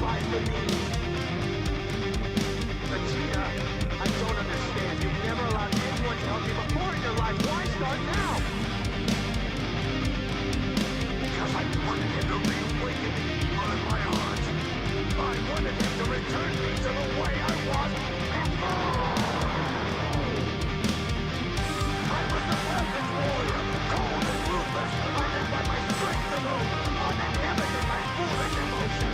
sacrifice the means. Vegeta, I don't understand. You've never allowed anyone to help you before in your life. Why start now? Because I wanted him to reawaken the evil in my heart. I wanted him to return me to the way I was before. I was a perfect warrior, cold and ruthless. I did by my strength alone, uninhibited by foolish emotion.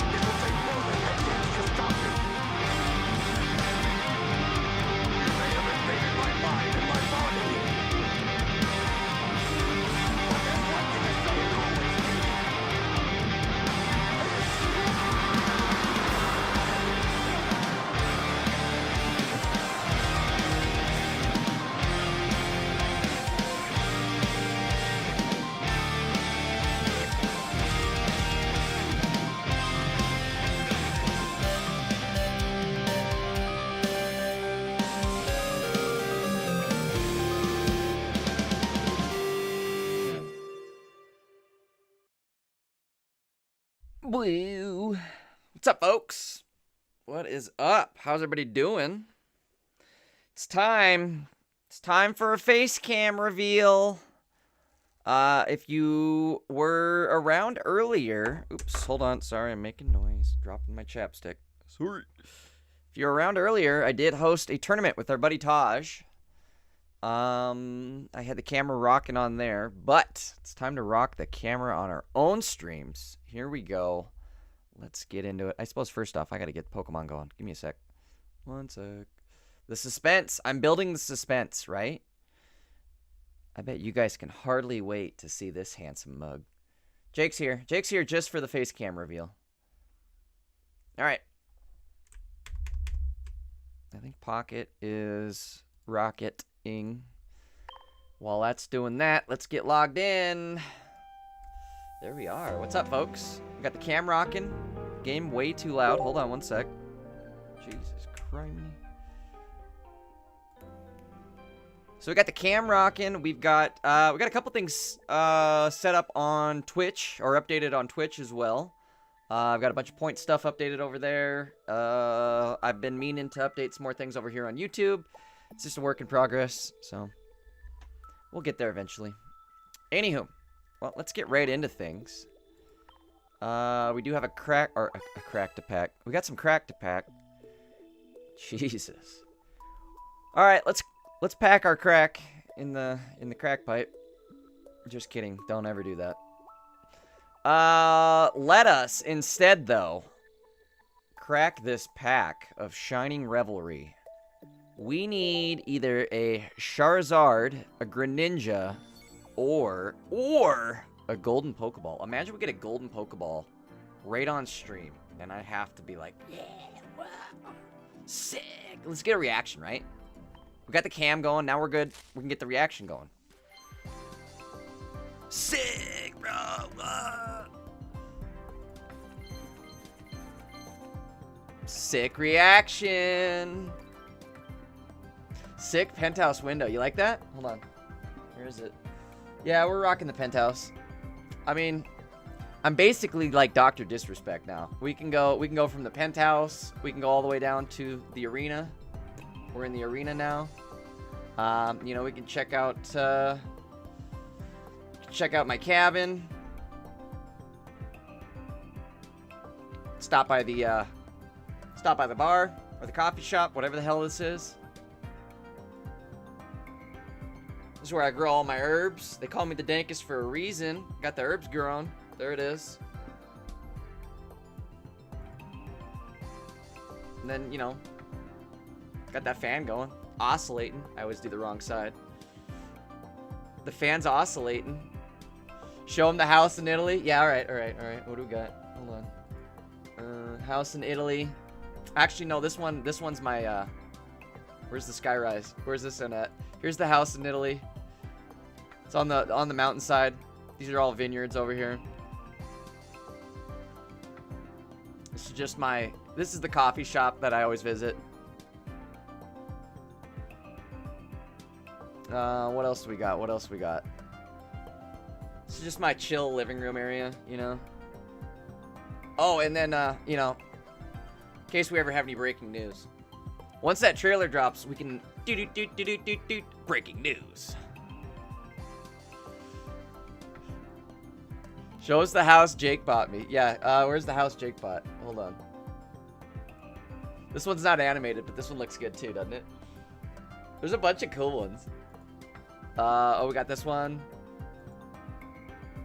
It will take more than decades to stop me. You may have invaded my mind and my body. But there's one thing I say and always mean. Woo. What's up, folks? What is up? How's everybody doing? It's time. It's time for a face cam reveal. If you were around earlier... Oops, hold on. Sorry, I'm making noise. Dropping my chapstick. Sorry. If you were around earlier, I did host a tournament with our buddy Taj. I had the camera rocking on there, but it's time to rock the camera on our own streams. Here we go. Let's get into it. I suppose first off, I gotta get Pokemon going. Give me a sec. One sec. The suspense. I'm building the suspense, right? I bet you guys can hardly wait to see this handsome mug. Jake's here. Jake's here just for the face cam reveal. Alright. I think Pocket is rocketing. While that's doing that, let's get logged in. There we are. What's up, folks? We got the cam rocking. Game way too loud. Hold on one sec. Jesus Christ. So we got the cam rocking. We've got a couple things set up on Twitch, or updated on Twitch as well. I've got a bunch of point stuff updated over there. I've been meaning to update some more things over here on YouTube. It's just a work in progress, so we'll get there eventually. Anywho, well, let's get right into things. We do have a crack to pack. We got some crack to pack. Jesus. All right, let's pack our crack in the crack pipe. Just kidding. Don't ever do that. Let us instead though crack this pack of Shining Revelry. We need either a Charizard, a Greninja, or a golden Pokeball. Imagine we get a golden Pokeball right on stream, and I have to be like, yeah, wow, sick. Let's get a reaction, right? We got the cam going. Now we're good. We can get the reaction going. Sick, bro. Sick reaction. Sick penthouse window. You like that? Hold on. Where is it? Yeah, we're rocking the penthouse. I mean, I'm basically like Dr. Disrespect now. We can go from the penthouse. We can go all the way down to the arena. We're in the arena now. You know, we can check out my cabin. Stop by the bar or the coffee shop, whatever the hell this is. This is where I grow all my herbs. They call me the dankest for a reason. Got the herbs growing. There it is. And then, you know, got that fan going. Oscillating. I always do the wrong side. The fan's oscillating. Show them the house in Italy. Yeah, alright. What do we got? Hold on. House in Italy. Actually, no, this one's my, where's the skyrise? Where's this one at? Here's the house in Italy. It's on the mountainside. These are all vineyards over here. This is just this is the coffee shop that I always visit. What else do we got? It's just my chill living room area, you know. Oh, and then, you know, in case we ever have any breaking news. Once that trailer drops, we can do breaking news. Show us the house Jake bought me. Yeah, where's the house Jake bought? Hold on. This one's not animated, but this one looks good too, doesn't it? There's a bunch of cool ones. Oh, we got this one.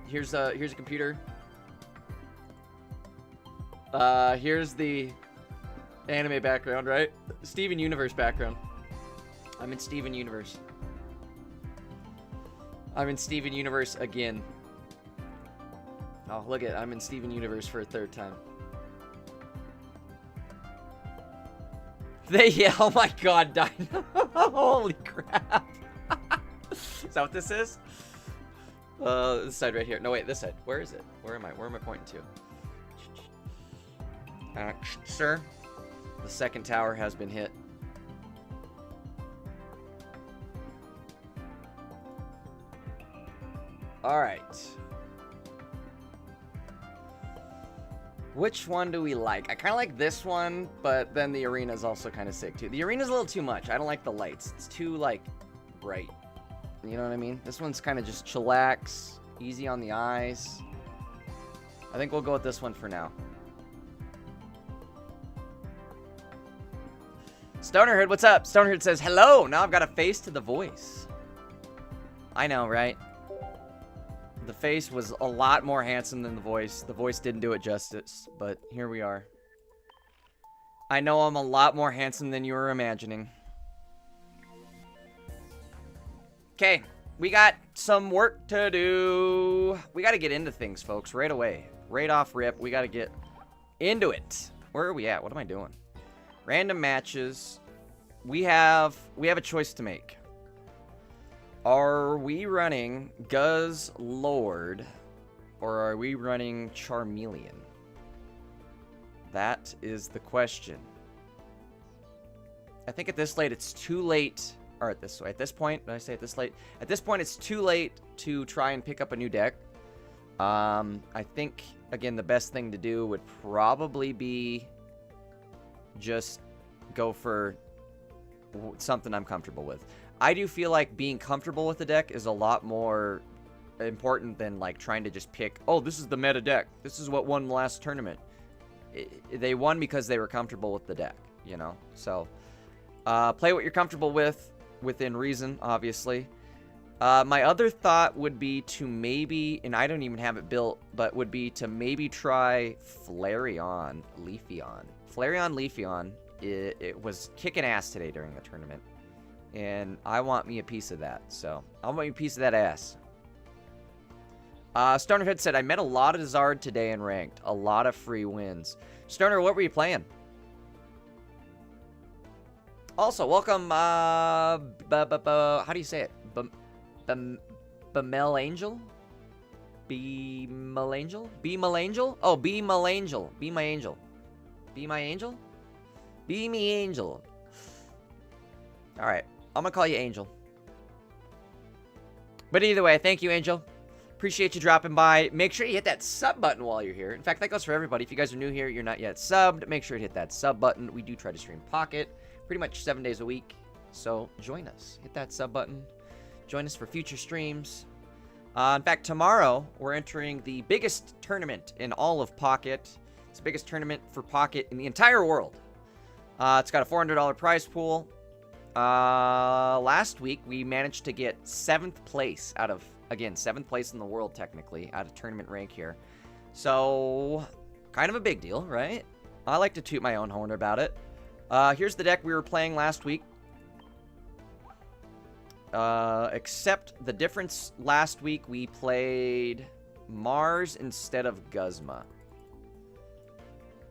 Here's a computer. Here's the anime background, right? Steven Universe background. I'm in Steven Universe. I'm in Steven Universe again. Oh, look at it. I'm in Steven Universe for a third time. Yeah, oh my god, Dino. Holy crap. Is that what this is? This side right here. No, wait, this side. Where is it? Where am I? Where am I pointing to? Sir, the second tower has been hit. All right. Which one do we like? I kind of like this one, but then the arena is also kind of sick too. The arena's a little too much. I don't like the lights. It's too, like, bright. You know what I mean? This one's kind of just chillax, easy on the eyes. I think we'll go with this one for now. Stonerhood, what's up? Stonerhood says, hello! Now I've got a face to the voice. I know, right? The face was a lot more handsome than the voice. The voice didn't do it justice, but here we are. I know I'm a lot more handsome than you were imagining. Okay, we got some work to do. We got to get into things, folks, right away. Right off rip, we got to get into it. Where are we at? What am I doing? Random matches. We have a choice to make. Are we running Guzlord or are we running Charmeleon? That is the question. I think at this late it's too late. Or at this point, did I say at this late? At this point it's too late to try and pick up a new deck. I think, again, the best thing to do would probably be just go for something I'm comfortable with. I do feel like being comfortable with the deck is a lot more important than, like, trying to just pick, oh, this is the meta deck. This is what won the last tournament. They won because they were comfortable with the deck, you know? So, play what you're comfortable with, within reason, obviously. My other thought would be to maybe, and I don't even have it built, but would be to maybe try Flareon Leafeon. Flareon Leafeon, it was kicking ass today during the tournament. And I want me a piece of that. So, I want me a piece of that ass. Stonerhead said, I met a lot of Zard today and ranked. A lot of free wins. Stoner, what were you playing? Also, welcome, how do you say it? Bemel Angel? Bemel Angel? Bemel Angel? Oh, Bemel Angel. Be my angel. Be my angel? Be me angel. Alright. I'm gonna call you Angel. But either way, thank you, Angel. Appreciate you dropping by. Make sure you hit that sub button while you're here. In fact, that goes for everybody. If you guys are new here, you're not yet subbed, make sure to hit that sub button. We do try to stream Pocket pretty much 7 days a week. So join us. Hit that sub button. Join us for future streams. In fact, tomorrow, we're entering the biggest tournament in all of Pocket. It's the biggest tournament for Pocket in the entire world. It's got a $400 prize pool. Last week, we managed to get 7th place out of, again, 7th place in the world, technically, out of tournament rank here. So, kind of a big deal, right? I like to toot my own horn about it. Here's the deck we were playing last week. Except the difference last week, we played Mars instead of Guzma.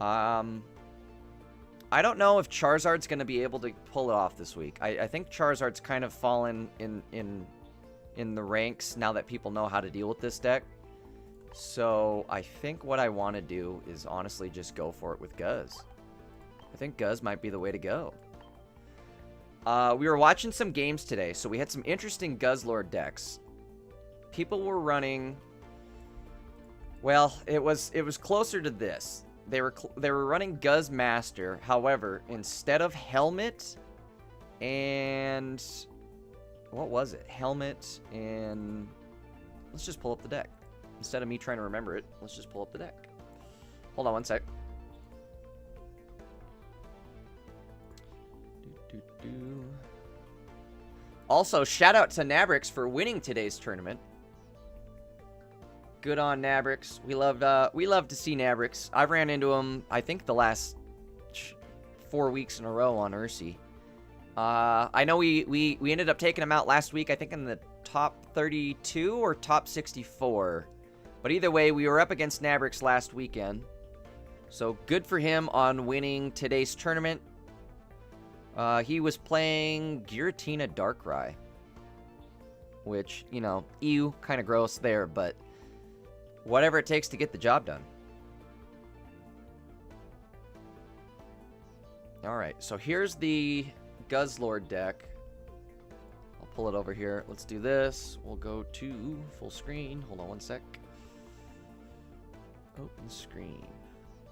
I don't know if Charizard's going to be able to pull it off this week. I think Charizard's kind of fallen in the ranks now that people know how to deal with this deck. So I think what I want to do is honestly just go for it with Guz. I think Guz might be the way to go. We were watching some games today, so we had some interesting Guzlord decks. People were running Well, it was closer to this. They were running Guz Master. However, instead of helmet and what was it? Helmet and let's just pull up the deck. Instead of me trying to remember it, let's just pull up the deck. Hold on one sec. Also, shout out to Nabrix for winning today's tournament. Good on Nabrix. We love to see Nabrix. I've ran into him, I think, the last 4 weeks in a row on Ursi. I know we ended up taking him out last week, I think in the top 32 or top 64. But either way, we were up against Nabrix last weekend. So good for him on winning today's tournament. He was playing Giratina Darkrai. Which, you know, ew, kind of gross there, but whatever it takes to get the job done. Alright, so here's the Guzlord deck. I'll pull it over here. Let's do this. We'll go to full screen. Hold on one sec. Open screen.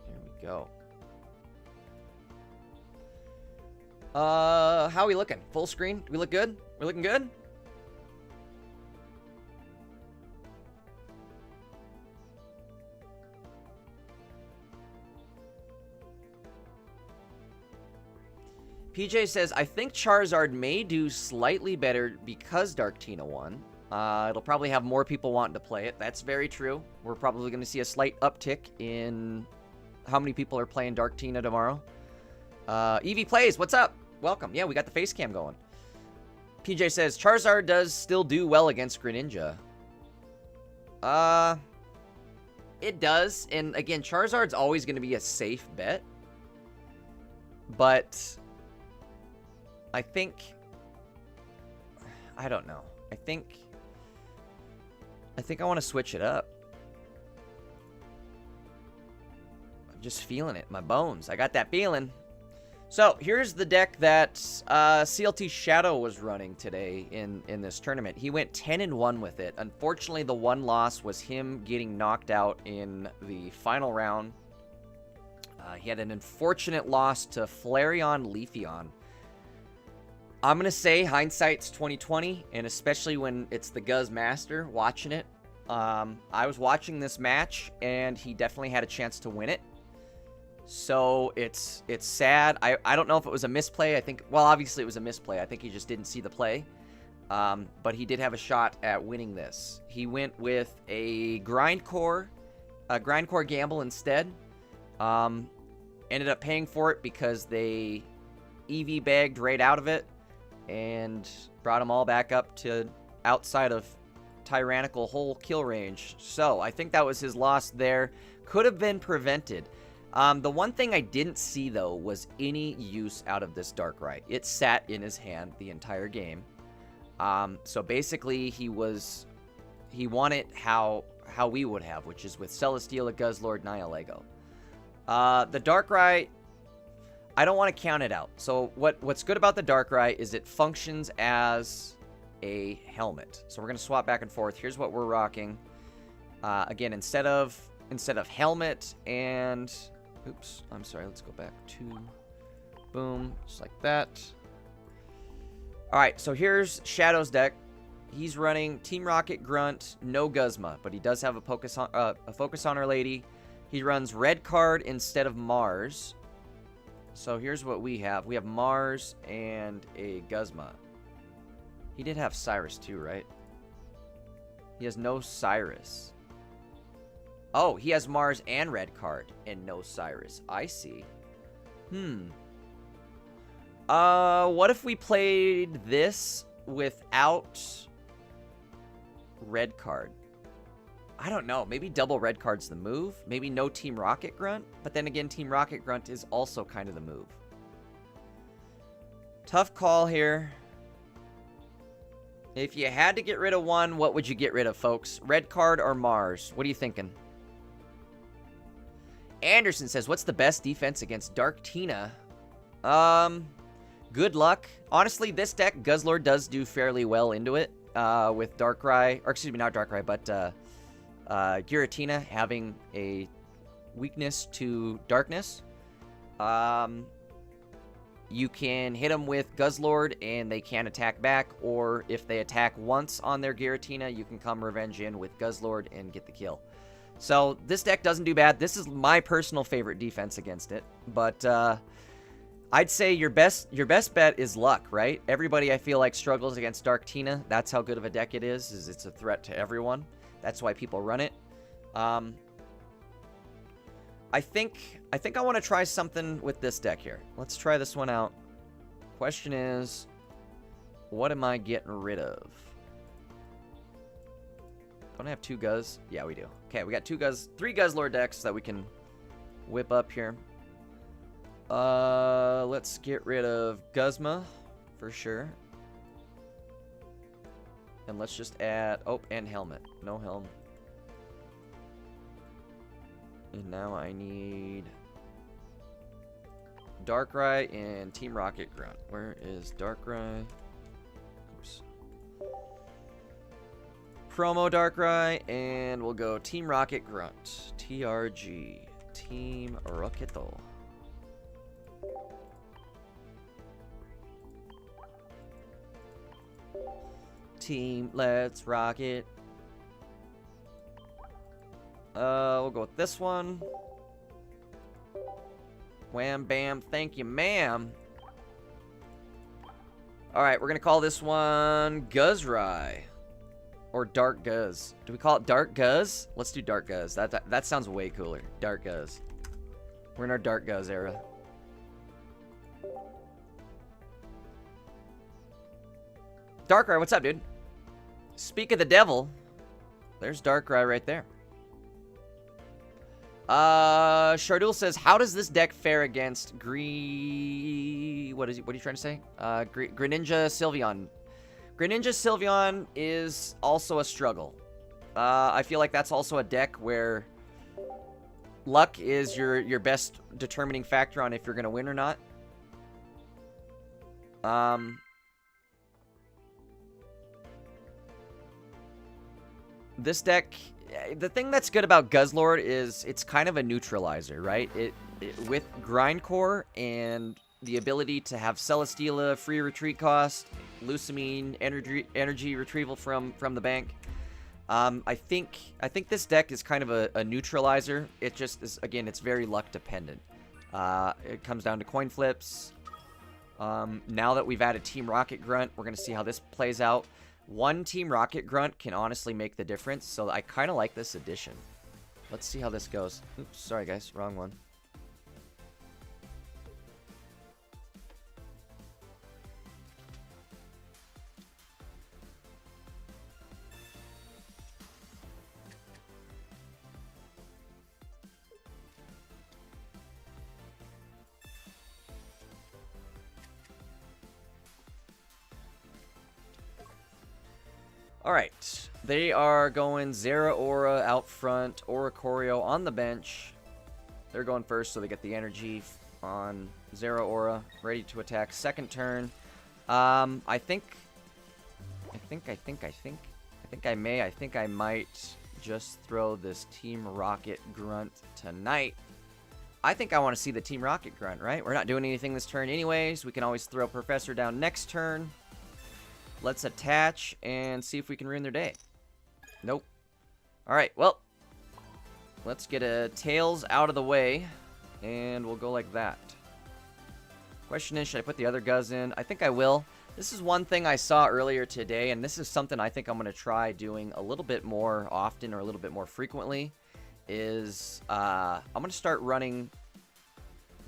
There we go. How are we looking? Full screen? Do we look good? We looking good? PJ says, I think Charizard may do slightly better because Darktina won. It'll probably have more people wanting to play it. That's very true. We're probably going to see a slight uptick in how many people are playing Darktina tomorrow. Eevee plays. What's up? Welcome. Yeah, we got the face cam going. PJ says, Charizard does still do well against Greninja. It does. And again, Charizard's always going to be a safe bet. But I think, I don't know. I think I want to switch it up. I'm just feeling it in my bones. I got that feeling. So here's the deck that CLT Shadow was running today in this tournament. He went 10-1 with it. Unfortunately, the one loss was him getting knocked out in the final round. He had an unfortunate loss to Flareon Leafeon. I'm going to say hindsight's 20/20, and especially when it's the Guz Master watching it. I was watching this match, and he definitely had a chance to win it. So it's sad. I don't know if it was a misplay. I think, well, obviously it was a misplay. I think he just didn't see the play. But he did have a shot at winning this. He went with a Grindcore Gamble instead. Ended up paying for it because they Eevee bagged right out of it and brought them all back up to outside of tyrannical whole kill range. So I think that was his loss there. Could have been prevented. The one thing I didn't see, though, was any use out of this Darkrai. It sat in his hand the entire game. So basically, he won it how we would have, which is with Celesteela, Guzlord, Nihilego. The Darkrai, I don't want to count it out. So what's good about the Darkrai is it functions as a helmet. So we're going to swap back and forth. Here's what we're rocking. Again, instead of helmet and... Oops, I'm sorry. Let's go back to... Boom, just like that. Alright, so here's Shadow's deck. He's running Team Rocket, Grunt, no Guzma, but he does have a Focus Honor Lady. He runs Red Card instead of Mars. So here's what we have. We have Mars and a Guzma. He did have Cyrus too, right? He has no Cyrus. Oh, he has Mars and Red Card and no Cyrus. I see. What if we played this without Red Card? I don't know. Maybe double Red Card's the move. Maybe no Team Rocket Grunt. But then again, Team Rocket Grunt is also kind of the move. Tough call here. If you had to get rid of one, what would you get rid of, folks? Red Card or Mars? What are you thinking? Anderson says, what's the best defense against Darktina? Good luck. Honestly, this deck, Guzlord does do fairly well into it. With Darkrai, or excuse me, not Darkrai, but Giratina having a weakness to darkness. You can hit them with Guzlord and they can't attack back, or if they attack once on their Giratina, you can come revenge in with Guzlord and get the kill. So this deck doesn't do bad. This is my personal favorite defense against it, but I'd say your best bet is luck, right? Everybody I feel like struggles against Darktina. That's how good of a deck it is it's a threat to everyone. That's why people run it. I think I want to try something with this deck here. Let's try this one out. Question is, what am I getting rid of? Don't I have 2 Guz? Yeah, we do. Okay, we got 3 Guzlord decks that we can whip up here. Let's get rid of Guzma for sure. And let's just add, oh, and helmet. No helm. And now I need Darkrai and Team Rocket Grunt. Where is Darkrai? Oops. Promo Darkrai, and we'll go Team Rocket Grunt. TRG. Team Rocketo. Team Let's Rock It. We'll go with this one. Wham bam, thank you, ma'am. Alright, we're gonna call this one Guzrai. Or Dark Guz. Do we call it Dark Guz? Let's do Dark Guz. That sounds way cooler. Dark Guz. We're in our Dark Guz era. Darkrai, what's up, dude? Speak of the devil. There's Darkrai right there. Shardul says, how does this deck fare against what are you trying to say? Greninja Sylveon. Greninja Sylveon is also a struggle. I feel like that's also a deck where luck is your best determining factor on if you're going to win or not. This deck, the thing that's good about Guzlord is it's kind of a neutralizer, right? With Grindcore and the ability to have Celesteela, free retreat cost, Lusamine, energy retrieval from the bank. I think this deck is kind of a neutralizer. It just is, again, it's very luck dependent. It comes down to coin flips. Now that we've added Team Rocket Grunt, we're going to see how this plays out. One Team Rocket Grunt can honestly make the difference, so I kind of like this addition. Let's see how this goes. Oops, sorry guys, wrong one. Alright, they are going Zeraora out front, Oricorio on the bench. They're going first, so they get the energy on Zeraora, ready to attack second turn. I think I might just throw this Team Rocket Grunt tonight. I think I want to see the Team Rocket Grunt, right? We're not doing anything this turn anyways. We can always throw Professor down next turn. Let's attach and see if we can ruin their day. Nope. Alright, well. Let's get a Tails out of the way. And we'll go like that. Question is, should I put the other Guz in? I think I will. This is one thing I saw earlier today, and this is something I think I'm going to try doing a little bit more often or a little bit more frequently. I'm going to start running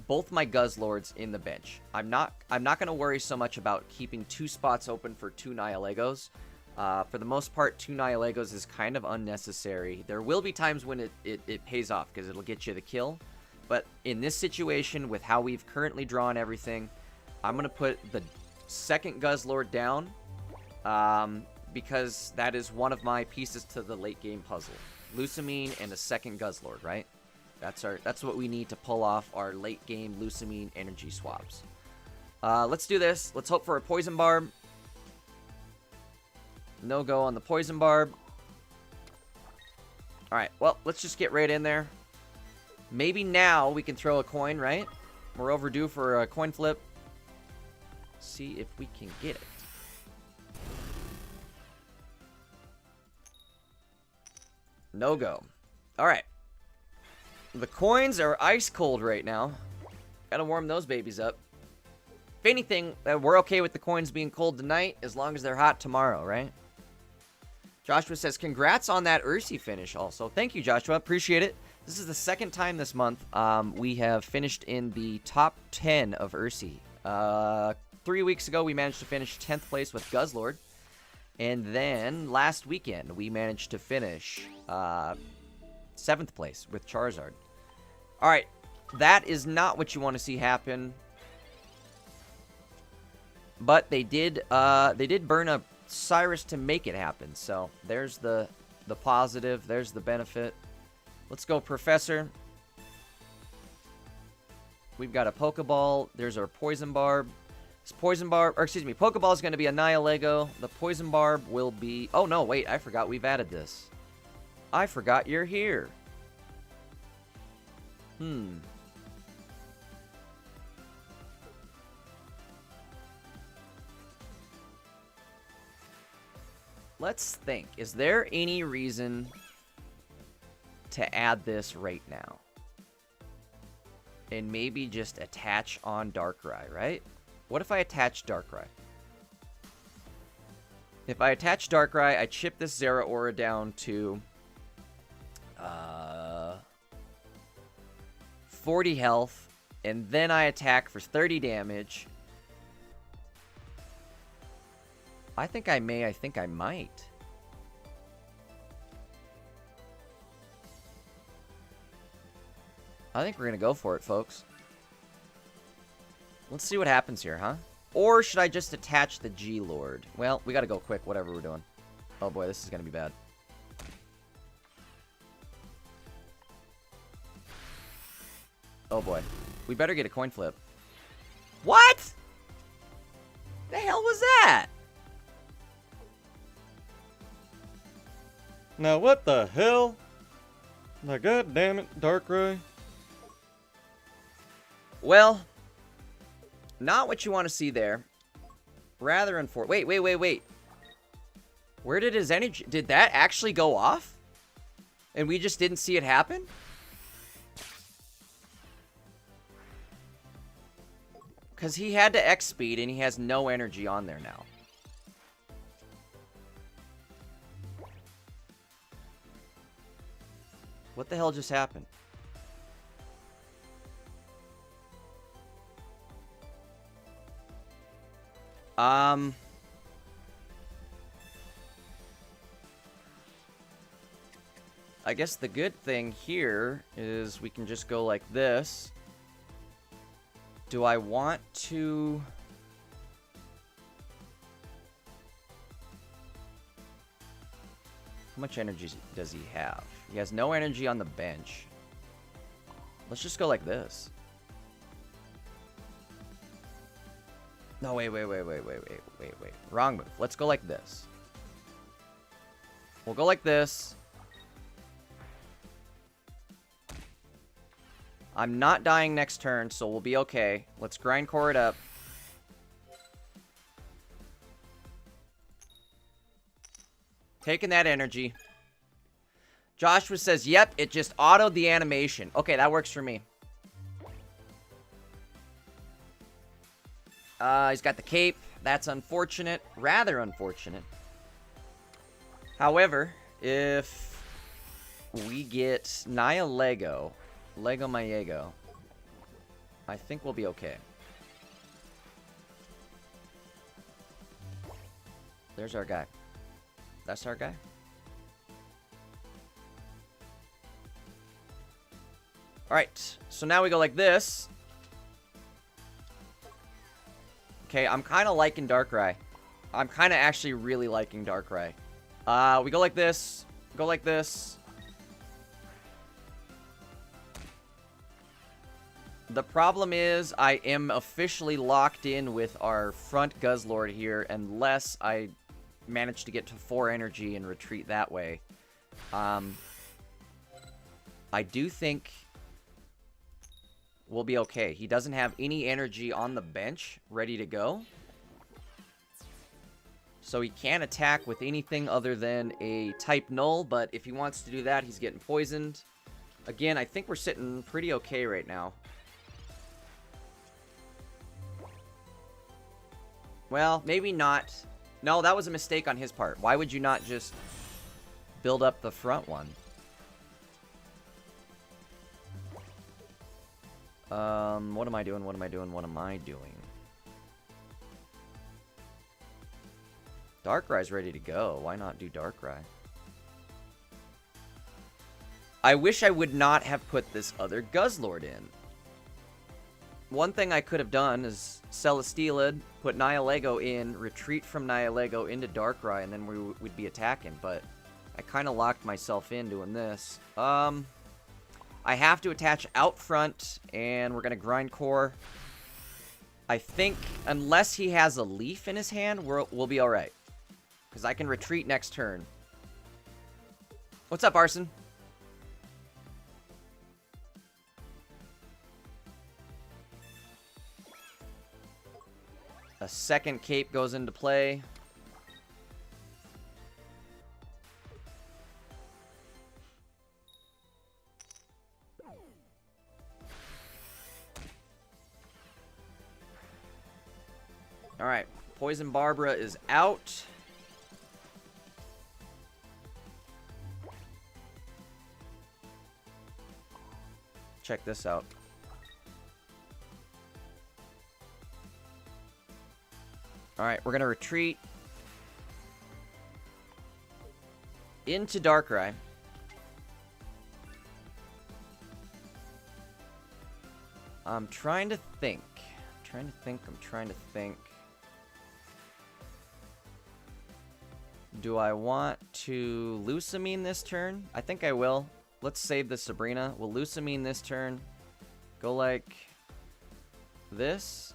both my Guzlords in the bench. I'm not going to worry so much about keeping 2 spots open for 2 Nihilegos. For the most part, 2 Nihilegos is kind of unnecessary. There will be times when it pays off because it'll get you the kill. But in this situation, with how we've currently drawn everything, I'm going to put the second Guzlord down because that is one of my pieces to the late game puzzle. Lusamine and a second Guzlord, right? That's what we need to pull off our late game Lusamine energy swaps. Let's do this. Let's hope for a Poison Barb. No go on the Poison Barb. Alright, well, let's just get right in there. Maybe now we can throw a coin, right? We're overdue for a coin flip. See if we can get it. No go. Alright. The coins are ice cold right now. Gotta warm those babies up. If anything, we're okay with the coins being cold tonight as long as they're hot tomorrow, right? Joshua says, congrats on that Ursi finish also. Thank you, Joshua. Appreciate it. This is the second time this month we have finished in the top 10 of Ursi. 3 weeks ago, we managed to finish 10th place with Guzlord. And then last weekend, we managed to finish 7th place with Charizard. All right, that is not what you want to see happen. But they did burn a Cyrus to make it happen. So there's the positive. There's the benefit. Let's go, Professor. We've got a Pokeball. There's our Poison Barb. This Poison Barb, or excuse me, Pokeball is going to be a Nihilego. The Poison Barb will be... Oh, no, wait, I forgot we've added this. I forgot you're here. Let's think. Is there any reason to add this right now? And maybe just attach on Darkrai, right? What if I attach Darkrai? If I attach Darkrai, I chip this Zeraora down to 40 health, and then I attack for 30 damage. I think I may, I think I might. I think we're going to go for it, folks. Let's see what happens here, huh? Or should I just attach the G-Lord? Well, we got to go quick, whatever we're doing. Oh boy, this is going to be bad. Oh boy. We better get a coin flip. What? The hell was that? Now what the hell? Now god damn it, Darkrai. Well, not what you want to see there. Rather unfortunate. Wait. Where did his energy... Did that actually go off? And we just didn't see it happen? Because he had to X speed and he has no energy on there now. What the hell just happened? I guess the good thing here is we can just go like this. Do I want to... How much energy does he have? He has no energy on the bench. Let's just go like this. No, wait. Wrong move. Let's go like this. We'll go like this. I'm not dying next turn, so we'll be okay. Let's grindcore it up. Taking that energy. Joshua says, yep, it just autoed the animation. Okay, that works for me. He's got the cape. That's unfortunate. Rather unfortunate. However, if we get Nihilego, Lego Mayego, I think we'll be okay. There's our guy. That's our guy. Alright, so now we go like this. Okay, I'm kind of liking Darkrai. I'm kind of actually really liking Darkrai. We go like this. Go like this. The problem is I am officially locked in with our front Guzlord here unless I manage to get to 4 energy and retreat that way. I do think we'll be okay. He doesn't have any energy on the bench ready to go. So he can't attack with anything other than a type null, but if he wants to do that, he's getting poisoned. Again, I think we're sitting pretty okay right now. Well, maybe not. No, that was a mistake on his part. Why would you not just build up the front one? What am I doing? What am I doing? What am I doing? Darkrai's ready to go. Why not do Darkrai? I wish I would not have put this other Guzlord in. One thing I could have done is Celesteela, put Nihilego in, retreat from Nihilego into Darkrai, and then we'd be attacking, but I kind of locked myself in doing this. I have to attach out front, and we're going to Grindcore. I think, unless he has a leaf in his hand, we'll be alright. Because I can retreat next turn. What's up, Arson? A second cape goes into play. Alright, Poison Barbara is out. Check this out. Alright, we're going to retreat into Darkrai. I'm trying to think. I'm trying to think. Do I want to Lusamine this turn? I think I will. Let's save the Sabrina. We'll Lusamine this turn. Go like this.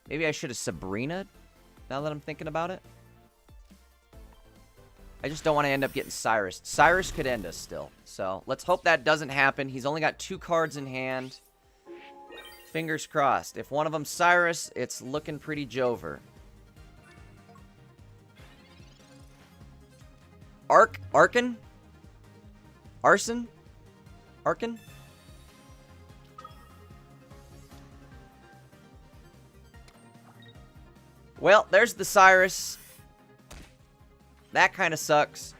Maybe I should have Sabrina, now that I'm thinking about it. I just don't want to end up getting Cyrus. Cyrus could end us still. So let's hope that doesn't happen. He's only got 2 cards in hand. Fingers crossed. If one of them's Cyrus, it's looking pretty Jover. Arkin? Arson? Arkin? Well, there's the Cyrus. That kind of sucks.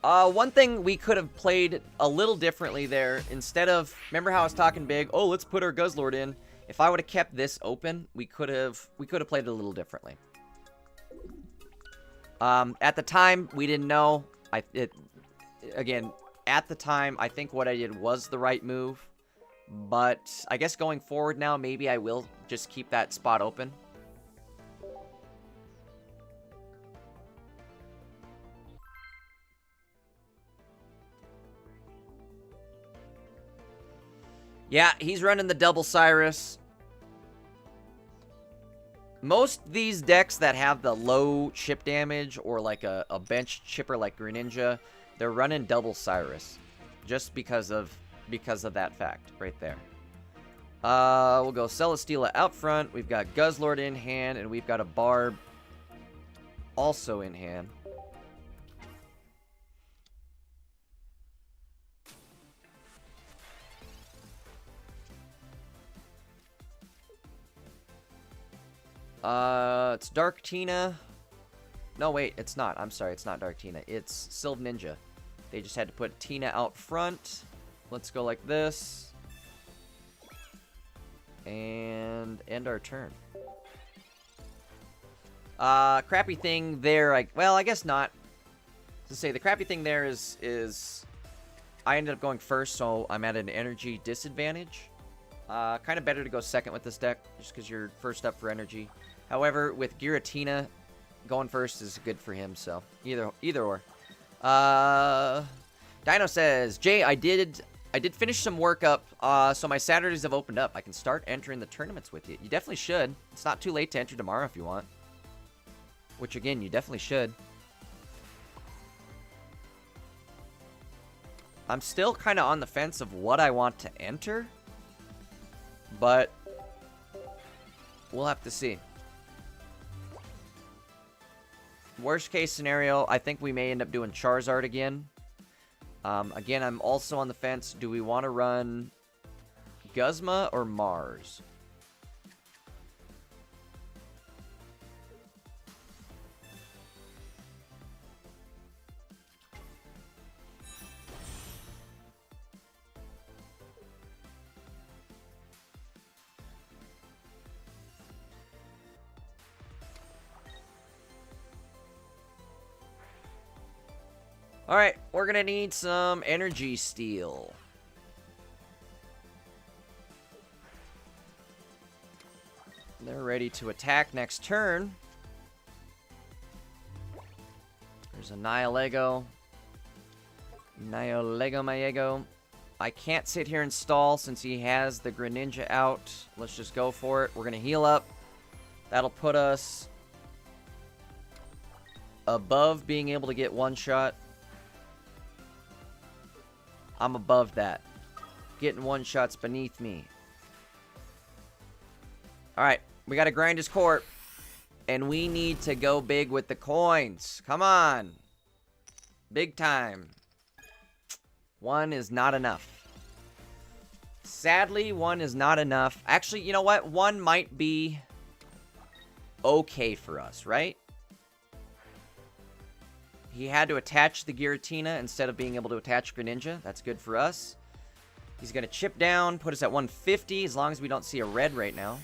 One thing we could have played a little differently there, instead of, remember how I was talking big, oh, let's put our Guzlord in. If I would have kept this open, we could have played it a little differently. At the time, we didn't know. Again, at the time, I think what I did was the right move. But I guess going forward now, maybe I will just keep that spot open. Yeah, he's running the double Cyrus. Most these decks that have the low chip damage or like a bench chipper like Greninja, they're running double Cyrus. Just because of that fact right there. We'll go Celesteela out front. We've got Guzlord in hand, and we've got a Barb also in hand. It's Dark Tina. No, wait, it's not. I'm sorry, it's not Dark Tina. It's Sylve Ninja. They just had to put Tina out front. Let's go like this. And end our turn. Crappy thing there, well, I guess not. To say, the crappy thing there is I ended up going first, so I'm at an energy disadvantage. Kind of better to go second with this deck, just because you're first up for energy. However, with Giratina, going first is good for him, so either or. Dino says, Jay, I did finish some work up, so my Saturdays have opened up. I can start entering the tournaments with you. You definitely should. It's not too late to enter tomorrow if you want. Which, again, you definitely should. I'm still kind of on the fence of what I want to enter. But we'll have to see. Worst case scenario, I think we may end up doing Charizard again. Again, I'm also on the fence. Do we want to run Guzma or Mars? Alright, we're gonna need some energy steel. They're ready to attack next turn. There's a Nihilego. Nihilego Mayego. I can't sit here and stall since he has the Greninja out. Let's just go for it. We're gonna heal up. That'll put us above being able to get one shot. I'm above that. Getting one shots beneath me. Alright, we gotta grind his corp. And we need to go big with the coins. Come on. Big time. One is not enough. Sadly, one is not enough. Actually, you know what? One might be okay for us, right? He had to attach the Giratina instead of being able to attach Greninja. That's good for us. He's going to chip down, put us at 150, as long as we don't see a red right now.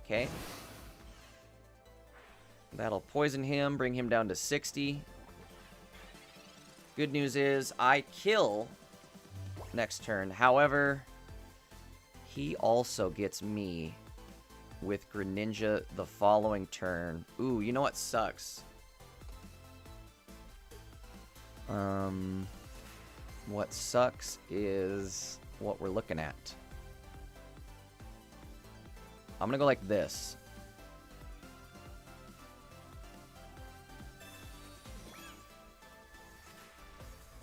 Okay. That'll poison him, bring him down to 60. Good news is, I kill next turn. However, he also gets me with Greninja the following turn. Ooh, you know what sucks? What sucks is what we're looking at. I'm gonna go like this.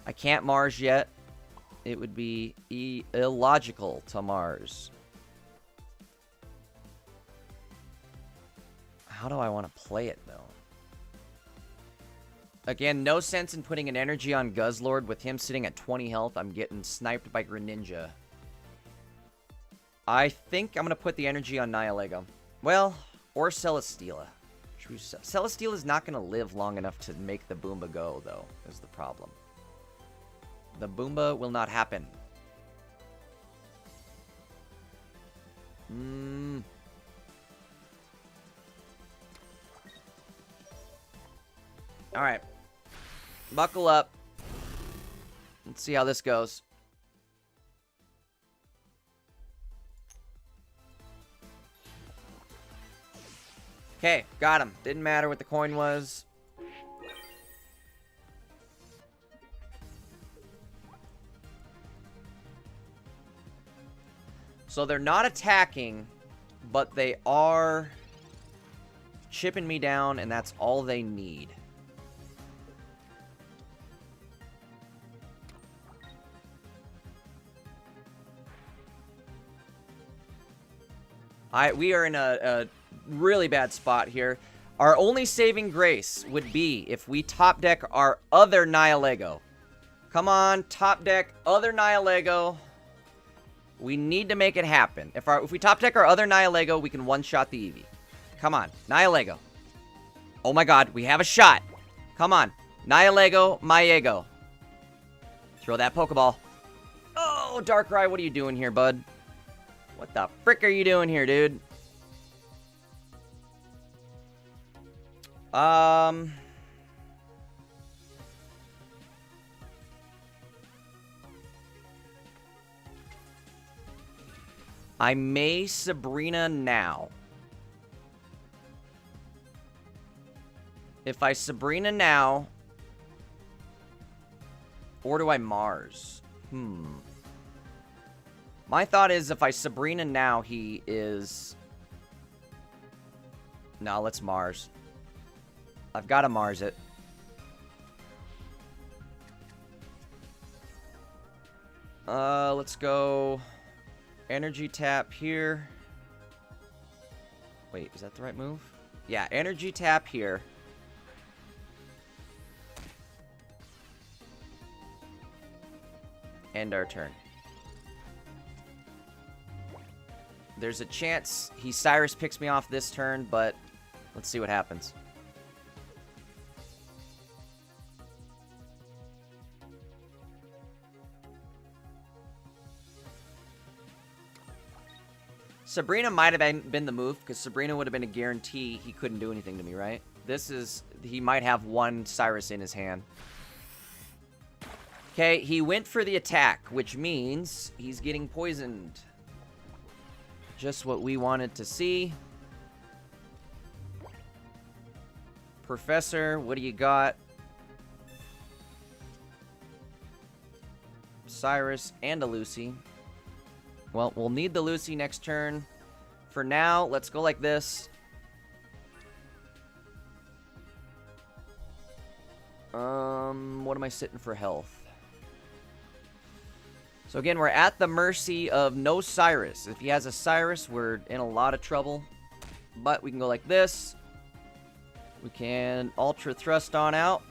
I can't Mars yet. It would be illogical to Mars. How do I want to play it, though? Again, no sense in putting an energy on Guzlord with him sitting at 20 health. I'm getting sniped by Greninja. I think I'm going to put the energy on Nihilego. Well, or Celesteela. Celesteela is not going to live long enough to make the Boomba go, though, is the problem. The Boomba will not happen. Alright. Buckle up. Let's see how this goes. Okay, got him. Didn't matter what the coin was. So they're not attacking, but they are chipping me down, and that's all they need. We are in a really bad spot here. Our only saving grace would be if we top deck our other Nihilego. Come on, top deck other Nihilego. We need to make it happen. If we top deck our other Nihilego, we can one-shot the Eevee. Come on, Nihilego. Oh my god, we have a shot. Come on, Nihilego, Mayego. Throw that Pokeball. Oh, Darkrai, what are you doing here, bud? What the frick are you doing here, dude? I may Sabrina now. If I Sabrina now, or do I Mars? My thought is if I Sabrina now, he is... No, let's Mars. I've got to Mars it. Let's go energy tap here. Wait, is that the right move? Yeah, energy tap here. End our turn. There's a chance he Cyrus picks me off this turn, but let's see what happens. Sabrina might have been the move, because Sabrina would have been a guarantee he couldn't do anything to me, right? This is... he might have one Cyrus in his hand. Okay, he went for the attack, which means he's getting poisoned. Just what we wanted to see. Professor, what do you got? Cyrus and a Lucy. Well, we'll need the Lucy next turn. For now, let's go like this. What am I sitting for health? So again, we're at the mercy of no Cyrus. If he has a Cyrus, we're in a lot of trouble. But we can go like this. We can Ultra Thrust on out.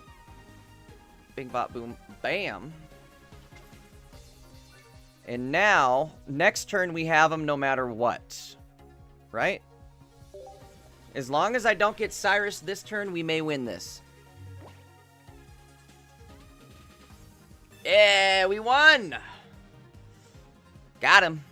Bing, bop, boom, bam. And now, next turn we have him no matter what. Right? As long as I don't get Cyrus this turn, we may win this. Yeah, we won! Got him.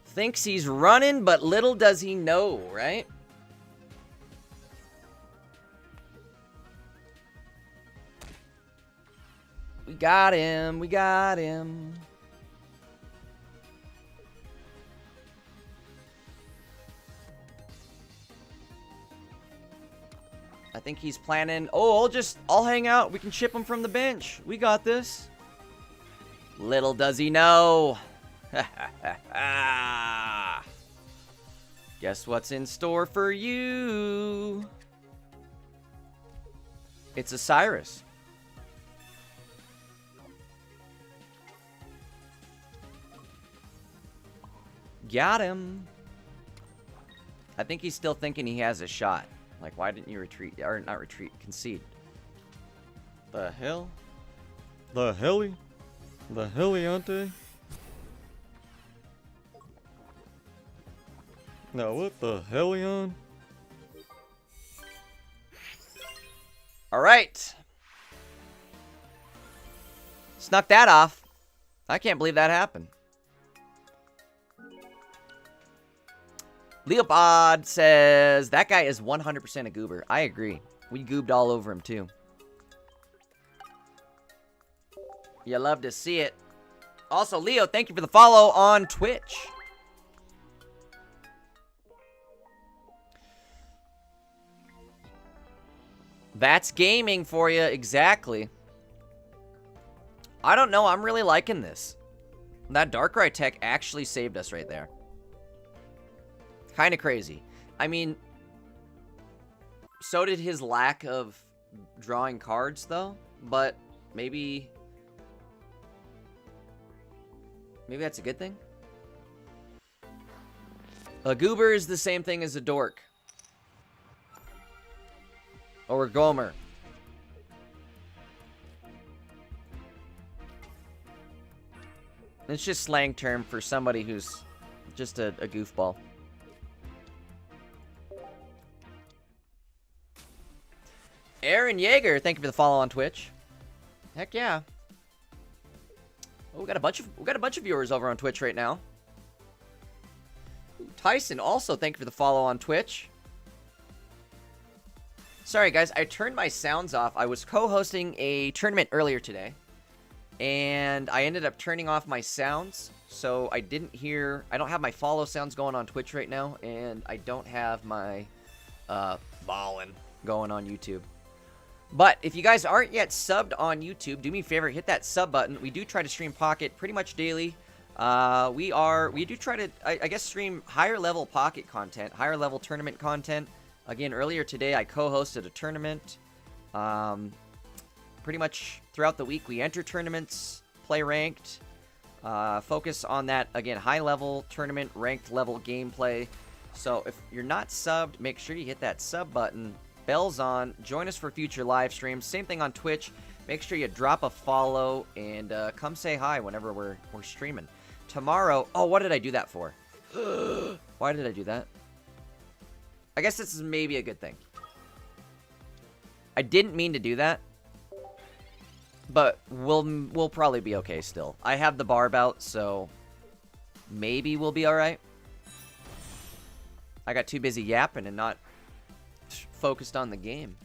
Thinks he's running, but little does he know, right? We got him. We got him. I think he's planning... oh, I'll hang out. We can ship him from the bench. We got this. Little does he know. Guess what's in store for you? It's a Cyrus. Got him. I think he's still thinking he has a shot. Like, why didn't you retreat? Or not retreat, concede. The hell? The helly? The heliante? Now what the hellion? Alright. Snuck that off. I can't believe that happened. Leopard says, that guy is 100% a goober. I agree. We goobed all over him, too. You love to see it. Also, Leo, thank you for the follow on Twitch. That's gaming for you, exactly. I don't know, I'm really liking this. That Darkrai tech actually saved us right there. Kind of crazy. I mean, so did his lack of drawing cards, though. But maybe that's a good thing. A goober is the same thing as a dork. Or a gomer. It's just slang term for somebody who's just a goofball. Aaron Yeager, thank you for the follow on Twitch. Heck yeah. Oh, we got a bunch of viewers over on Twitch right now. Ooh, Tyson, also thank you for the follow on Twitch. Sorry guys, I turned my sounds off. I was co-hosting a tournament earlier today, and I ended up turning off my sounds, so I don't have my follow sounds going on Twitch right now, and I don't have my ballin' going on YouTube. But if you guys aren't yet subbed on YouTube, do me a favor, hit that sub button. We do try to stream Pocket pretty much daily. We do try to, I guess, stream higher level Pocket content, higher level tournament content. Again, earlier today, I co-hosted a tournament. Pretty much throughout the week, we enter tournaments, play ranked, focus on that, again, high level tournament, ranked level gameplay. So if you're not subbed, make sure you hit that sub button. Bells on. Join us for future live streams. Same thing on Twitch. Make sure you drop a follow and come say hi whenever we're streaming. Tomorrow... Oh, what did I do that for? Why did I do that? I guess this is maybe a good thing. I didn't mean to do that. But we'll probably be okay still. I have the barb out, so maybe we'll be alright. I got too busy yapping and not focused on the game.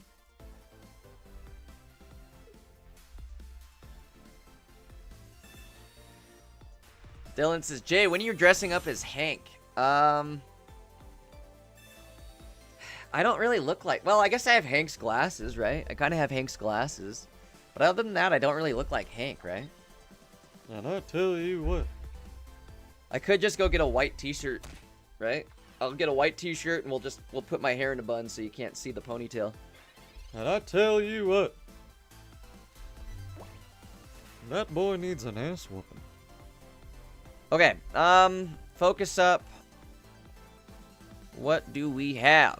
Dylan says, Jay, when are you dressing up as Hank? I don't really look like... Well, I guess I have Hank's glasses, right? I kind of have Hank's glasses. But other than that, I don't really look like Hank, right? And I tell you what. I could just go get a white t-shirt, right? I'll get a white t-shirt and we'll put my hair in a bun so you can't see the ponytail. And I tell you what. That boy needs an ass whooping. Okay, focus up. What do we have?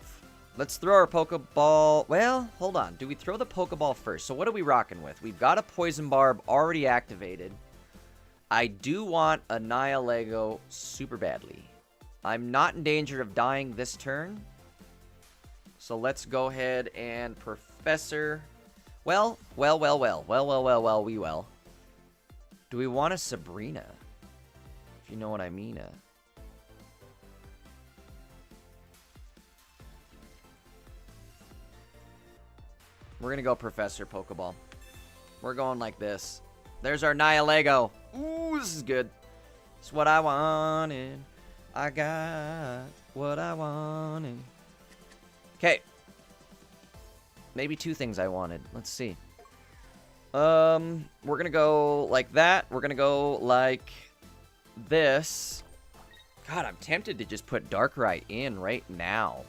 Let's throw our Pokeball. Well, hold on. Do we throw the Pokeball first? So what are we rocking with? We've got a Poison Barb already activated. I do want a Nihilego super badly. I'm not in danger of dying this turn. So let's go ahead and Professor. Well. Do we want a Sabrina? If you know what I mean. We're going to go Professor Pokeball. We're going like this. There's our Nihilego. Ooh, this is good. It's what I wanted. I got what I wanted. Okay. Maybe two things I wanted. Let's see. We're going to go like that. We're going to go like this. God, I'm tempted to just put Darkrai in right now.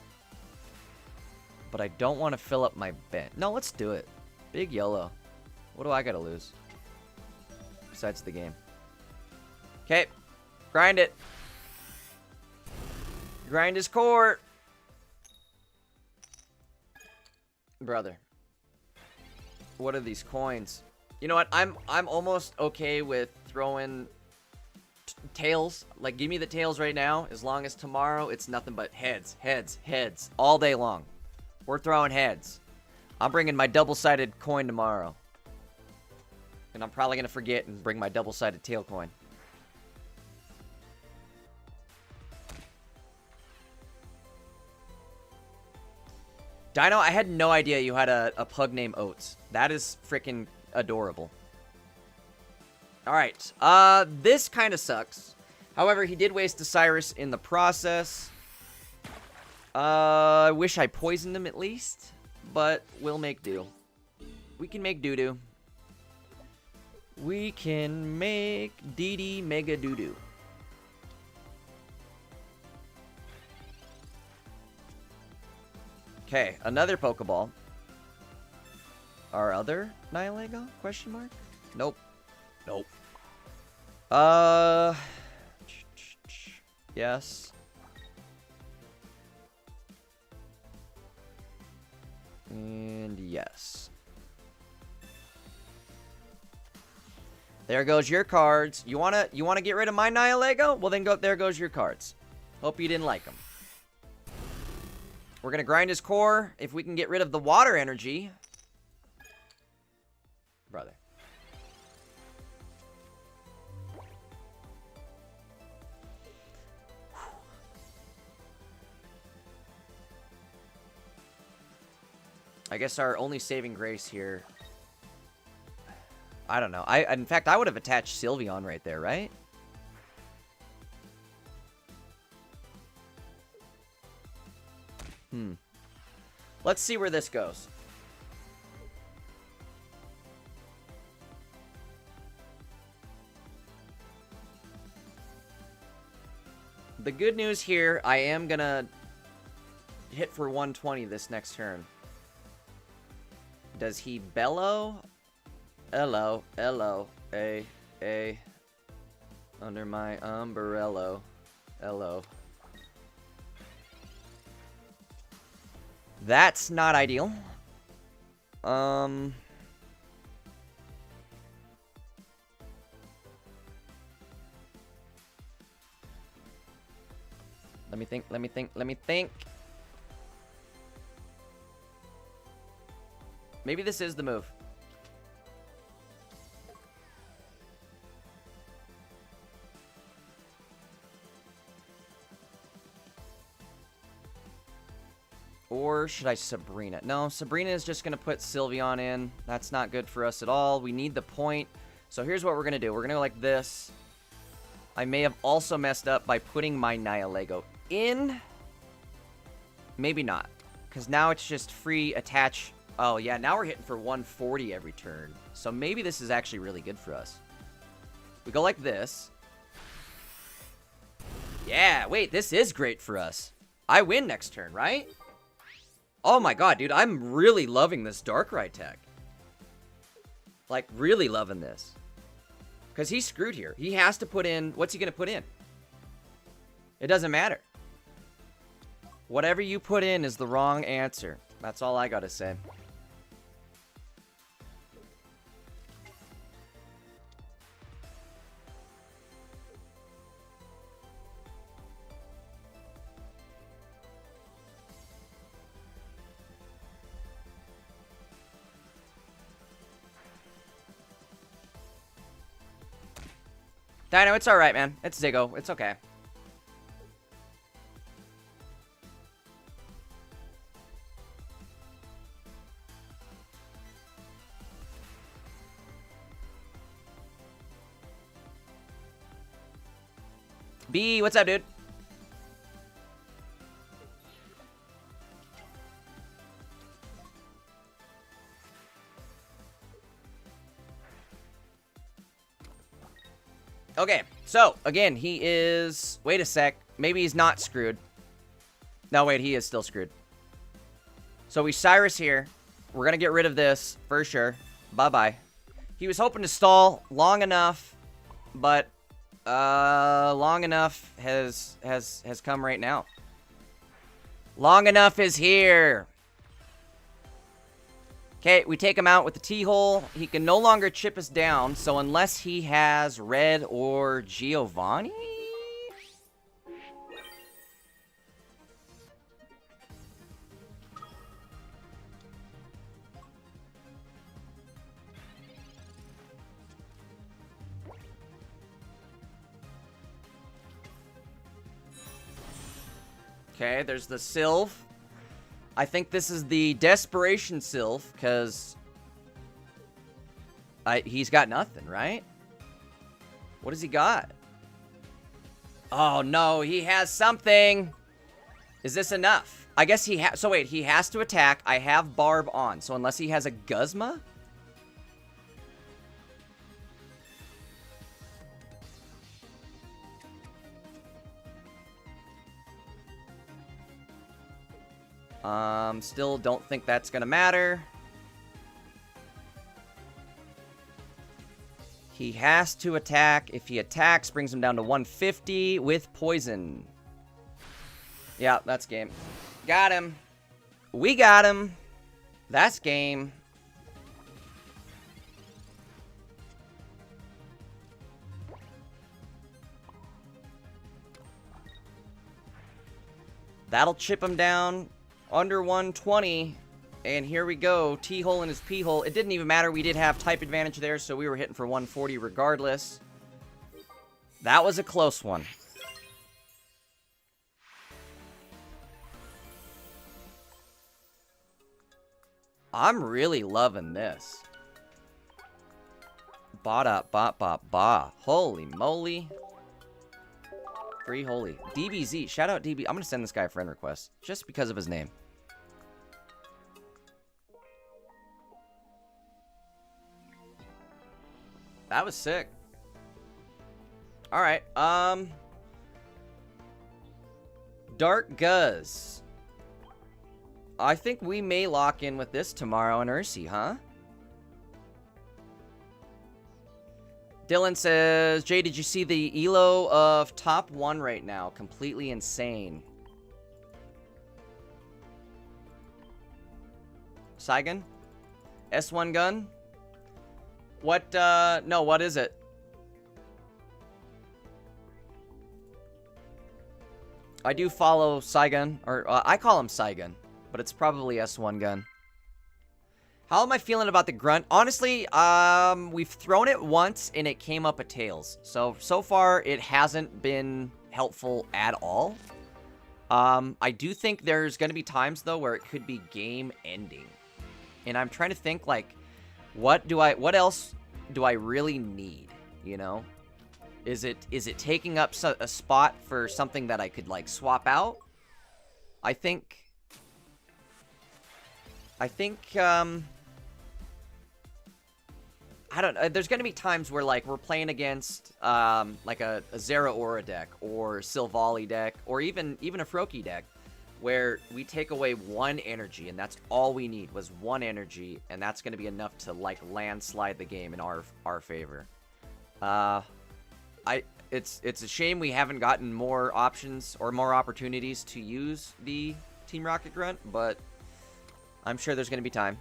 But I don't want to fill up my bench. No, let's do it. Big yellow. What do I got to lose? Besides the game. Okay. Grind it. Grind his core. Brother. What are these coins? You know what? I'm almost okay with throwing tails. Like, give me the tails right now. As long as tomorrow it's nothing but heads, heads, heads. All day long. We're throwing heads. I'm bringing my double-sided coin tomorrow. And I'm probably going to forget and bring my double-sided tail coin. Dino, I had no idea you had a pug named Oats. That is freaking adorable. Alright. This kind of sucks. However, he did waste a Cyrus in the process. I wish I poisoned him at least. But we'll make do. We can make doo-doo. We can make DD Mega Doo-doo. Okay, another Pokeball. Our other Nihilego? Question mark? Nope. Nope. Yes. And yes. There goes your cards. You wanna get rid of my Nihilego? Well then there goes your cards. Hope you didn't like them. We're gonna grind his core. If we can get rid of the water energy. Brother. I guess our only saving grace here. I don't know. In fact, I would have attached Sylveon right there, right? Let's see where this goes. the good news here, I am gonna hit for 120 this next turn. Does he bellow? Hello, hello, a, under my umbrella, hello. That's not ideal. Let me think, let me think, let me think. Maybe this is the move. Or should I Sabrina? No, Sabrina is just going to put Sylveon in. That's not good for us at all. We need the point. So here's what we're going to do. We're going to go like this. I may have also messed up by putting my Nihilego in. Maybe not. Because now it's just free attach. Oh, yeah. Now we're hitting for 140 every turn. So maybe this is actually really good for us. We go like this. Yeah, wait. This is great for us. I win next turn, right? Oh my god, dude. I'm really loving this Darkrai tech. Like, really loving this. Because he's screwed here. He has to put in... What's he going to put in? It doesn't matter. Whatever you put in is the wrong answer. That's all I got to say. Dino, it's alright, man. It's Ziggo. It's okay. B, what's up, dude? Okay, so, again, he is... Wait a sec. Maybe he's not screwed. No, wait, he is still screwed. So we Cyrus here. We're gonna get rid of this, for sure. Bye-bye. He was hoping to stall long enough, but... long enough has come right now. Long enough is here. Okay, we take him out with the T-hole. He can no longer chip us down, so unless he has Red or Giovanni? Okay, there's the Sylve. I think this is the Desperation Sylve, because he's got nothing, right? What does he got? Oh, no, he has something. Is this enough? I guess he has... So, wait, he has to attack. I have Barb on, so unless he has a Guzma... Still don't think that's gonna matter. He has to attack. If he attacks, brings him down to 150 with poison. Yeah, that's game. Got him. We got him. That's game. That'll chip him down under 120. And here we go. T-hole in his P-hole. It didn't even matter. We did have type advantage there, so we were hitting for 140 regardless. That was a close one. I'm really loving this. Ba-da-ba-ba-ba. Holy moly. Free holy. DBZ. Shout out DB. I'm going to send this guy a friend request. Just because of his name. That was sick. Alright. Dark Guz. I think we may lock in with this tomorrow in Ursi, huh? Dylan says, Jay, did you see the elo of top 1 right now? Completely insane. Saigon? S1 gun? What, no, what is it? I do follow Saigon, or I call him Saigon, but it's probably S1 gun. How am I feeling about the grunt? Honestly, we've thrown it once and it came up a tails. So far it hasn't been helpful at all. I do think there's going to be times though where it could be game ending. And I'm trying to think like, what else do I really need, you know? Is it taking up a spot for something that I could like swap out? I think I don't know. There's going to be times where, like, we're playing against, like, a Zera Aura deck, or Silvally deck, or even a Froakie deck, where we take away 1 energy, and that's all we need, was 1 energy, and that's going to be enough to, like, landslide the game in our favor. It's a shame we haven't gotten more options, or more opportunities to use the Team Rocket Grunt, but I'm sure there's going to be time.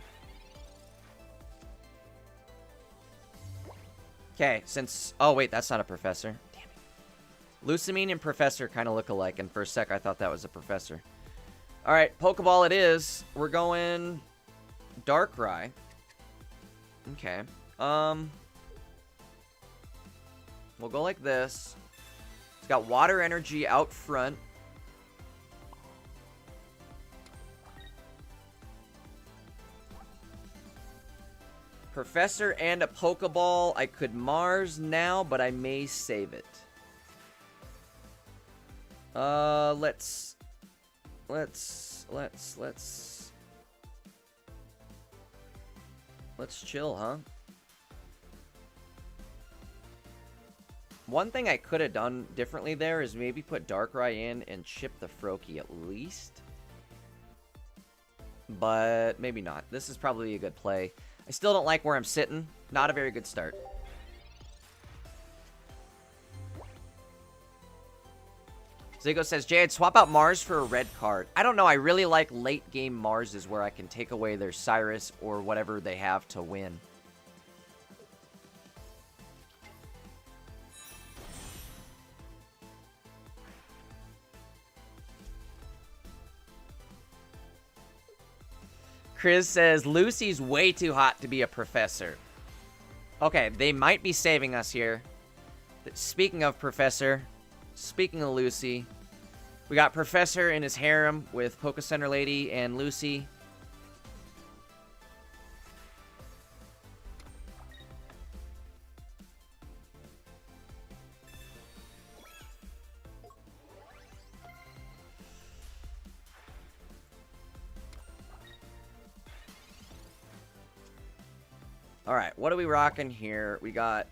Okay, since... Oh, wait, that's not a professor. Damn it. Lucamine and Professor kind of look alike, and for a sec I thought that was a professor. Alright, Pokeball it is. We're going... Darkrai. Okay. We'll go like this. It's got water energy out front. Professor and a Pokeball. I could Mars now, but I may save it. Let's chill, huh? One thing I could have done differently there is maybe put Darkrai in and chip the Froakie at least. But maybe not. This is probably a good play. I still don't like where I'm sitting. Not a very good start. Zigo says, Jay, I'd swap out Mars for a red card. I don't know. I really like late game Marses where I can take away their Cyrus or whatever they have to win. Chris says, Lucy's way too hot to be a professor. Okay, they might be saving us here. Speaking of Professor, speaking of Lucy, we got Professor in his harem with Poke Center Lady and Lucy. Alright, what are we rocking here? We got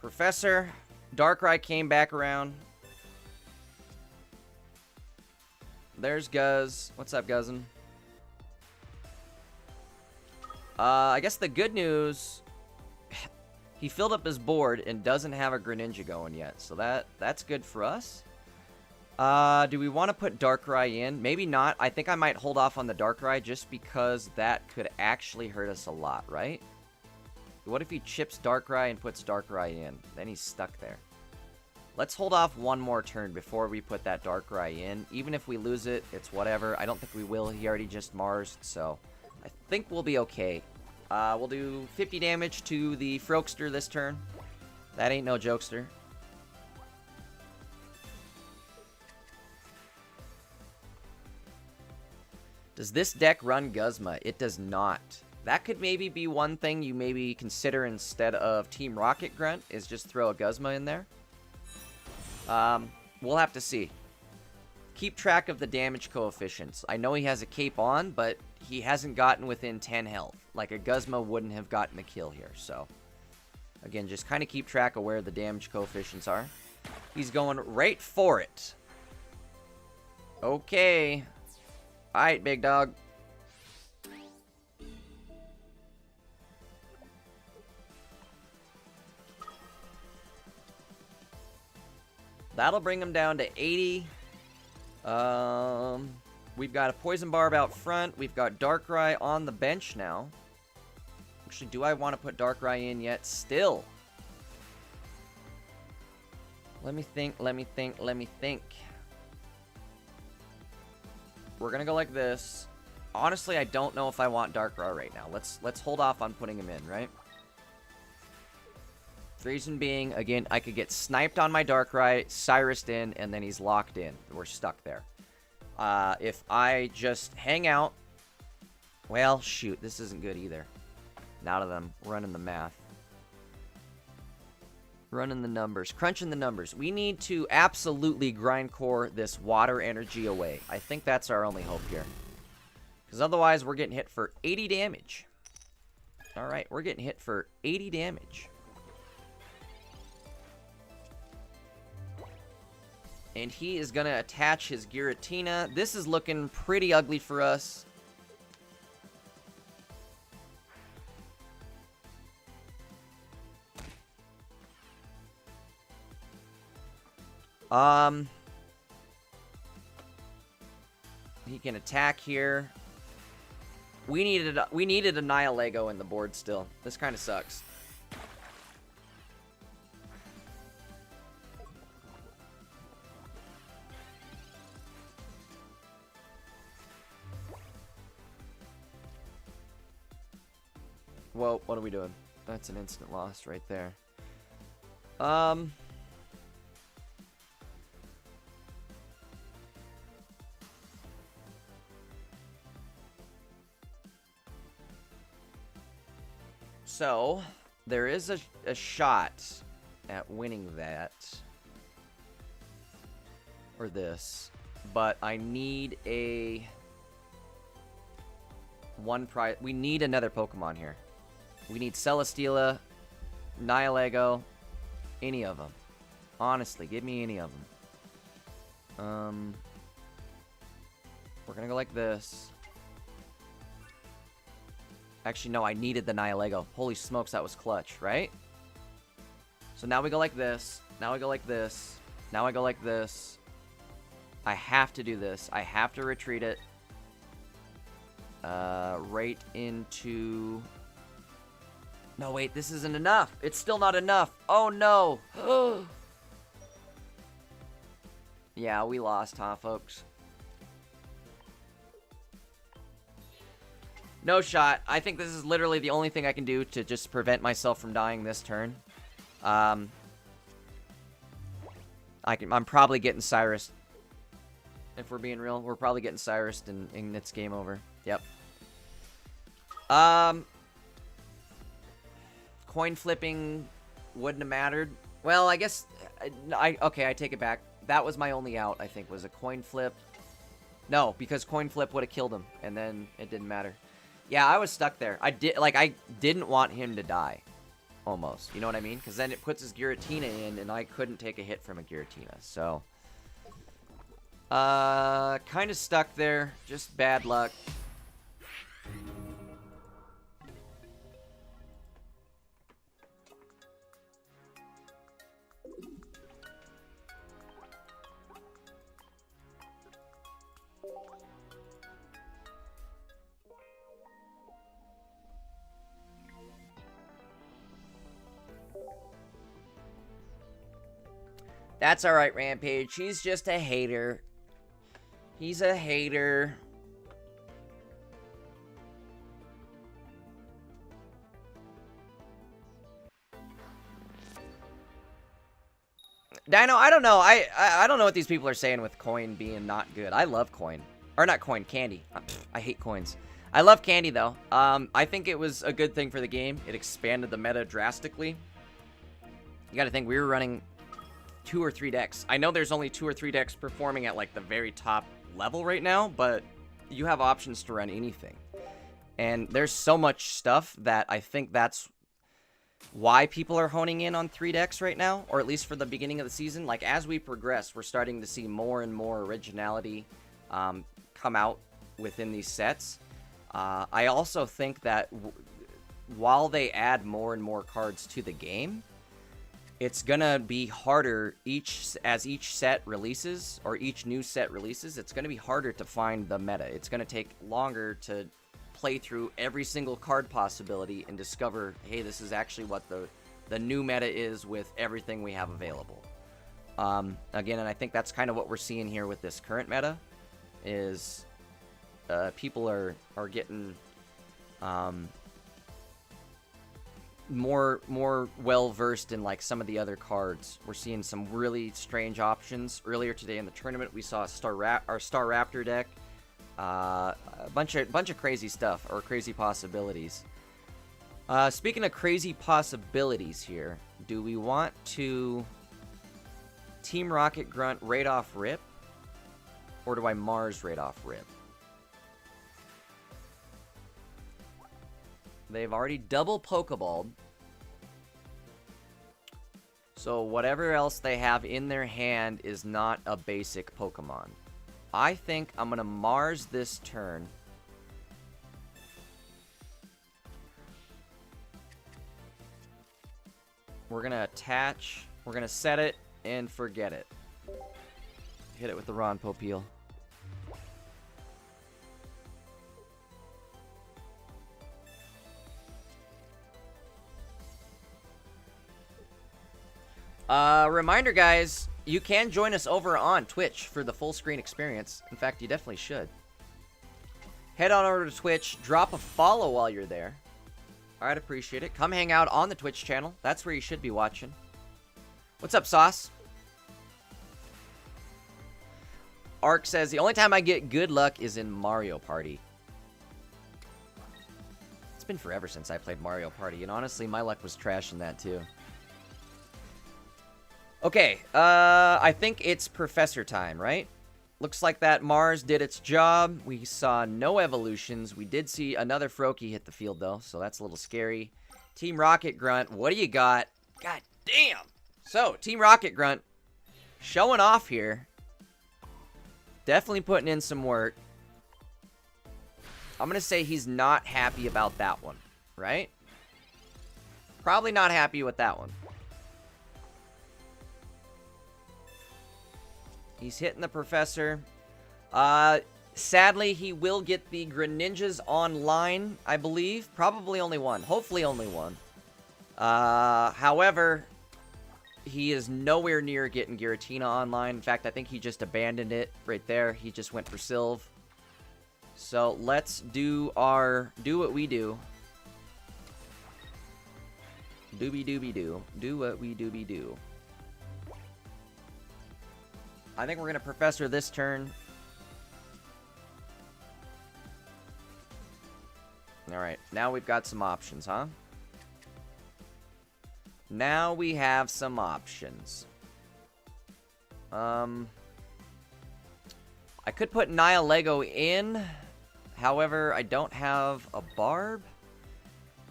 Professor. Darkrai came back around. There's Guz. What's up, Guzzin? I guess the good news... he filled up his board and doesn't have a Greninja going yet. So that's good for us. Do we want to put Darkrai in? Maybe not. I think I might hold off on the Darkrai just because that could actually hurt us a lot, right? What if he chips Darkrai and puts Darkrai in? Then he's stuck there. Let's hold off one more turn before we put that Darkrai in. Even if we lose it, it's whatever. I don't think we will. He already just Marsed, so I think we'll be okay. We'll do 50 damage to the Frokester this turn. That ain't no jokester. Does this deck run Guzma? It does not. That could maybe be one thing you maybe consider instead of Team Rocket Grunt, is just throw a Guzma in there. We'll have to see. Keep track of the damage coefficients. I know he has a cape on, but he hasn't gotten within 10 health. Like a Guzma wouldn't have gotten a kill here, so. Again, just kind of keep track of where the damage coefficients are. He's going right for it. Okay. Alright, big dog. That'll bring him down to 80. We've got a Poison Barb out front. We've got Darkrai on the bench now. Actually, do I want to put Darkrai in yet? Still. Let me think, let me think, let me think. We're gonna go like this. Honestly, I don't know if I want Darkrai right now. Let's hold off on putting him in, right? The reason being, again, I could get sniped on my Darkrai, Cyrus'd in, and then he's locked in. We're stuck there. If I just hang out... Well, shoot, this isn't good either. Now that I'm running the math. Running the numbers. Crunching the numbers. We need to absolutely grindcore this water energy away. I think that's our only hope here. Because otherwise, we're getting hit for 80 damage. Alright, we're getting hit for 80 damage. And he is going to attach his Giratina. This is looking pretty ugly for us. He can attack here. We needed a Nihilego in the board still. This kind of sucks. Whoa, what are we doing? That's an instant loss right there. So, there is a shot at winning that. Or this. But I need a... one prize. We need another Pokemon here. We need Celesteela, Nihilego, any of them. Honestly, give me any of them. We're gonna go like this. Actually, no, I needed the Nihilego. Holy smokes, that was clutch, right? So now we go like this. Now we go like this. Now I go like this. I have to do this. I have to retreat it. Right into... No, wait, this isn't enough. It's still not enough. Oh, no. Yeah, we lost, huh, folks? No shot. I think this is literally the only thing I can do to just prevent myself from dying this turn. I'm probably getting Cyrus. If we're being real, we're probably getting Cyrus and it's game over. Yep. Coin flipping wouldn't have mattered. Well, I guess okay, I take it back. That was my only out, I think, was a coin flip. No, because coin flip would have killed him, and then it didn't matter. Yeah, I was stuck there. I didn't want him to die. Almost. You know what I mean? Because then it puts his Giratina in, and I couldn't take a hit from a Giratina. So, kind of stuck there. Just bad luck. That's alright, Rampage. He's just a hater. He's a hater. Dino, I don't know. I don't know what these people are saying with coin being not good. I love coin. Or not coin, candy. I hate coins. I love candy, though. I think it was a good thing for the game. It expanded the meta drastically. You gotta think, we were running 2 or 3 decks. I know there's only 2 or 3 decks performing at, like, the very top level right now, but you have options to run anything. And there's so much stuff that I think that's why people are honing in on 3 decks right now, or at least for the beginning of the season. Like, as we progress, we're starting to see more and more originality come out within these sets. I also think that while they add more and more cards to the game, it's gonna be harder as each set releases, or each new set releases, it's gonna be harder to find the meta. It's gonna take longer to play through every single card possibility and discover, hey, this is actually what the new meta is with everything we have available. Again, and I think that's kind of what we're seeing here with this current meta, is people are getting more well versed in like some of the other cards. We're seeing some really strange options. Earlier today in the tournament, we saw our Star Raptor deck. A bunch of crazy stuff, or crazy possibilities. Speaking of crazy possibilities here, do we want to Team Rocket Grunt raid off Rip, or do I Mars raid off Rip? They've already double Pokeballed. So whatever else they have in their hand is not a basic Pokemon. I think I'm going to Mars this turn. We're going to attach. We're going to set it and forget it. Hit it with the Ron Popeil. Reminder, guys, you can join us over on Twitch for the full screen experience. In fact, you definitely should. Head on over to Twitch, drop a follow while you're there. Alright, appreciate it. Come hang out on the Twitch channel. That's where you should be watching. What's up, Sauce? Ark says, the only time I get good luck is in Mario Party. It's been forever since I played Mario Party, and honestly, my luck was trash in that too. Okay, I think it's Professor time, right? Looks like that Mars did its job. We saw no evolutions. We did see another Froakie hit the field, though, so that's a little scary. Team Rocket Grunt, what do you got? God damn! So, Team Rocket Grunt, showing off here. Definitely putting in some work. I'm going to say he's not happy about that one, right? Probably not happy with that one. He's hitting the Professor. Sadly, he will get the Greninjas online, I believe. Probably only one. Hopefully only one. However, he is nowhere near getting Giratina online. In fact, I think he just abandoned it right there. He just went for Sylve. So let's do what we do. Doobie-doobie-doo. Do what we doobie-doo. I think we're going to Professor this turn. Alright, now we've got some options, huh? Now we have some options. I could put Nihilego in. However, I don't have a Barb.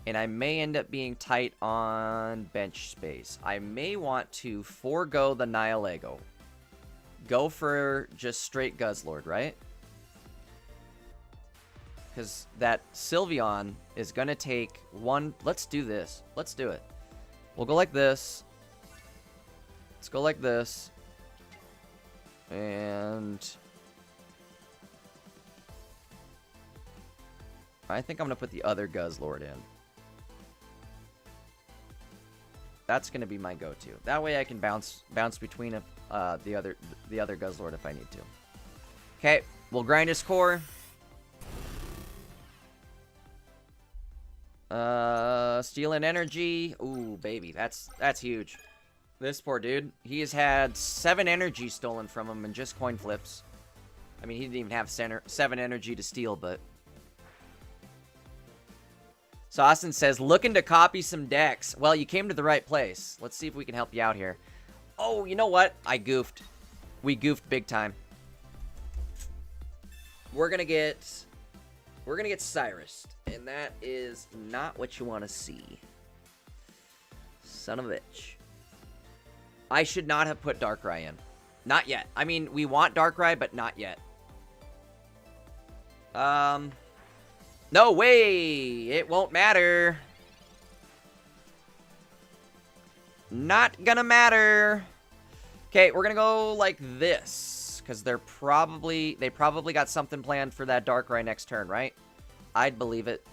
And I may end up being tight on bench space. I may want to forego the Nihilego. Go for just straight Guzlord, right? Because that Sylveon is going to take one... Let's do this. Let's do it. We'll go like this. Let's go like this. And... I think I'm going to put the other Guzlord in. That's going to be my go-to. That way I can bounce between the other Guzlord if I need to. Okay, we'll grind his core. Steal and energy. Ooh, baby, that's huge. This poor dude. He has had 7 energy stolen from him in just coin flips. I mean, he didn't even have 7 energy to steal, but... So Austin says, looking to copy some decks. Well, you came to the right place. Let's see if we can help you out here. Oh, you know what? I goofed. We goofed big time. We're gonna get Cyrus, and that is not what you want to see. Son of a bitch. I should not have put Darkrai in. Not yet. I mean, we want Darkrai, but not yet. No way! It won't matter. Not gonna matter. Okay, we're gonna go like this. Because they probably got something planned for that Darkrai next turn, right? I'd believe it.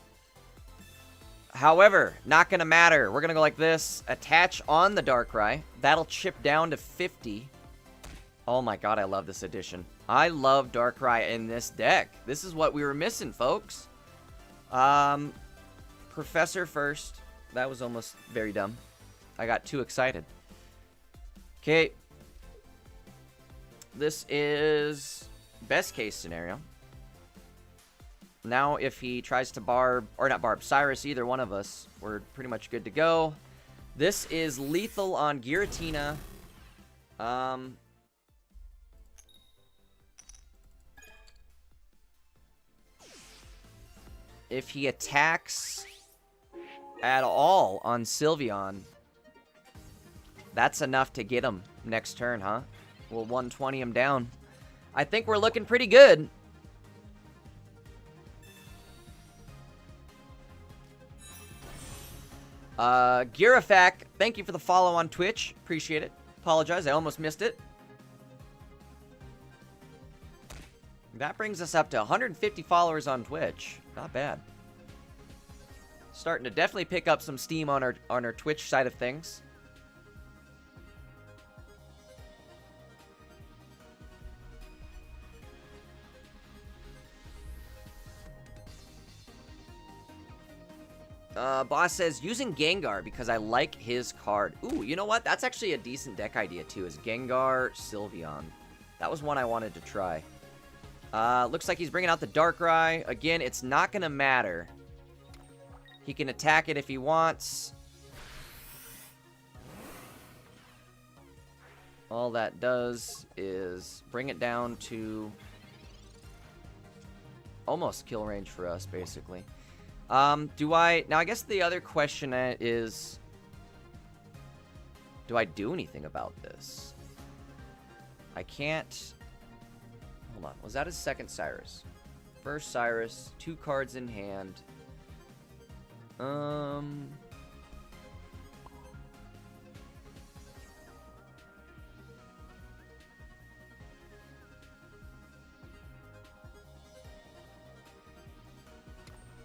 However, not gonna matter. We're gonna go like this. Attach on the Darkrai. That'll chip down to 50. Oh my god, I love this edition. I love Darkrai in this deck. This is what we were missing, folks. Professor first. That was almost very dumb. I got too excited. Okay. This is best case scenario. Now, if he tries to barb, or not barb, Cyrus, either one of us, we're pretty much good to go. This is lethal on Giratina. If he attacks at all on Sylveon, that's enough to get him next turn, huh? We'll 120 him down. I think we're looking pretty good. Girafak, thank you for the follow on Twitch. Appreciate it. Apologize, I almost missed it. That brings us up to 150 followers on Twitch. Not bad. Starting to definitely pick up some steam on our Twitch side of things. Boss says, using Gengar because I like his card. Ooh, you know what? That's actually a decent deck idea, too, is Gengar, Sylveon. That was one I wanted to try. Looks like he's bringing out the Darkrai. Again, it's not going to matter. He can attack it if he wants. All that does is bring it down to almost kill range for us, basically. Now I guess the other question is, do I do anything about this? I can't. Hold on, was that his second Cyrus? First Cyrus, 2 cards in hand.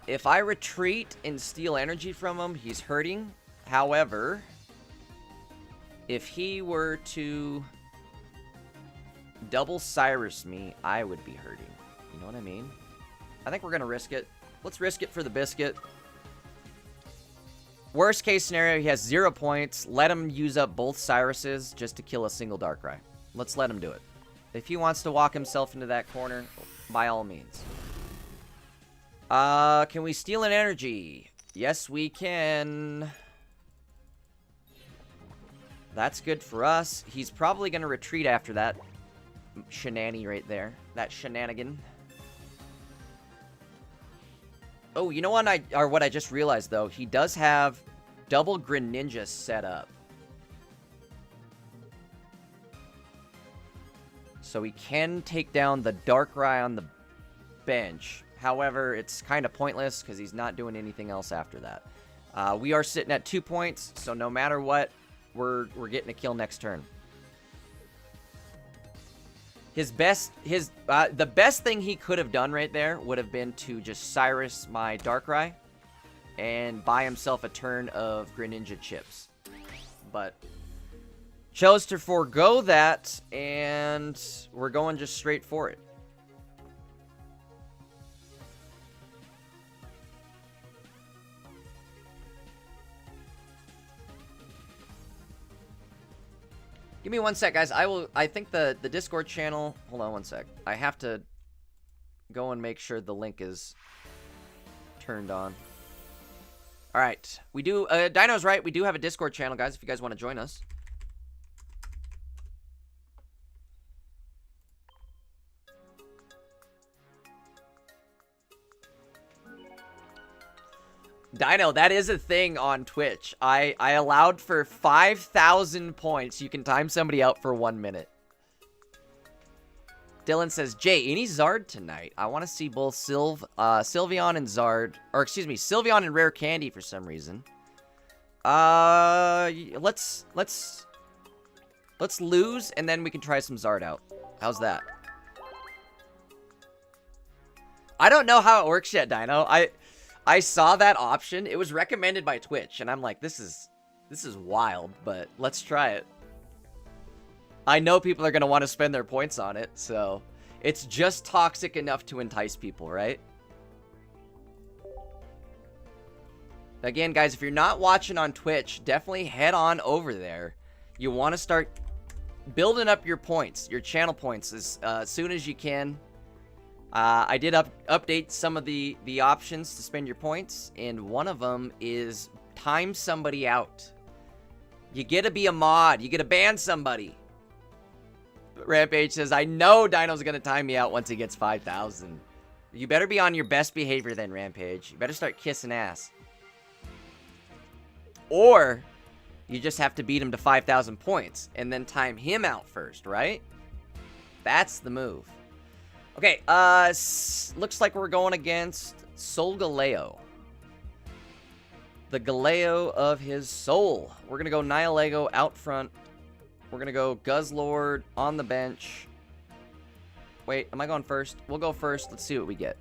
If I retreat and steal energy from him, he's hurting. However, if he were to double Cyrus me, I would be hurting. You know what I mean? I think we're going to risk it. Let's risk it for the biscuit. Worst case scenario, he has 0 points. Let him use up both Cyruses just to kill a single Darkrai. Let's let him do it. If he wants to walk himself into that corner, by all means. Can we steal an energy? Yes, we can. That's good for us. He's probably going to retreat after that shenanigans right there. That shenanigan. Oh, you know what I just realized, though? He does have double Greninja set up. So he can take down the Darkrai on the bench. However, it's kind of pointless because he's not doing anything else after that. We are sitting at 2 points, so no matter what, we're getting a kill next turn. The best thing he could have done right there would have been to just Cyrus my Darkrai and buy himself a turn of Greninja chips. But chose to forego that, and we're going just straight for it. Give me 1 sec, guys. I think the Discord channel... Hold on 1 sec. I have to go and make sure the link is turned on. Alright. We do... Dino's right. We do have a Discord channel, guys, if you guys want to join us. Dino, that is a thing on Twitch. I allowed for 5,000 points. You can time somebody out for 1 minute. Dylan says, Jay, any Zard tonight? I want to see both Sylveon and Zard, or excuse me, Sylveon and Rare Candy for some reason. Let's lose, and then we can try some Zard out. How's that? I don't know how it works yet, Dino. I saw that option. It was recommended by Twitch, and I'm like, this is wild, but let's try it. I know people are going to want to spend their points on it, so it's just toxic enough to entice people, right? Again, guys, if you're not watching on Twitch, definitely head on over there. You want to start building up your points, your channel points, as soon as you can. I did update some of the options to spend your points, and one of them is time somebody out. You get to be a mod. You get to ban somebody. Rampage says, I know Dino's going to time me out once he gets 5,000. You better be on your best behavior then, Rampage. You better start kissing ass. Or you just have to beat him to 5,000 points and then time him out first, right? That's the move. Okay, looks like we're going against Solgaleo. The Galeo of his soul. We're going to go Nihilego out front. We're going to go Guzlord on the bench. Wait, am I going first? We'll go first. Let's see what we get.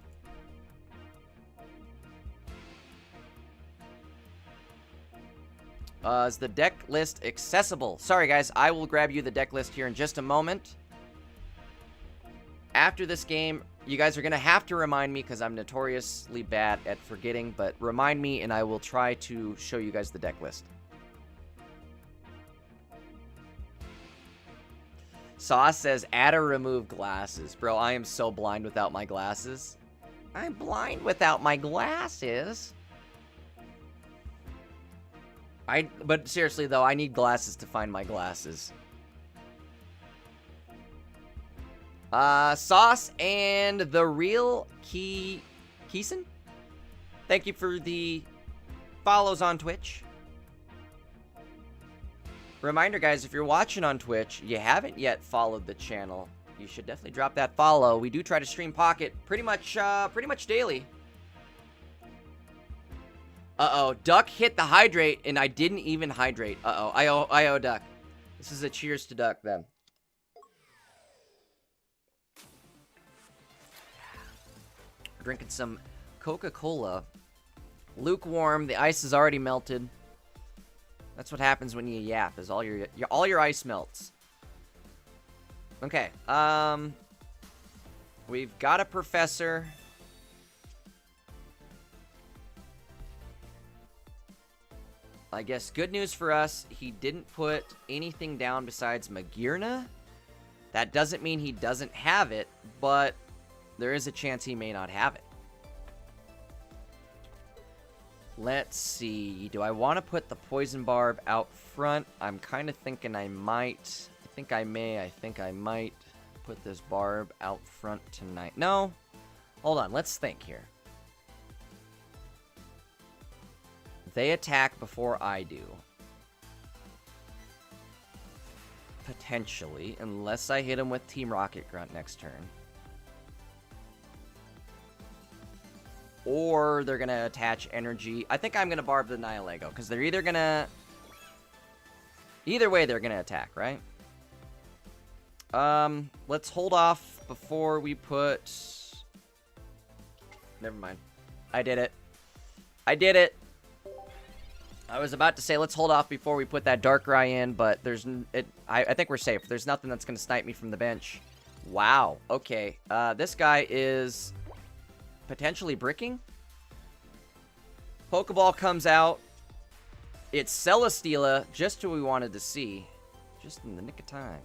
Is the deck list accessible? Sorry, guys. I will grab you the deck list here in just a moment. After this game, you guys are going to have to remind me because I'm notoriously bad at forgetting, but remind me and I will try to show you guys the deck list. Sauce says, add or remove glasses. Bro, I am so blind without my glasses. I'm blind without my glasses. But seriously, though, I need glasses to find my glasses. Sauce and the real Keeson? Thank you for the follows on Twitch. Reminder, guys, if you're watching on Twitch, you haven't yet followed the channel, you should definitely drop that follow. We do try to stream Pocket pretty much daily. Uh-oh, Duck hit the hydrate, and I didn't even hydrate. Uh-oh, I owe Duck. This is a cheers to Duck, then. Drinking some Coca-Cola. Lukewarm, the ice is already melted. That's what happens when you yap, is all your ice melts. Okay, we've got a professor. I guess good news for us, he didn't put anything down besides Magearna. That doesn't mean he doesn't have it, but there is a chance he may not have it. Let's see. Do I want to put the Poison Barb out front? I'm kind of thinking I might. I think I may. I think I might put this Barb out front tonight. No. Hold on. Let's think here. They attack before I do. Potentially. Unless I hit him with Team Rocket Grunt next turn. Or they're going to attach energy. I think I'm going to Barb the Nihilego, because they're either going to... Either way, they're going to attack, right? Let's hold off before we put... Never mind. I did it. I did it. I was about to say let's hold off before we put that Darkrai in, but there's... I think we're safe. There's nothing that's going to snipe me from the bench. Wow. Okay. This guy is... potentially bricking. Pokeball comes out. It's Celesteela, just who we wanted to see. Just in the nick of time.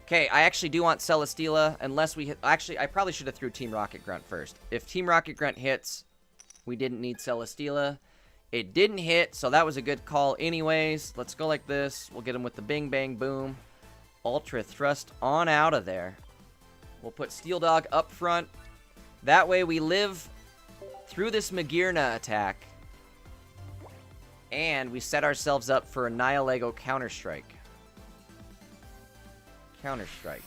Okay, I actually do want Celesteela, unless we hit... Actually, I probably should have threw Team Rocket Grunt first. If Team Rocket Grunt hits, we didn't need Celesteela. It didn't hit, so that was a good call anyways. Let's go like this. We'll get him with the Bing Bang Boom. Ultra Thrust on out of there. We'll put Steel Dog up front. That way we live through this Magearna attack. And we set ourselves up for a Nihilego Counter-Strike. Counter-Strike.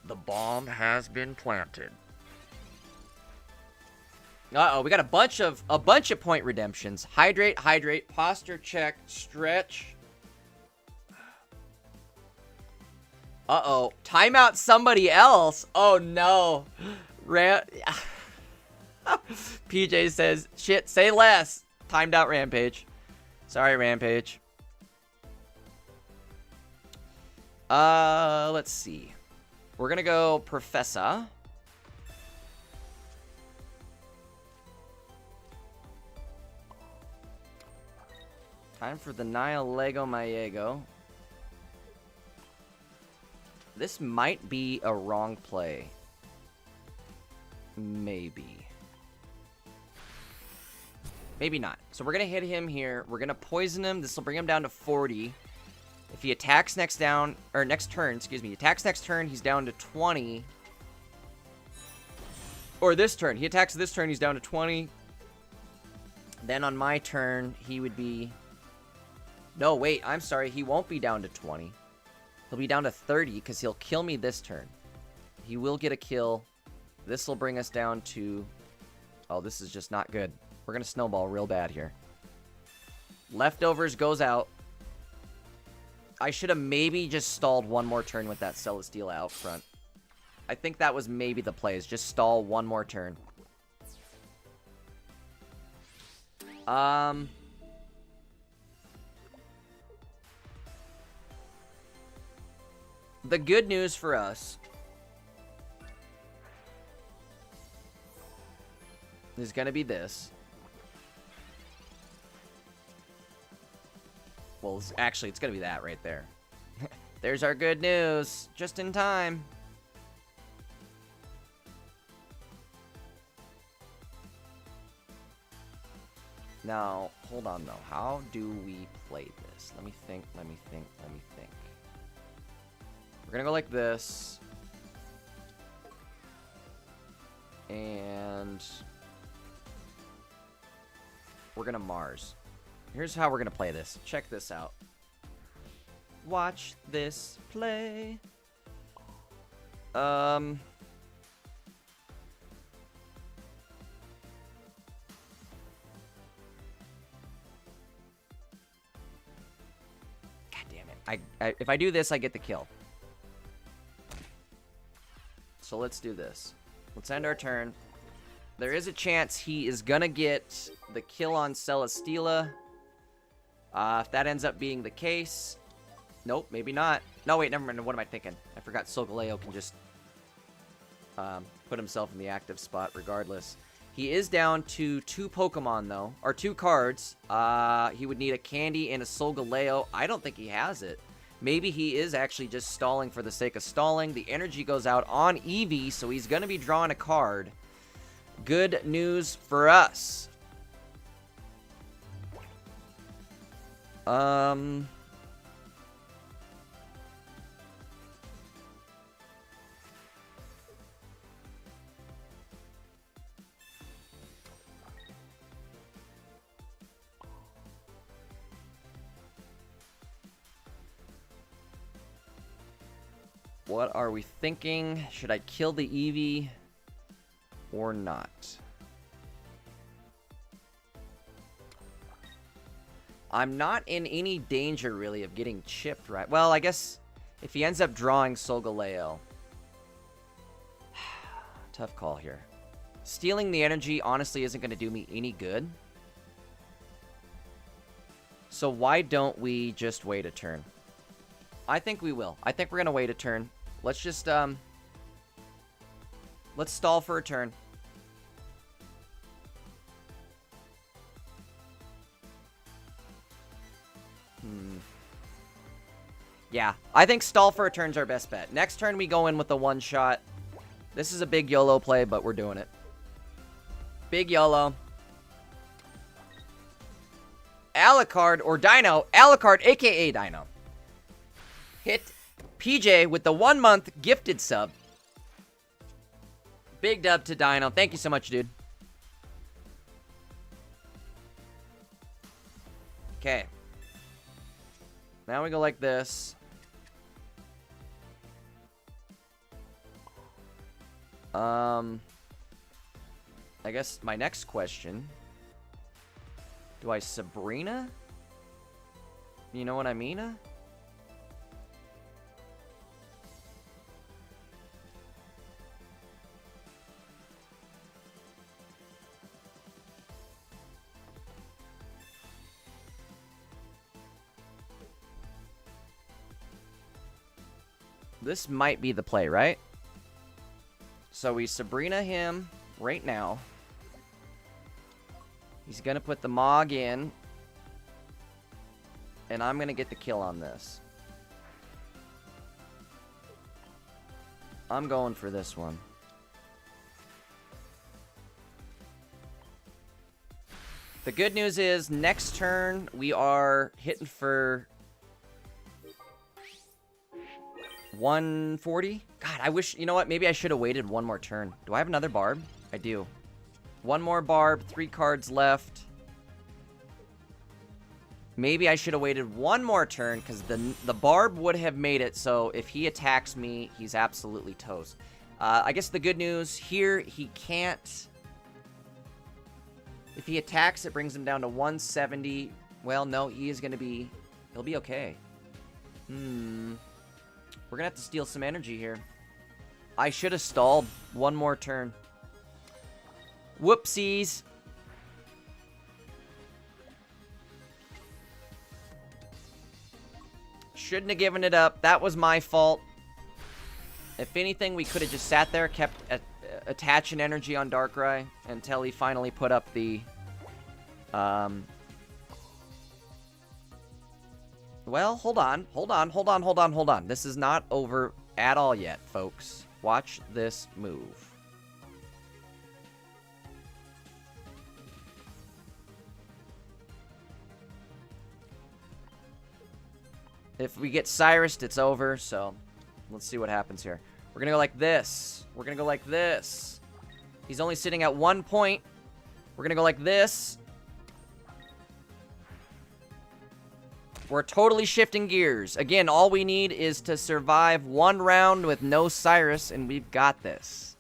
The bomb has been planted. Uh-oh, we got a bunch of point redemptions. Hydrate, hydrate, posture check, stretch. Uh-oh, timeout somebody else. Oh no. PJ says, shit, say less. Timed out Rampage. Sorry, Rampage. Let's see. We're gonna go Professor. Time for the Nile Lego Mayego. This might be a wrong play. Maybe. Maybe not. So we're going to hit him here. We're going to poison him. This will bring him down to 40. If he attacks next turn, attacks next turn, he's down to 20. Or this turn. He attacks this turn, he's down to 20. Then on my turn, he would be... No, wait, I'm sorry. He won't be down to 20. He'll be down to 30 because he'll kill me this turn. He will get a kill. This will bring us down to... Oh, this is just not good. We're going to snowball real bad here. Leftovers goes out. I should have maybe just stalled one more turn with that Celesteela out front. I think that was maybe the play, is just stall one more turn. The good news for us is going to be this. Well, actually, it's going to be that right there. There's our good news. Just in time. Now, hold on, though. How do we play this? Let me think. We're going to go like this. And we're going to Mars. Here's how we're going to play this. Check this out. Watch this play. God damn it. If I do this, I get the kill. So let's do this. Let's end our turn. There is a chance he is going to get the kill on Celesteela. If that ends up being the case... Nope, maybe not. No, wait, never mind. What am I thinking? I forgot Solgaleo can just put himself in the active spot regardless. He is down to 2 Pokemon, though. Or 2 cards. He would need a Candy and a Solgaleo. I don't think he has it. Maybe he is actually just stalling for the sake of stalling. The energy goes out on Eevee, so he's going to be drawing a card. Good news for us. What are we thinking? Should I kill the Eevee or not? I'm not in any danger, really, of getting chipped, right? Well, I guess if he ends up drawing Solgaleo. Tough call here. Stealing the energy, honestly, isn't going to do me any good. So why don't we just wait a turn? I think we will. I think we're going to wait a turn. Let's just, let's stall for a turn. Yeah, I think stall for a turn's our best bet. Next turn, we go in with the one-shot. This is a big YOLO play, but we're doing it. Big YOLO. Alucard or Dino. Alucard, a.k.a. Dino. Hit PJ with the 1-month gifted sub. Big dub to Dino. Thank you so much, dude. Okay. Now we go like this. I guess my next question. Do I Sabrina? You know what I mean? This might be the play, right? So we Sabrina him right now. He's going to put the Mog in. And I'm going to get the kill on this. I'm going for this one. The good news is, next turn, we are hitting for 140? God, I wish, you know what? Maybe I should have waited one more turn. Do I have another barb? I do. One more barb, 3 cards left. Maybe I should have waited one more turn, because the barb would have made it, so if he attacks me, he's absolutely toast. I guess the good news here, he can't... If he attacks, it brings him down to 170. Well, no, he is going to be... He'll be okay. We're going to have to steal some energy here. I should have stalled one more turn. Whoopsies. Shouldn't have given it up. That was my fault. If anything, we could have just sat there, kept attaching energy on Darkrai until he finally put up the... Well, hold on. This is not over at all yet, folks. Watch this move. If we get Cyrus'd, it's over, so let's see what happens here. We're gonna go like this. We're gonna go like this. He's only sitting at 1 point. We're gonna go like this. We're totally shifting gears. Again, all we need is to survive one round with no Cyrus, and we've got this.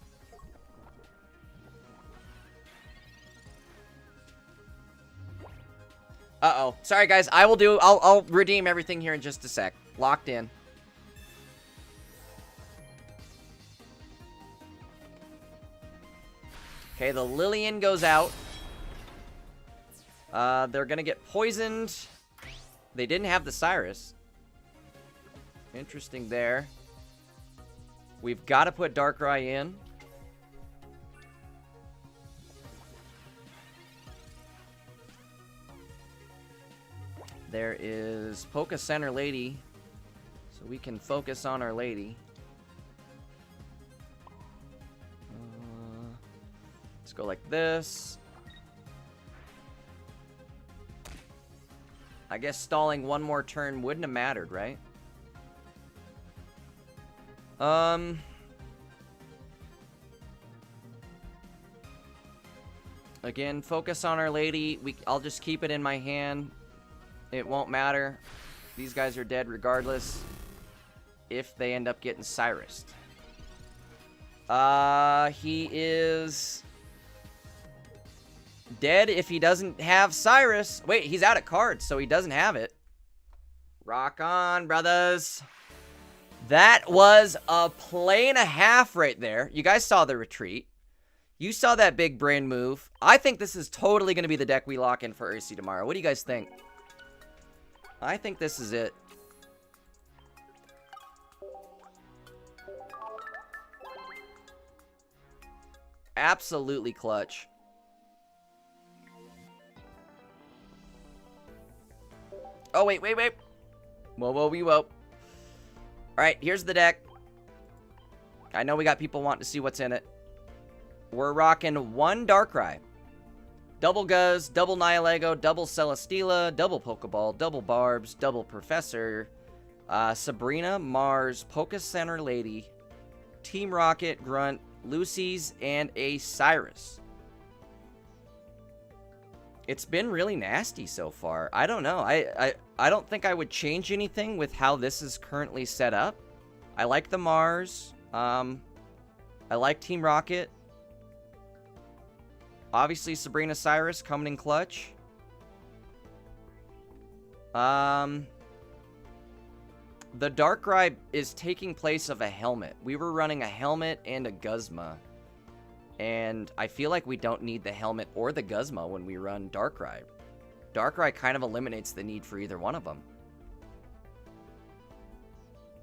Uh-oh. Sorry, guys. I'll redeem everything here in just a sec. Locked in. Okay, the Lillian goes out. They're gonna get poisoned. They didn't have the Cyrus. Interesting there. We've got to put Darkrai in. There is Poke Center Lady. So we can focus on our lady. Let's go like this. I guess stalling one more turn wouldn't have mattered, right? Again, focus on our lady. I'll just keep it in my hand. It won't matter. These guys are dead regardless. If they end up getting Cyrus. He is dead if he doesn't have Cyrus. Wait, he's out of cards, so he doesn't have it. Rock on, brothers. That was a play and a half right there. You guys saw the retreat. You saw that big brain move. I think this is totally going to be the deck we lock in for Ursi tomorrow. What do you guys think? I think this is it. Absolutely clutch. Oh, wait. Whoa. Alright, here's the deck. I know we got people wanting to see what's in it. We're rocking one Darkrai. Double Guz, double Nihilego, double Celesteela, double Pokeball, double Barbs, double Professor, Sabrina, Mars, Poke Center Lady, Team Rocket, Grunt, Lucy's, and a Cyrus. It's been really nasty so far. I don't know. I don't think I would change anything with how this is currently set up. I like the Mars. I I like Team Rocket. Obviously, Sabrina Cyrus coming in clutch. The Darkrai is taking place of a helmet. We were running a helmet and a Guzma. And I feel like we don't need the helmet or the Guzma when we run Darkrai. Darkrai kind of eliminates the need for either one of them.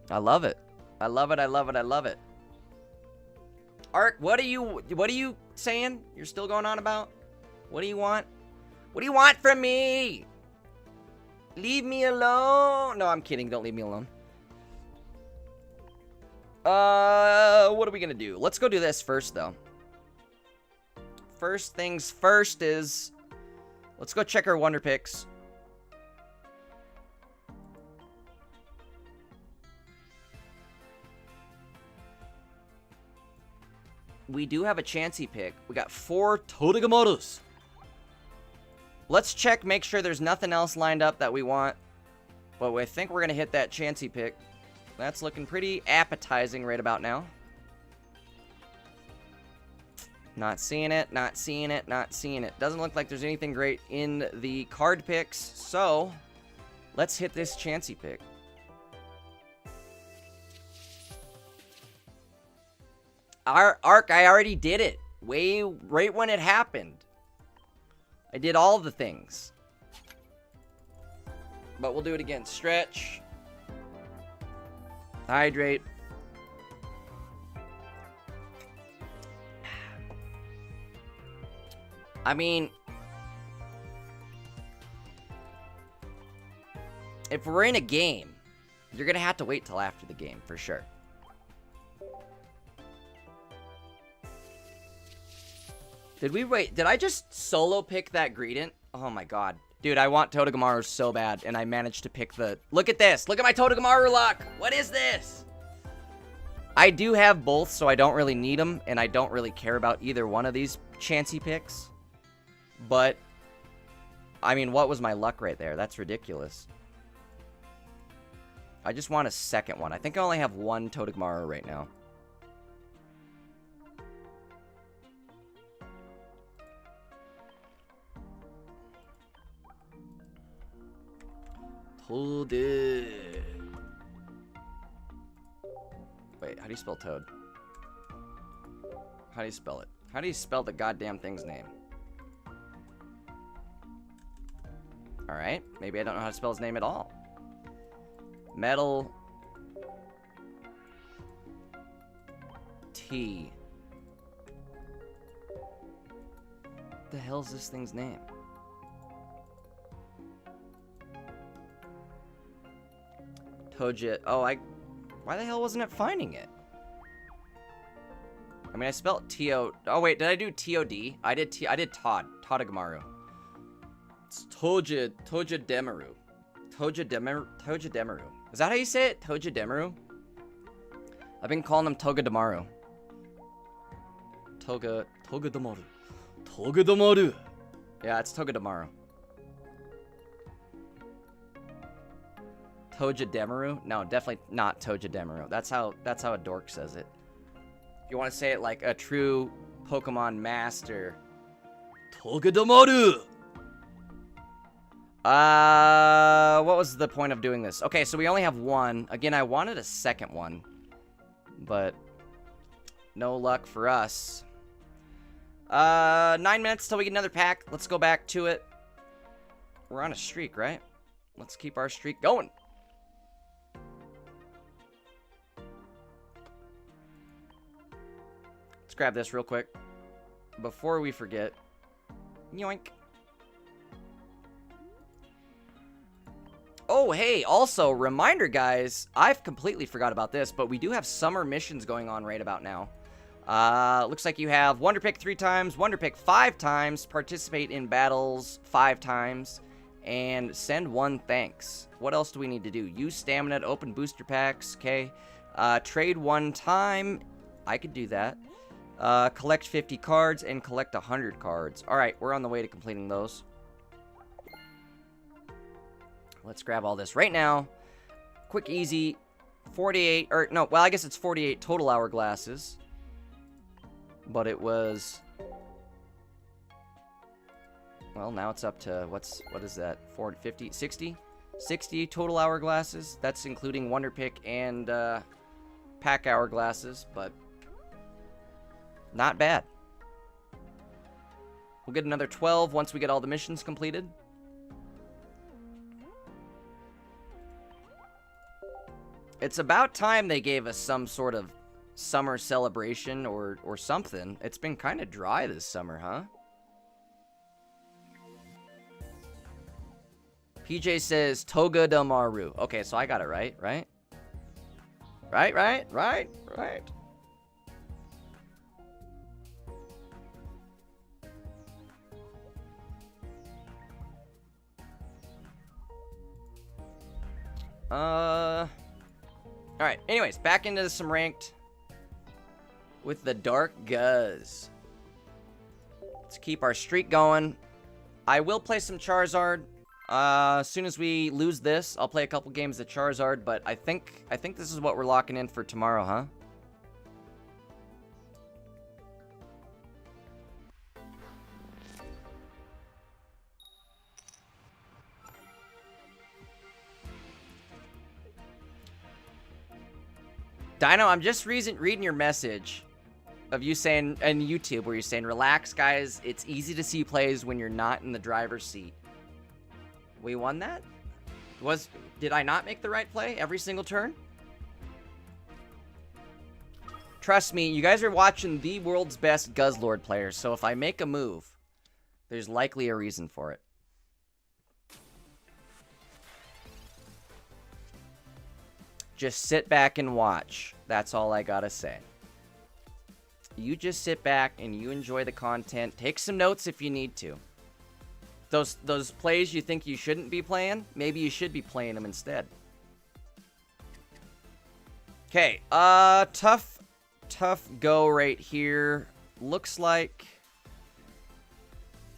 I love it. I love it, I love it, I love it. Ark, what are you saying? You're still going on about? What do you want? What do you want from me? Leave me alone. No, I'm kidding. Don't leave me alone. What are we gonna do? Let's go do this first, though. First things first is... let's go check our Wonder Picks. We do have a Chansey pick. We got 4 Totodemaros. Let's check, make sure there's nothing else lined up that we want. But I think we're going to hit that Chansey pick. That's looking pretty appetizing right about now. Not seeing it, not seeing it, not seeing it. Doesn't look like there's anything great in the card picks. So, let's hit this Chansey pick. Ark, I already did it. Right when it happened. I did all the things. But we'll do it again. Stretch. Hydrate. I mean, if we're in a game, you're going to have to wait till after the game, for sure. Did we wait? Did I just solo pick that Greedent? Oh my god. Dude, I want Totodemaru so bad, and I managed to pick the... look at this! Look at my Totodemaru luck! What is this? I do have both, so I don't really need them, and I don't really care about either one of these Chansey picks. But, I mean, what was my luck right there? That's ridiculous. I just want a second one. I think I only have one Totodemaru right now. Hold it. Wait, how do you spell Toad? How do you spell it? How do you spell the goddamn thing's name? Alright, maybe I don't know how to spell his name at all. Metal T. What the hell is this thing's name? Toja. Oh, why the hell wasn't it finding it? I mean, I spelled T-O... oh, wait, did I do T-O-D? I did Totodemaru. It's Togedemaru. Togedemaru. Is that how you say it? Togedemaru? I've been calling him Togedemaru. Togedemaru. Togedemaru. Yeah, it's Togedemaru. Togedemaru? No, definitely not Togedemaru. That's how a dork says it. If you want to say it like a true Pokemon master. Togedemaru! What was the point of doing this? Okay, so we only have one. Again, I wanted a second one. But no luck for us. 9 minutes till we get another pack. Let's go back to it. We're on a streak, right? Let's keep our streak going. Let's grab this real quick before we forget. Yoink. Oh, hey, also, reminder, guys, I've completely forgot about this, but we do have summer missions going on right about now. Looks like you have Wonder Pick 3 times, Wonder Pick 5 times, participate in battles 5 times, and send 1 thanks. What else do we need to do? Use stamina to open booster packs, okay. Trade 1 time, I could do that. Collect 50 cards and collect 100 cards. Alright, we're on the way to completing those. Let's grab all this right now. Quick, easy. 48, or no, well, I guess it's 48 total hourglasses. but it was... Well, now it's up to, what is that? 40, 50, 60? 60 total hourglasses. That's including Wonder Pick and pack hourglasses, but not bad. We'll get another 12 once we get all the missions completed. It's about time they gave us some sort of summer celebration or something. It's been kind of dry this summer, huh? PJ says Toga del Maru. Okay, so I got it right, right? Right. Alright, anyways, back into some ranked with the Dark Guz. Let's keep our streak going. I will play some Charizard. As soon as we lose this, I'll play a couple games of Charizard, but I think this is what we're locking in for tomorrow, huh? Dino, I'm just reading your message of you saying, and YouTube, where you're saying, relax, guys, it's easy to see plays when you're not in the driver's seat. We won that? Did I not make the right play every single turn? Trust me, you guys are watching the world's best Guzlord player, so if I make a move, there's likely a reason for it. Just sit back and watch. That's all I gotta say. You just sit back and you enjoy the content. Take some notes if you need to. Those plays you think you shouldn't be playing, maybe you should be playing them instead. Okay, tough go right here. Looks like...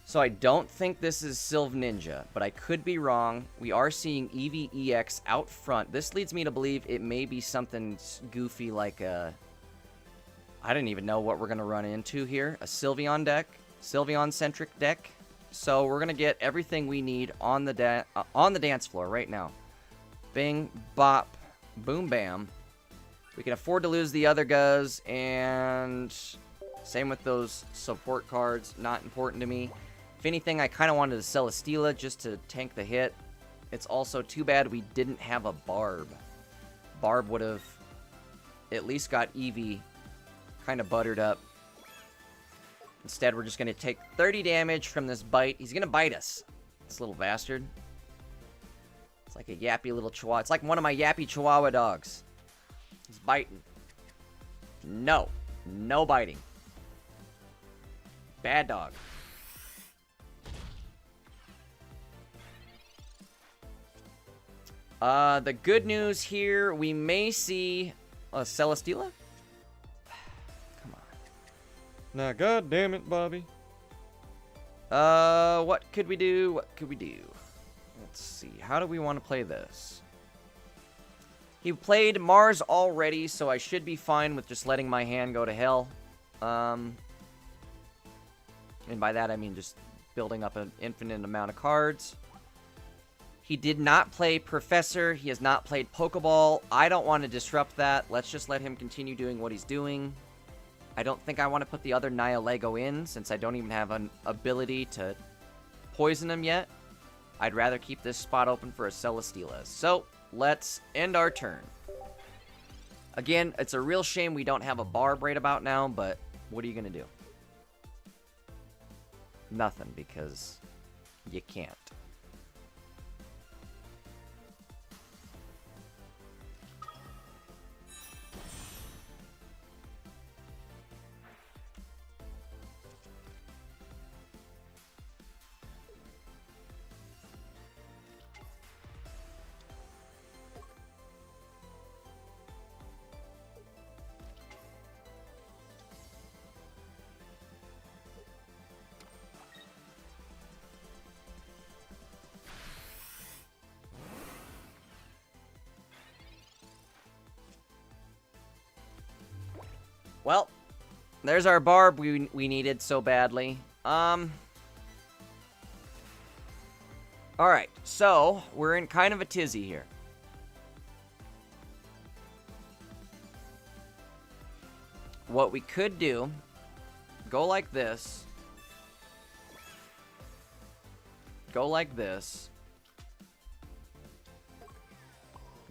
So I don't think this is Sylve Ninja, but I could be wrong. We are seeing Eevee EX out front. This leads me to believe it may be something goofy like a... I didn't even know what we're going to run into here. A Sylveon deck. Sylveon-centric deck. So we're going to get everything we need on the dance floor right now. Bing, bop, boom, bam. We can afford to lose the other Guz, and same with those support cards. Not important to me. If anything, I kind of wanted to sell a Stila just to tank the hit. It's also too bad we didn't have a Barb. Barb would have at least got Eevee kind of buttered up. Instead, we're just going to take 30 damage from this bite. He's going to bite us. This little bastard. It's like a yappy little chihuahua. It's like one of my yappy chihuahua dogs. He's biting. No. No biting. Bad dog. The good news here, we may see a Celesteela. Come on. Now, god damn it, Bobby. What could we do? Let's see. How do we want to play this? He played Mars already, so I should be fine with just letting my hand go to hell. And by that, I mean just building up an infinite amount of cards. He did not play Professor. He has not played Pokeball. I don't want to disrupt that. Let's just let him continue doing what he's doing. I don't think I want to put the other Nihilego in, since I don't even have an ability to poison him yet. I'd rather keep this spot open for a Celesteela. So, let's end our turn. Again, it's a real shame we don't have a Barb right about now, but what are you going to do? Nothing, because you can't. Well, There's our barb we needed so badly. Alright, so we're in kind of a tizzy here. What we could do, go like this. Go like this.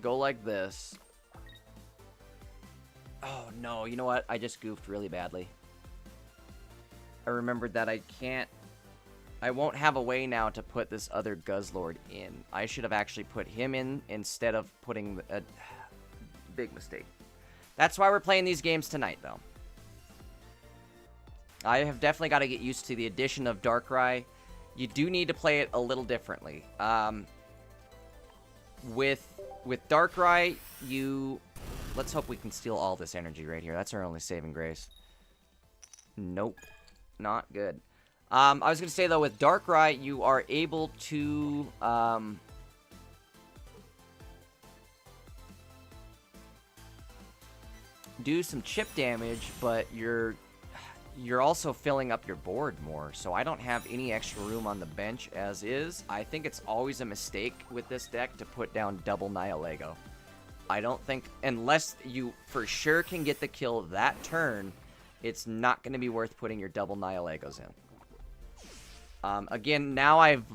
Go like this. Oh, no. You know what? I just goofed really badly. I remembered that I won't have a way now to put this other Guzlord in. I should have actually put him in instead of putting a big mistake. That's why we're playing these games tonight, though. I have definitely got to get used to the addition of Darkrai. You do need to play it a little differently. With Darkrai, let's hope we can steal all this energy right here. That's our only saving grace. Nope. Not good. I was going to say, though, with Darkrai, you are able to... do some chip damage, but you're also filling up your board more, so I don't have any extra room on the bench as is. I think it's always a mistake with this deck to put down double Nihilego. I don't think, unless you for sure can get the kill that turn, it's not going to be worth putting your double Nihilegos in. Again, now I've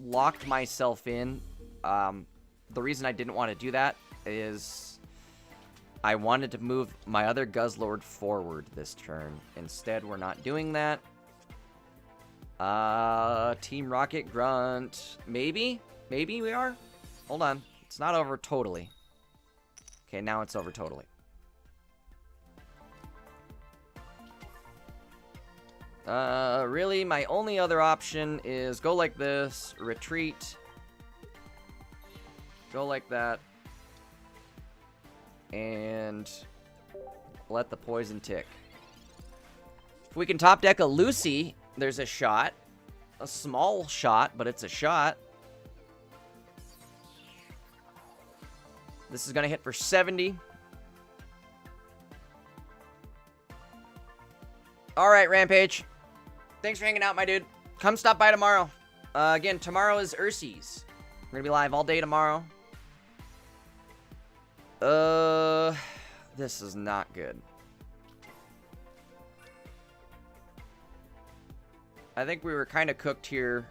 locked myself in. The reason I didn't want to do that is I wanted to move my other Guzlord forward this turn. Instead, we're not doing that. Team Rocket Grunt. Maybe? Maybe we are? Hold on. It's not over totally. Okay, now it's over totally. Really, my only other option is go like this, retreat, go like that, and let the poison tick. If we can top deck a Lucy, there's a shot. A small shot, but it's a shot. This is going to hit for 70. Alright, Rampage. Thanks for hanging out, my dude. Come stop by tomorrow. Again, tomorrow is Ursies. We're going to be live all day tomorrow. This is not good. I think we were kind of cooked here.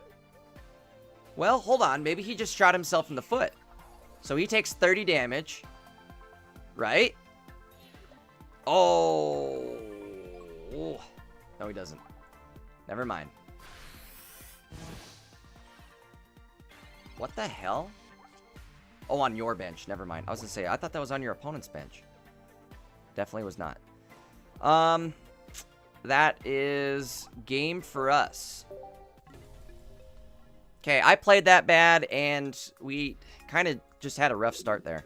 Well, hold on. Maybe he just shot himself in the foot. So he takes 30 damage. Right? Oh. No, he doesn't. Never mind. What the hell? Oh, on your bench. Never mind. I was going to say, I thought that was on your opponent's bench. Definitely was not. That is game for us. Okay, I played that bad, and we kind of just had a rough start there.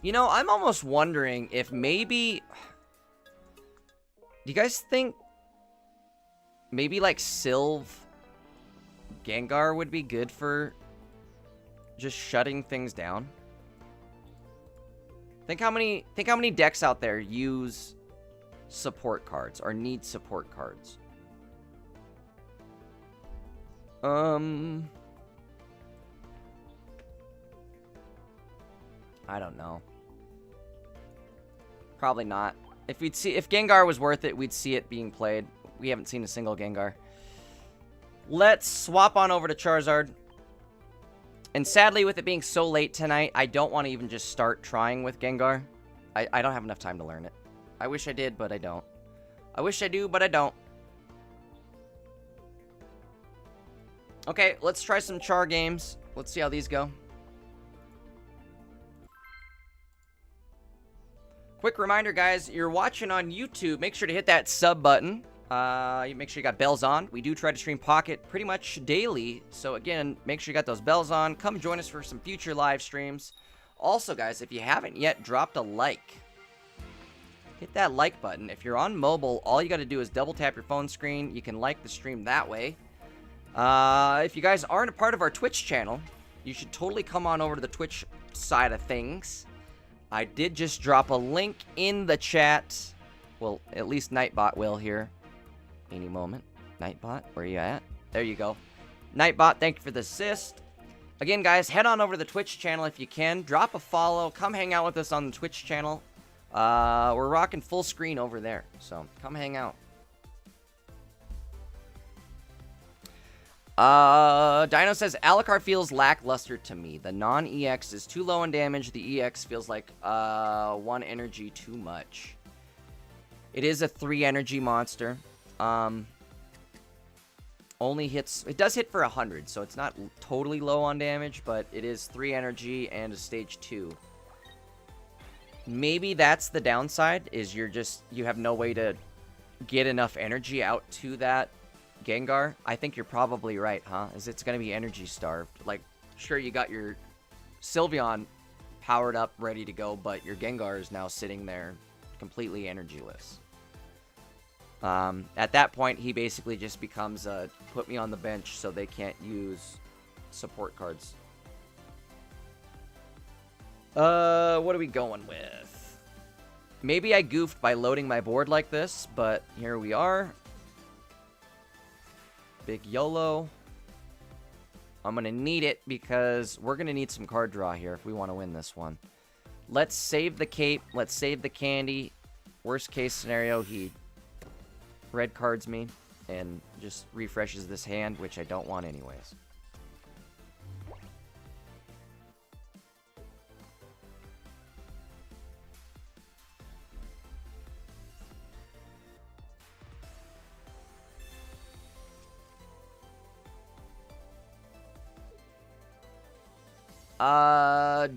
You know, I'm almost wondering if maybe... Do you guys think maybe like Sylve Gengar would be good for just shutting things down? Think how many decks out there use support cards or need support cards. I don't know. Probably not. If Gengar was worth it, we'd see it being played. We haven't seen a single Gengar. Let's swap on over to Charizard. And sadly, with it being so late tonight, I don't want to even just start trying with Gengar. I don't have enough time to learn it. I wish I did, but I don't. I wish I do, but I don't. Okay, let's try some Char games. Let's see how these go. Quick reminder, guys, you're watching on YouTube. Make sure to hit that sub button. Make sure you got bells on. We do try to stream Pocket pretty much daily. So, again, make sure you got those bells on. Come join us for some future live streams. Also, guys, if you haven't yet dropped a like, hit that like button. If you're on mobile, all you got to do is double tap your phone screen. You can like the stream that way. If you guys aren't a part of our Twitch channel, you should totally come on over to the Twitch side of things. I did just drop a link in the chat. Well, at least Nightbot will here. Any moment. Nightbot, where are you at? There you go. Nightbot, thank you for the assist. Again, guys, head on over to the Twitch channel if you can. Drop a follow. Come hang out with us on the Twitch channel. We're rocking full screen over there, so come hang out. Dino says, Alucard feels lackluster to me. The non-EX is too low in damage. The EX feels like 1 energy too much. It is a 3 energy monster. Only hits, it does hit for 100, so it's not totally low on damage, but it is 3 energy and a stage 2. Maybe that's the downside, is you have no way to get enough energy out to that Gengar. I think you're probably right, huh? Is it's going to be energy starved. Like, sure, you got your Sylveon powered up, ready to go, but your Gengar is now sitting there completely energyless. At that point, he basically just becomes a put me on the bench so they can't use support cards. What are we going with? Maybe I goofed by loading my board like this, but here we are. Big YOLO. I'm going to need it because we're going to need some card draw here if we want to win this one. Let's save the cape. Let's save the candy. Worst case scenario, he red cards me and just refreshes this hand, which I don't want anyways.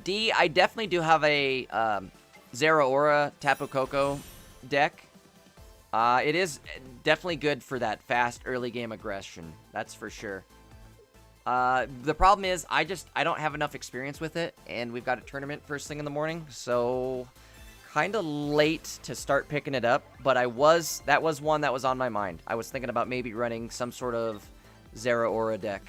D, I definitely do have a Zeraora Tapu Koko deck. It is definitely good for that fast early game aggression. That's for sure. The problem is I don't have enough experience with it, and we've got a tournament first thing in the morning, so kind of late to start picking it up. But that was one that was on my mind. I was thinking about maybe running some sort of Zeraora deck.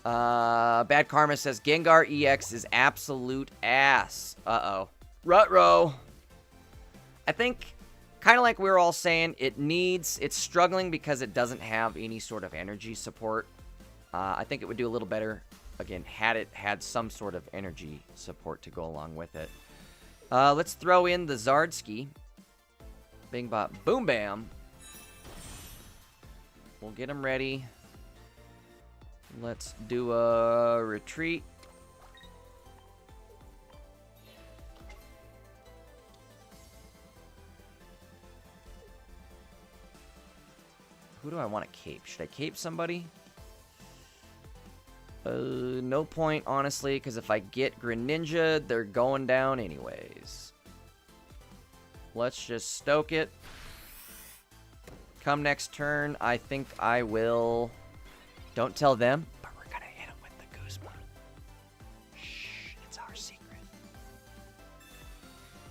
Bad Karma says Gengar EX is absolute ass. Uh-oh. Ruh-roh. I think, kind of like we were all saying, it's struggling because it doesn't have any sort of energy support. I think it would do a little better, again, had it had some sort of energy support to go along with it. Let's throw in the Zardski. Bing bop boom bam. We'll get him ready. Let's do a retreat. Who do I want to cape? Should I cape somebody? No point, honestly, because if I get Greninja, they're going down anyways. Let's just stoke it. Come next turn, I think I will... Don't tell them, but we're going to hit him with the Guzma. Shh, it's our secret.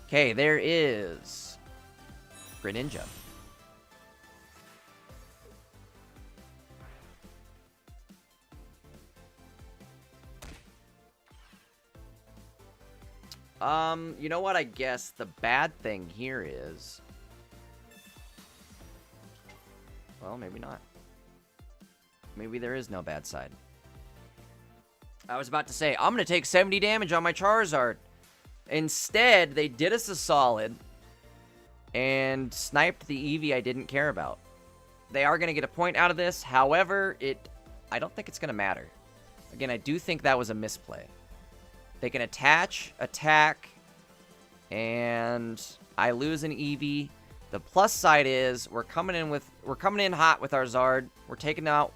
Okay, there is Greninja. You know what? I guess the bad thing here is... Well, maybe not. Maybe there is no bad side. I was about to say, I'm going to take 70 damage on my Charizard. Instead, they did us a solid and sniped the Eevee I didn't care about. They are going to get a point out of this. However, I don't think it's going to matter. Again, I do think that was a misplay. They can attach, attack, and I lose an Eevee. The plus side is we're coming in hot with our Zard. We're taking out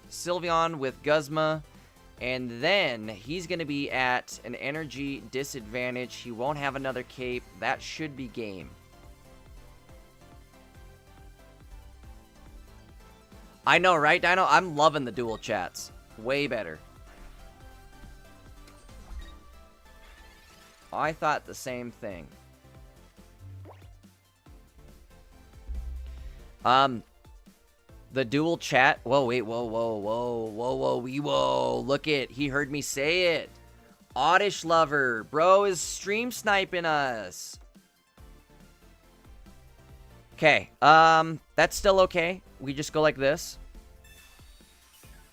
Sylveon with Guzma, and then he's going to be at an energy disadvantage. He won't have another cape. That should be game. I know, right, Dino? I'm loving the dual chats. Way better. I thought the same thing. The dual chat. Whoa, wait, whoa. Look it. He heard me say it. Oddish lover. Bro is stream sniping us. Okay. That's still okay. We just go like this.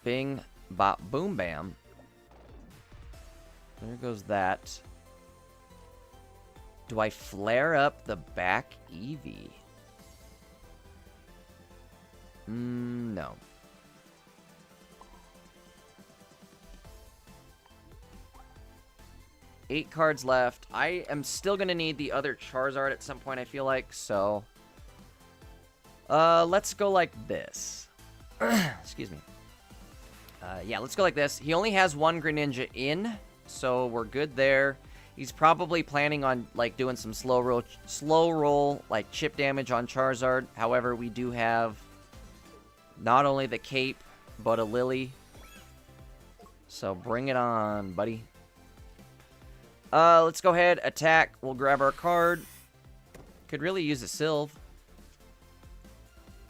Bing, bop, boom, bam. There goes that. Do I flare up the back Eevee? No. Eight cards left. I am still going to need the other Charizard at some point, I feel like, so... let's go like this. Excuse me. Yeah, let's go like this. He only has one Greninja in, so we're good there. He's probably planning on, like, doing some slow roll, like, chip damage on Charizard. However, we do have not only the cape, but a Lily. So bring it on, buddy. Let's go ahead, attack. We'll grab our card. Could really use a Sylve.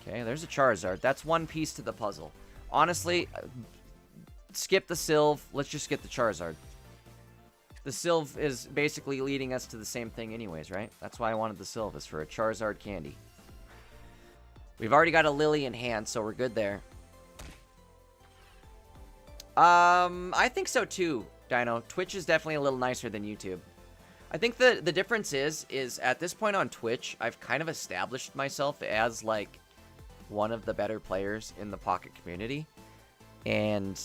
Okay, there's a Charizard. That's one piece to the puzzle. Honestly, skip the Sylve. Let's just get the Charizard. The Sylve is basically leading us to the same thing anyways, right? That's why I wanted the Sylve, is for a Charizard candy. We've already got a Lily in hand, so we're good there. I think so too, Dino. Twitch is definitely a little nicer than YouTube. I think the difference is at this point on Twitch, I've kind of established myself as, like, one of the better players in the Pocket community. And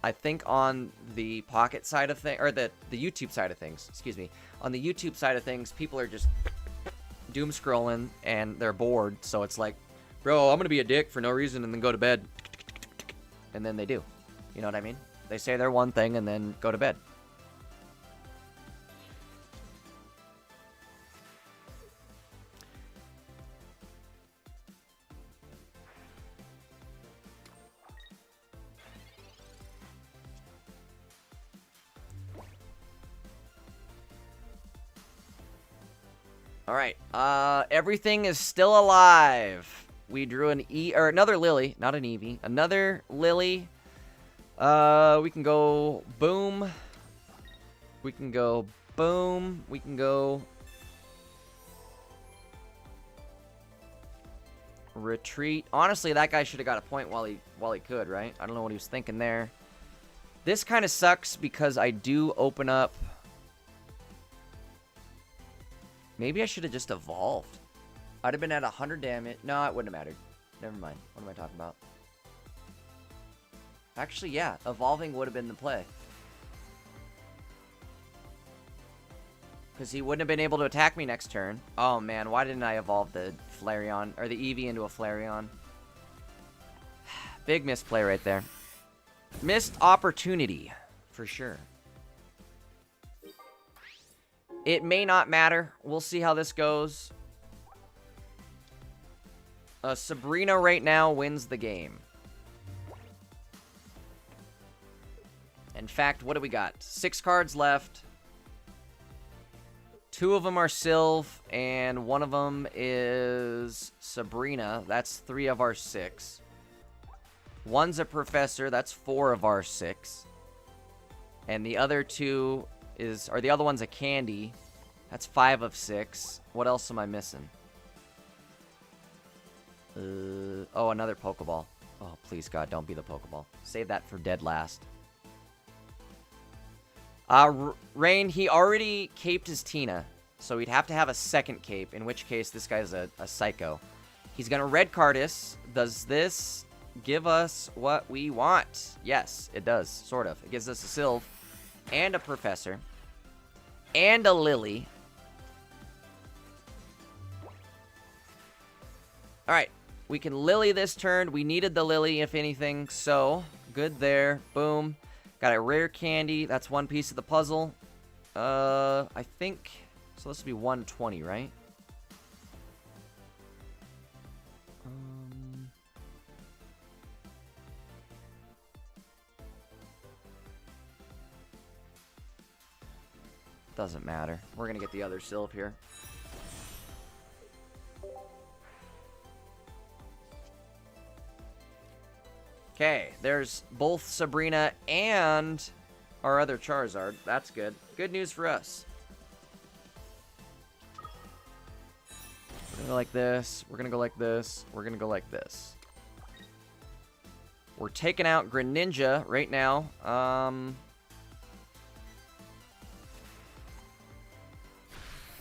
I think on the Pocket side of things, or the YouTube side of things, excuse me. On the YouTube side of things, people are just doom scrolling and they're bored. So it's like, bro, I'm going to be a dick for no reason and then go to bed. And then they do. You know what I mean? They say they're one thing and then go to bed. All right. Everything is still alive. We drew another Lily, not an Eevee. Another Lily. We can go boom. We can go boom. We can go retreat. Honestly, that guy should have got a point while he could, right? I don't know what he was thinking there. This kind of sucks because I do open up. Maybe I should have just evolved. I'd have been at 100 damage. No, it wouldn't have mattered. Never mind. What am I talking about? Actually, yeah. Evolving would have been the play. Because he wouldn't have been able to attack me next turn. Oh, man. Why didn't I evolve the Flareon, or the Eevee into a Flareon? Big misplay right there. Missed opportunity. For sure. It may not matter. We'll see how this goes. Sabrina right now wins the game. In fact, what do we got? 6 cards left. 2 of them are Sylve, and 1 of them is Sabrina. That's 3 of our 6. 1's a Professor. That's 4 of our 6. And the other 2 are the other one's a Candy. That's 5 of 6. What else am I missing? Oh, another Pokeball. Oh, please, God, don't be the Pokeball. Save that for dead last. Rain, he already caped his Tina, so he'd have to have a second cape, in which case this guy's a psycho. He's going to red card us. Does this give us what we want? Yes, it does, sort of. It gives us a Sylve and a Professor and a Lily. All right, we can Lily this turn. We needed the Lily, if anything, so good there. Boom. Got a rare candy. That's 1 piece of the puzzle. I think... So this will be 120, right? Doesn't matter. We're going to get the other Sylve here. Okay, there's both Sabrina and our other Charizard. That's good. Good news for us. We're gonna go like this. We're gonna go like this. We're gonna go like this. We're taking out Greninja right now.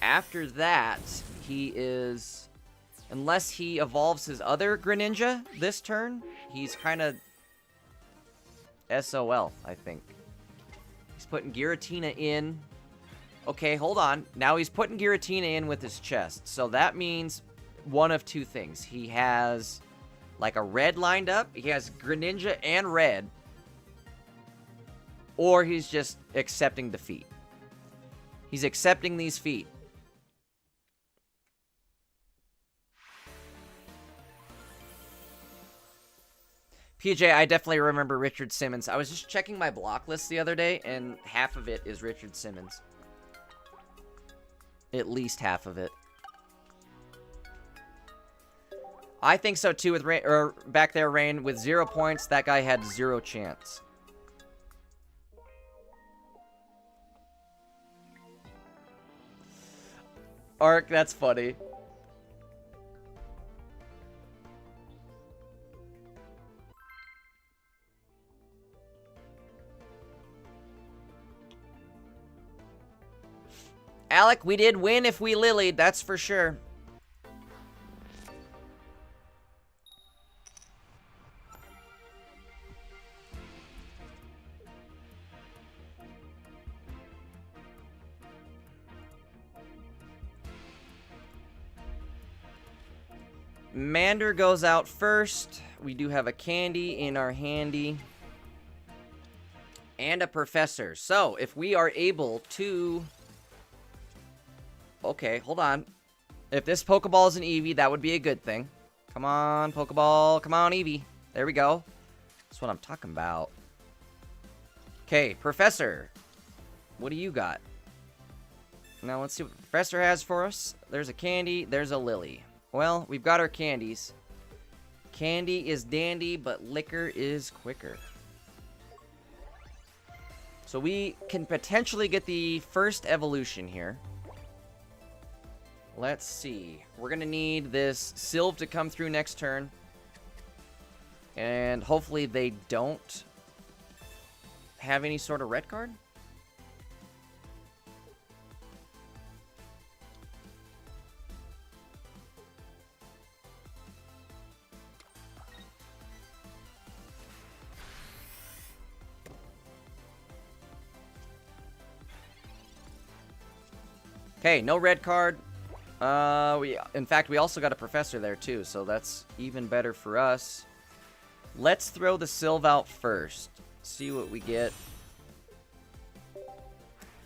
After that, he is... Unless he evolves his other Greninja this turn, he's kind of SOL, I think. He's putting Giratina in. Okay, hold on. Now he's putting Giratina in with his chest. So that means one of two things. He has like a red lined up. He has Greninja and red. Or he's just accepting defeat. He's accepting these feet. PJ, I definitely remember Richard Simmons. I was just checking my block list the other day, and half of it is Richard Simmons. At least half of it. I think so too with Rain, or back there, Rain, with 0 points, that guy had 0 chance. Ark, that's funny. Alec, we did win if we lilied, that's for sure. Mander goes out first. We do have a candy in our handy. And a professor. So, if we are able to... Okay, hold on. If this Pokeball is an Eevee, that would be a good thing. Come on, Pokeball. Come on, Eevee. There we go. That's what I'm talking about. Okay, Professor. What do you got? Now, let's see what the Professor has for us. There's a candy. There's a lily. Well, we've got our candies. Candy is dandy, but liquor is quicker. So we can potentially get the first evolution here. Let's see. We're going to need this Sylve to come through next turn. And hopefully they don't have any sort of red card. Okay, no red card. In fact, we also got a professor there too, so that's even better for us. Let's throw the Sylve out first. See what we get.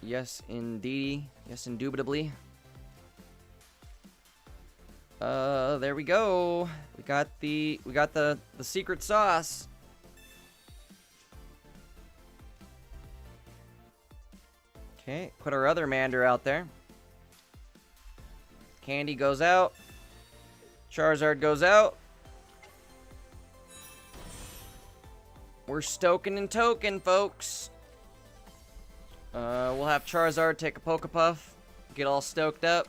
Yes, indeed. Yes, indubitably. There we go. We got the secret sauce. Okay, put our other Mander out there. Candy goes out. Charizard goes out. We're stoking and token, folks. We'll have Charizard take a Pokepuff. Get all stoked up.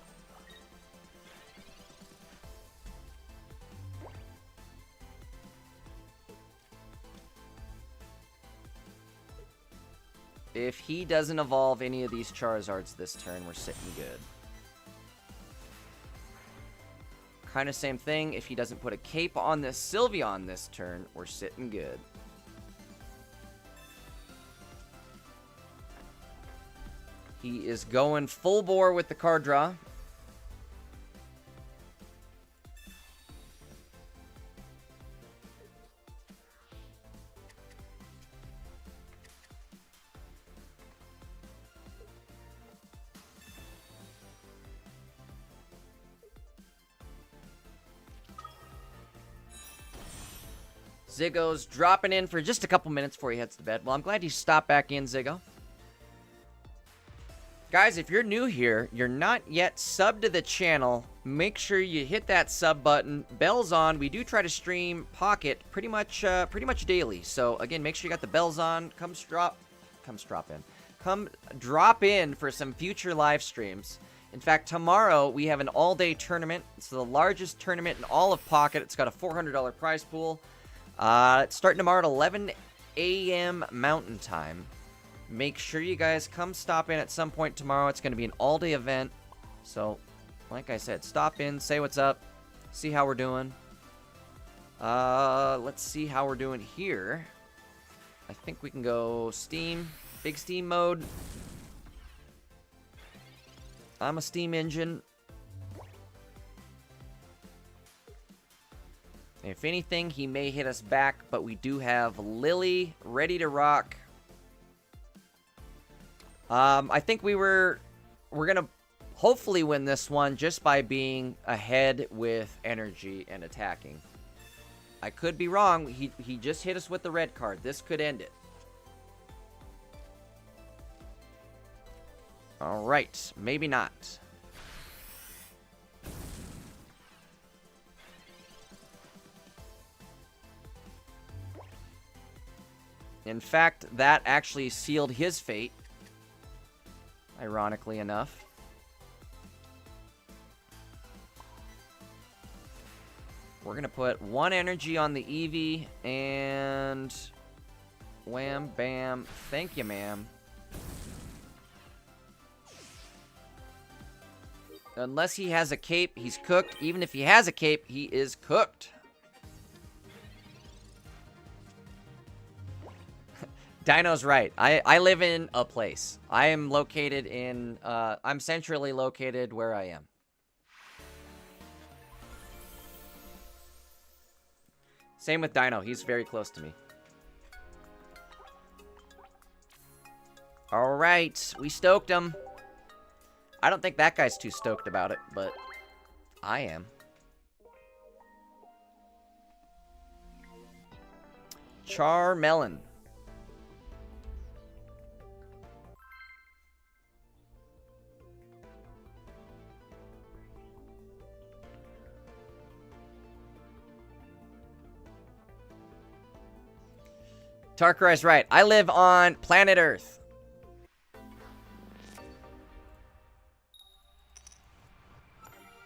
If he doesn't evolve any of these Charizards this turn, we're sitting good. Kind of same thing. If he doesn't put a cape on this Sylveon this turn, we're sitting good. He is going full bore with the card draw. Ziggo's dropping in for just a couple minutes before he heads to bed. Well, I'm glad you stopped back in, Ziggo. Guys, if you're new here, you're not yet subbed to the channel, make sure you hit that sub button. Bells on. We do try to stream Pocket pretty much daily. So again, make sure you got the bells on. Come drop in for some future live streams. In fact, tomorrow we have an all-day tournament. It's the largest tournament in all of Pocket. It's got a $400 prize pool. It's starting tomorrow at 11 a.m. Mountain Time. Make sure you guys come stop in at some point tomorrow. It's going to be an all-day event. So, like I said, stop in, say what's up, see how we're doing. Let's see how we're doing here. I think we can go Steam, big Steam mode. I'm a Steam engine. If anything, he may hit us back, but we do have Lily ready to rock. I think we're gonna hopefully win this one just by being ahead with energy and attacking. I could be wrong. He just hit us with the red card. This could end it. All right, maybe not. In fact, that actually sealed his fate. Ironically enough. We're going to put 1 energy on the Eevee, and wham, bam, thank you, ma'am. Unless he has a cape, he's cooked. Even if he has a cape, he is cooked. Dino's right. I live in a place. I am located in, I'm centrally located where I am. Same with Dino. He's very close to me. All right. We stoked him. I don't think that guy's too stoked about it, but I am. Charmelon. Tarkarai's right. I live on planet Earth.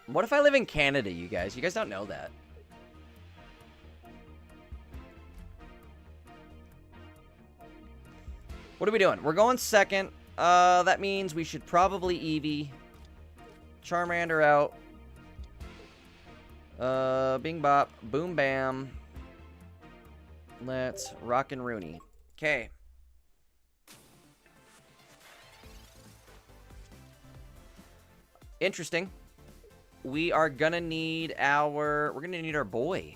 What if I live in Canada, you guys? You guys don't know that. What are we doing? We're going second. That means we should probably Eevee. Charmander out. Bing bop. Boom bam. Let's rock and Rooney. Okay. Interesting. We are gonna need our... We're gonna need our boy.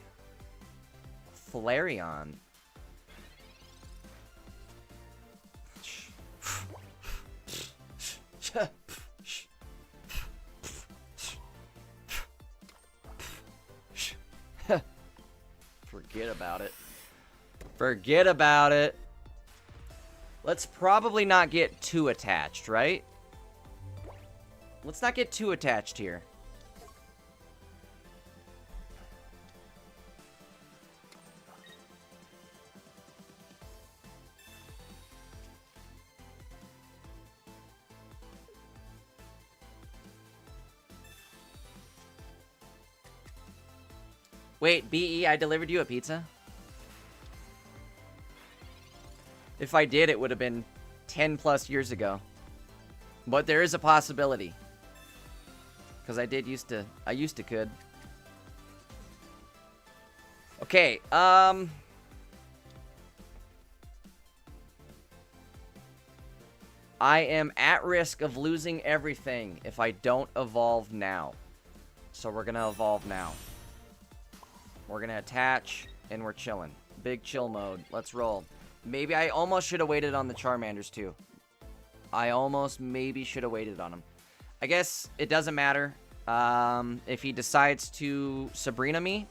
Flareon. Forget about it. Forget about it. Let's probably not get too attached, right? Let's not get too attached here. Wait, BE, I delivered you a pizza? If I did, it would have been 10 plus years ago. But there is a possibility. Because I used to could. Okay, I am at risk of losing everything if I don't evolve now. So we're gonna evolve now. We're gonna attach, and we're chilling. Big chill mode. Let's roll. Maybe I almost should have waited on the Charmanders, too. I almost maybe should have waited on him. I guess it doesn't matter. If he decides to Sabrina me,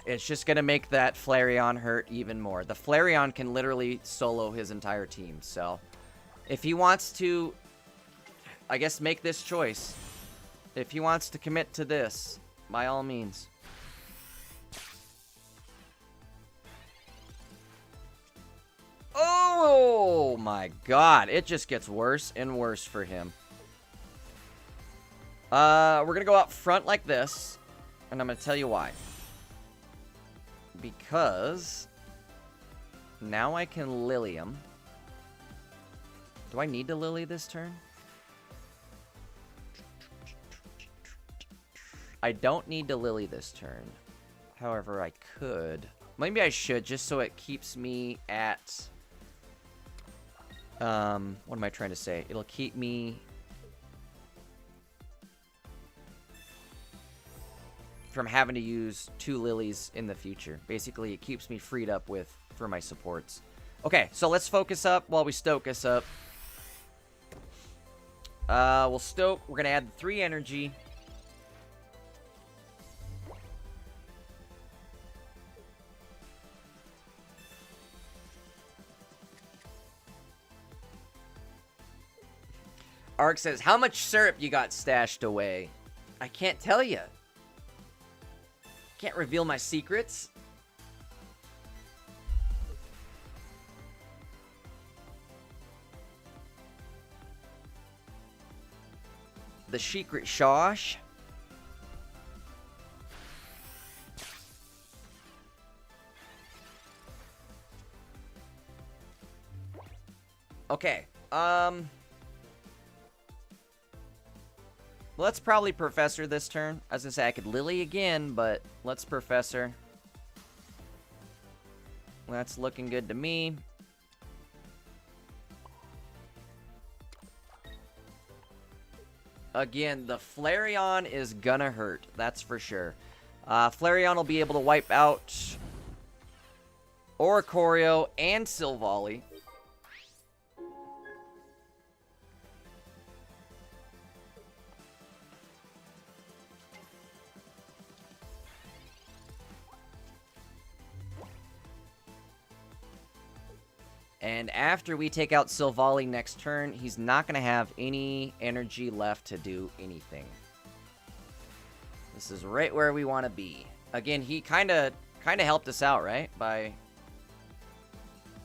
it's just going to make that Flareon hurt even more. The Flareon can literally solo his entire team. So, if he wants to, I guess, make this choice, If he wants to commit to this, by all means. Oh my god, it just gets worse and worse for him. We're gonna go out front like this, and I'm gonna tell you why. Because now I can Lily him. Do I need to Lily this turn? I don't need to Lily this turn. However, I could. Maybe I should, just so it keeps me at... what am I trying to say? It'll keep me... from having to use 2 Lilies in the future. Basically, it keeps me freed up for my supports. Okay, so let's focus up while we stoke us up. We'll stoke. We're going to add 3 energy. Ark says, how much syrup you got stashed away? I can't tell you. Can't reveal my secrets. The secret sauce. Okay. Let's probably Professor this turn. I was gonna say I could Lily again, but let's Professor. That's looking good to me. Again, the Flareon is gonna hurt. That's for sure. Flareon will be able to wipe out Oricorio and Silvally. And after we take out Silvally next turn, he's not going to have any energy left to do anything. This is right where we want to be. Again, he kind of helped us out, right? By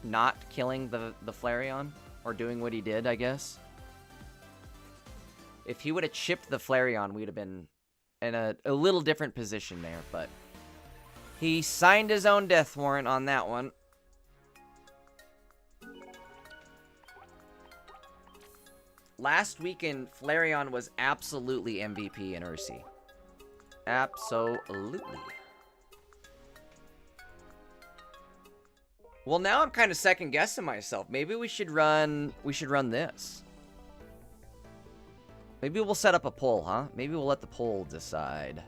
not killing the Flareon. Or doing what he did, I guess. If he would have chipped the Flareon, we'd have been in a little different position there. But he signed his own death warrant on that one. Last weekend, Flareon was absolutely MVP in Ursi. Absolutely. Well, now I'm kind of second guessing myself. Maybe we should run this. Maybe we'll set up a poll, huh? Maybe we'll let the poll decide.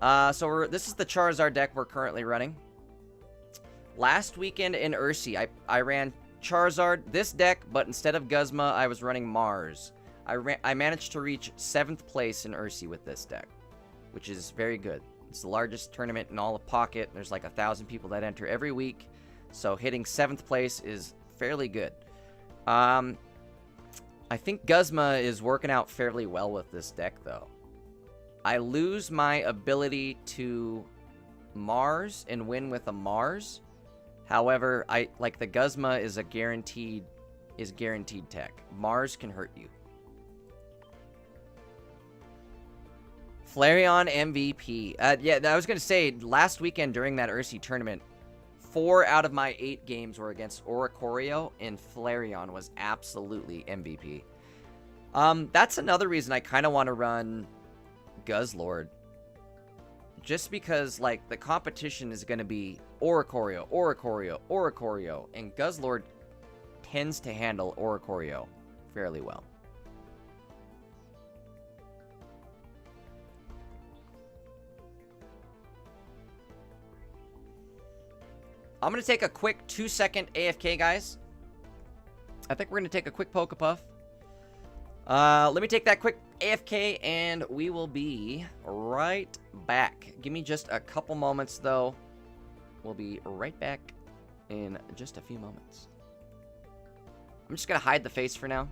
This is the Charizard deck we're currently running. Last weekend in Ursi, I ran Charizard, this deck, but instead of Guzma, I was running Mars. I managed to reach 7th place in Ursi with this deck, which is very good. It's the largest tournament in all of Pocket. There's like 1,000 people that enter every week, so hitting 7th place is fairly good. I think Guzma is working out fairly well with this deck, though. I lose my ability to Mars and win with a Mars. However, the Guzma is guaranteed tech. Mars can hurt you. Flareon MVP. Yeah, I was gonna say last weekend during that Ursi tournament, 4 out of my 8 games were against Oricorio, and Flareon was absolutely MVP. That's another reason I kind of want to run Guzlord. Just because, like, the competition is going to be Oricorio, Oricorio, Oricorio, and Guzlord tends to handle Oricorio fairly well. I'm going to take a quick 2-second AFK, guys. I think we're going to take a quick Pokepuff. Let me take that quick AFK, and we will be right back. Give me just a couple moments, though. We'll be right back in just a few moments. I'm just going to hide the face for now.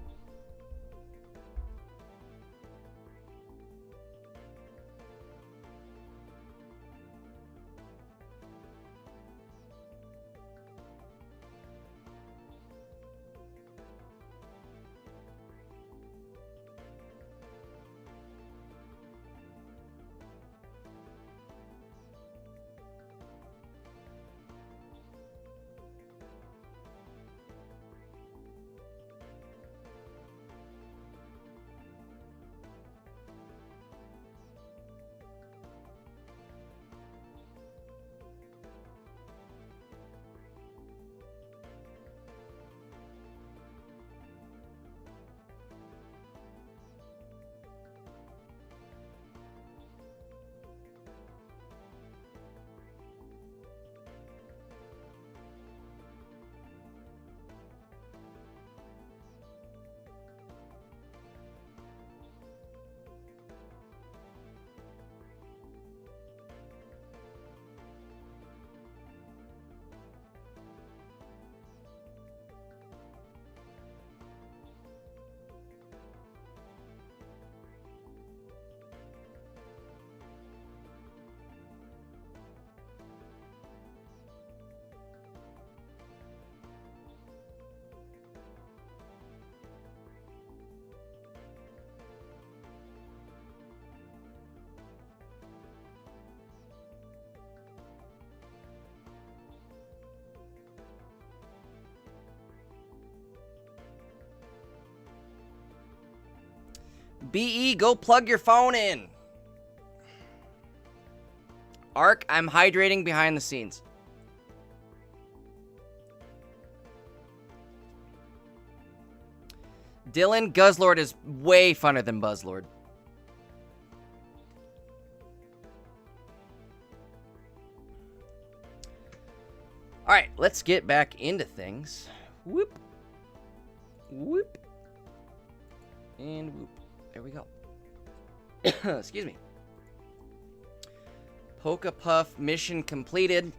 BE, go plug your phone in. Ark, I'm hydrating behind the scenes. Dylan, Guzlord is way funner than Buzzlord. Alright, let's get back into things. Whoop. Whoop. And whoop. There we go. Excuse me. Poke-a-Puff mission completed.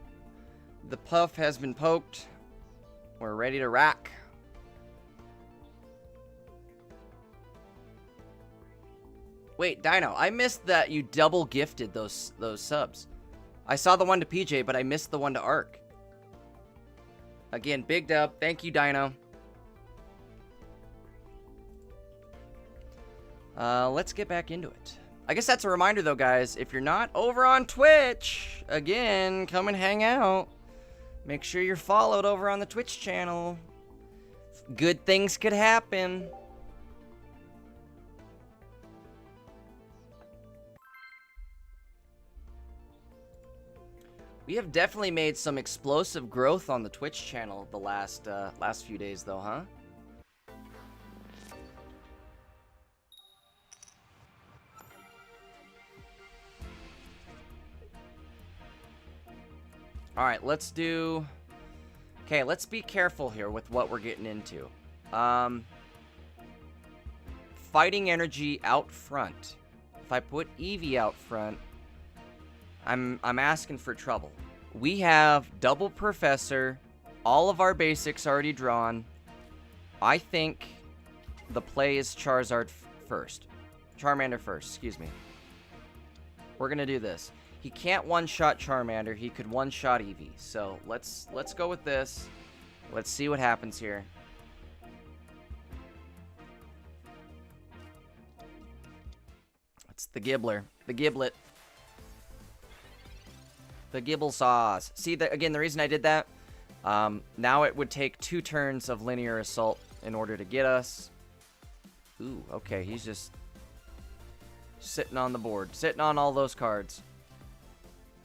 The puff has been poked. We're ready to rock. Wait, Dino, I missed that you double gifted those subs. I saw the one to PJ, but I missed the one to Ark. Again, big dub. Thank you, Dino. Let's get back into it. I guess that's a reminder, though, guys. If you're not over on Twitch, again, come and hang out. Make sure you're followed over on the Twitch channel. Good things could happen. We have definitely made some explosive growth on the Twitch channel the last few days, though, huh? All right, let's do... Okay, let's be careful here with what we're getting into. Fighting energy out front. If I put Eevee out front, I'm asking for trouble. We have double Professor, all of our basics already drawn. I think the play is Charizard first. Charmander first, excuse me. We're gonna do this. He can't one-shot Charmander. He could one-shot Eevee. So let's go with this. Let's see what happens here. It's the Gibbler, the Giblet. The Gibble Saws. See, again, the reason I did that, now it would take 2 turns of linear assault in order to get us. Ooh, okay, he's just sitting on the board, sitting on all those cards.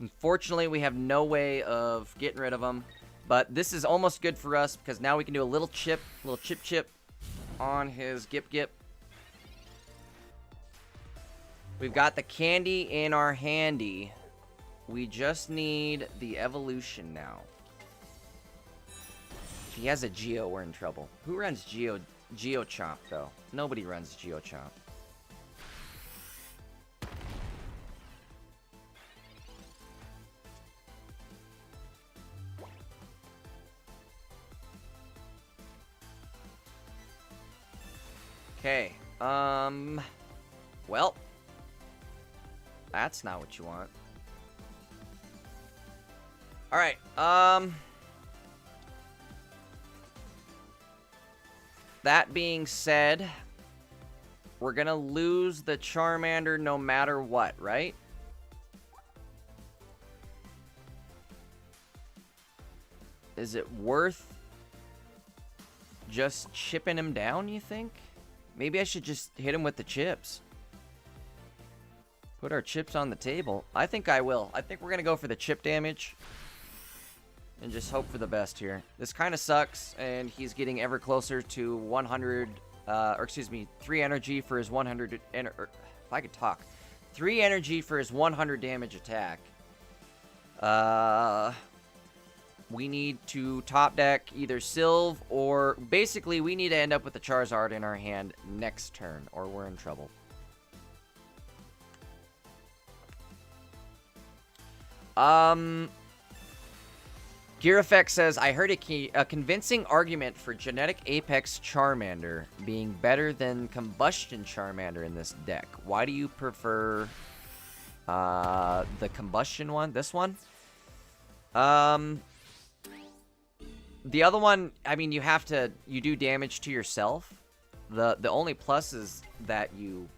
Unfortunately, we have no way of getting rid of them, but this is almost good for us because now we can do a little chip on his Gip. We've got the candy in our handy. We just need the evolution now. If he has a Geo, we're in trouble. Who runs Geochomp, though? Nobody runs Geochomp. Okay, well, that's not what you want. Alright, that being said, we're gonna lose the Charmander no matter what, right? Is it worth just chipping him down, you think? Maybe I should just hit him with the chips. Put our chips on the table. I think I will. I think we're gonna go for the chip damage. And just hope for the best here. This kind of sucks, and he's getting ever closer to 100, or excuse me, 3 energy for his 100, if I could talk. 3 energy for his 100 damage attack. We need to top deck either Sylve, or basically we need to end up with the Charizard in our hand next turn, or we're in trouble. Gear Effect says, I heard a convincing argument for Genetic Apex Charmander being better than Combustion Charmander in this deck. Why do you prefer the Combustion one? This one? The other one, I mean, you do damage to yourself. The only plus is that you...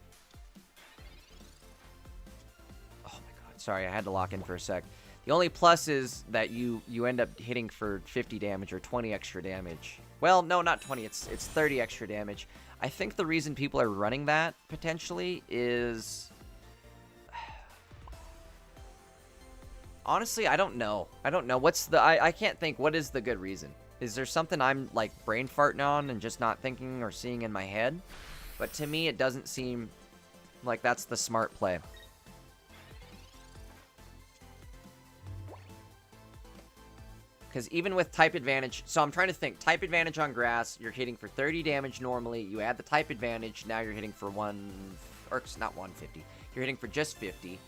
Oh my god, sorry, I had to lock in for a sec. The only plus is that you end up hitting for 50 damage or 20 extra damage Well, no, not 20. It's 30 extra damage. I think the reason people are running that, potentially, is... Honestly, I don't know. I don't know. What's the... I can't think. What is the good reason? Is there something I'm, like, brain farting on and just not thinking or seeing in my head? But to me, it doesn't seem like that's the smart play. Because even with type advantage... So I'm trying to think. Type advantage on grass, you're hitting for 30 damage normally. You add the type advantage, now you're hitting for or it's not 150. You're hitting for just 50.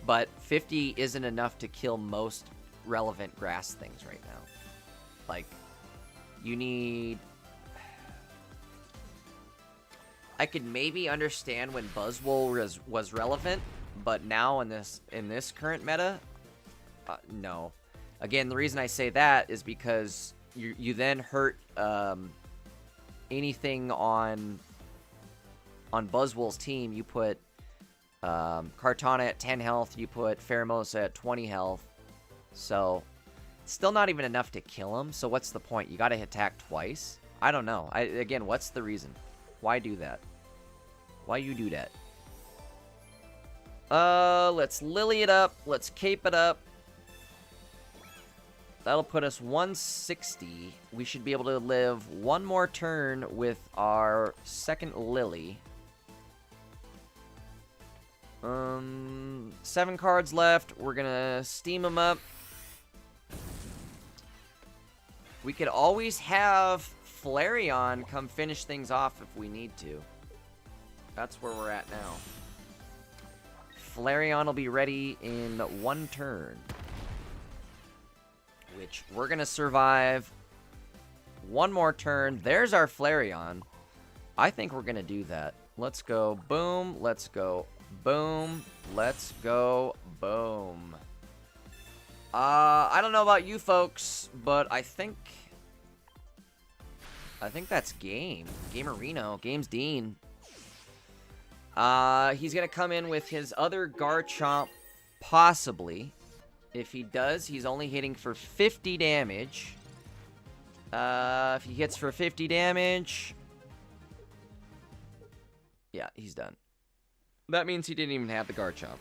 But 50 isn't enough to kill most relevant grass things right now. Like, you need... I could maybe understand when Buzzwole was relevant, but now in this current meta, no. Again, the reason I say that is because you then hurt anything on Buzzwole's team. You put Kartana at 10 health, you put Pheromosa at 20 health, so it's still not even enough to kill him. So what's the point? You got to attack twice? I don't know. Again, what's the reason? Why do that? Why you do that? Let's Lily it up. Let's cape it up. That'll put us 160. We should be able to live one more turn with our second Lily. 7 cards left. We're gonna steam them up. We could always have Flareon come finish things off if we need to. That's where we're at now. Flareon will be ready in 1 turn. Which we're going to survive 1 more turn. There's our Flareon. I think we're going to do that. Let's go boom. Let's go boom. Let's go boom. I don't know about you folks, but I think that's game. Gamerino. Game's Dean. He's going to come in with his other Garchomp, possibly. If he does, he's only hitting for 50 damage. If he hits for 50 damage... Yeah, he's done. That means he didn't even have the Garchomp.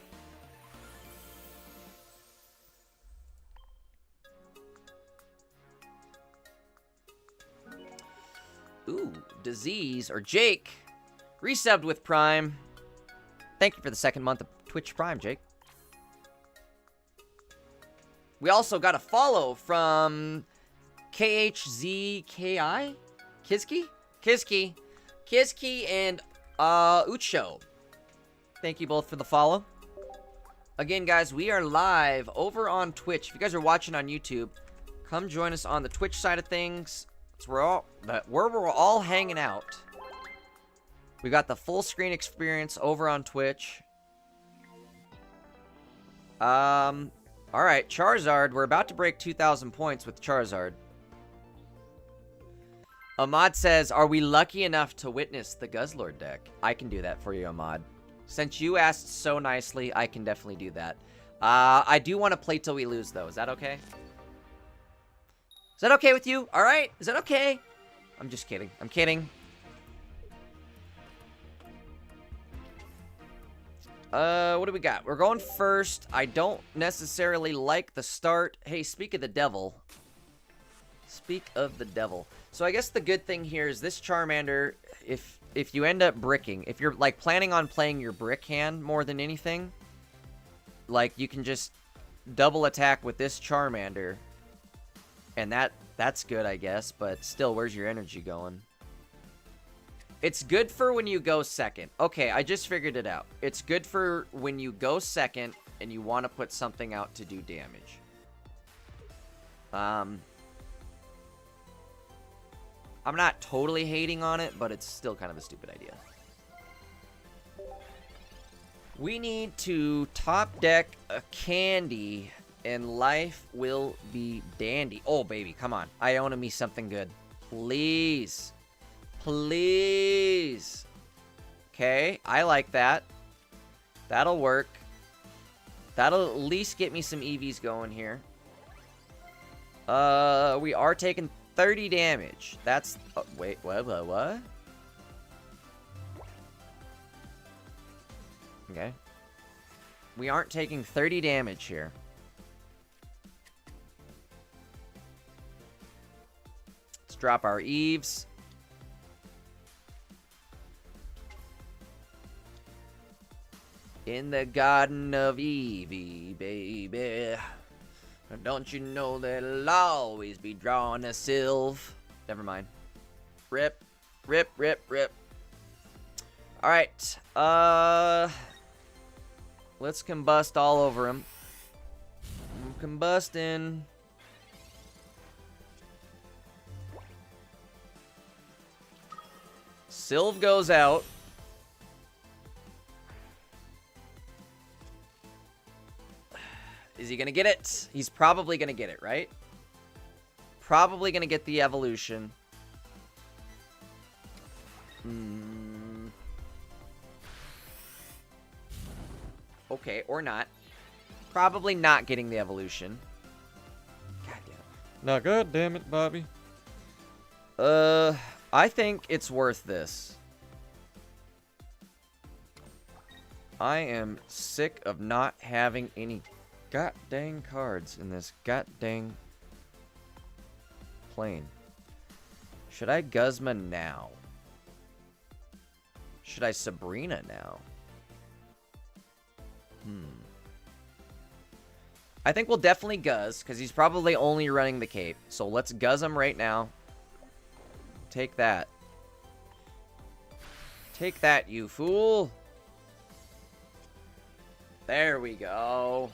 Ooh, Disease, or Jake, resubbed with Prime. Thank you for the 2nd month of Twitch Prime, Jake. We also got a follow from KHZKI? Kizki and Ucho. Thank you both for the follow. Again, guys, we are live over on Twitch. If you guys are watching on YouTube, come join us on the Twitch side of things. It's where we're all hanging out. We got the full screen experience over on Twitch. Alright, Charizard. We're about to break 2,000 points with Charizard. Ahmad says, are we lucky enough to witness the Guzlord deck? I can do that for you, Ahmad. Since you asked so nicely, I can definitely do that. I do want to play till we lose, though. Is that okay? Is that okay with you? Alright? Is that okay? I'm just kidding. I'm kidding. What do we got? We're going first. I don't necessarily like the start. Hey, speak of the devil. Speak of the devil. So I guess the good thing here is this Charmander, if you end up bricking, if you're, like, planning on playing your brick hand more than anything, like, you can just double attack with this Charmander, and that's good, I guess, but still, where's your energy going? It's good for when you go second. Okay, I just figured it out. It's good for when you go second and you want to put something out to do damage. I'm not totally hating on it, but it's still kind of a stupid idea. We need to top deck a candy, and life will be dandy. Oh, baby, come on. Iona me something good. Please. Please. Okay, I like that. That'll work. That'll at least get me some Eevees going here. We are taking 30 damage. That's... wait, what? Okay. We aren't taking 30 damage here. Let's drop our Eeves. In the Garden of Eevee, baby. Don't you know that I'll always be drawing a sylve? Never mind. Rip. Rip, rip, rip. Alright. Let's combust all over him. I'm combusting. Sylve goes out. Is he gonna get it? He's probably gonna get it, right? Probably gonna get the evolution. Okay, or not. Probably not getting the evolution. God damn it. Now, god damn it, Bobby. I think it's worth this. I am sick of not having any god dang cards in this god dang plane. Should I Guzma now? Should I Sabrina now? I think we'll definitely Guz, because he's probably only running the cape. So let's Guz him right now. Take that. Take that, you fool. There we go.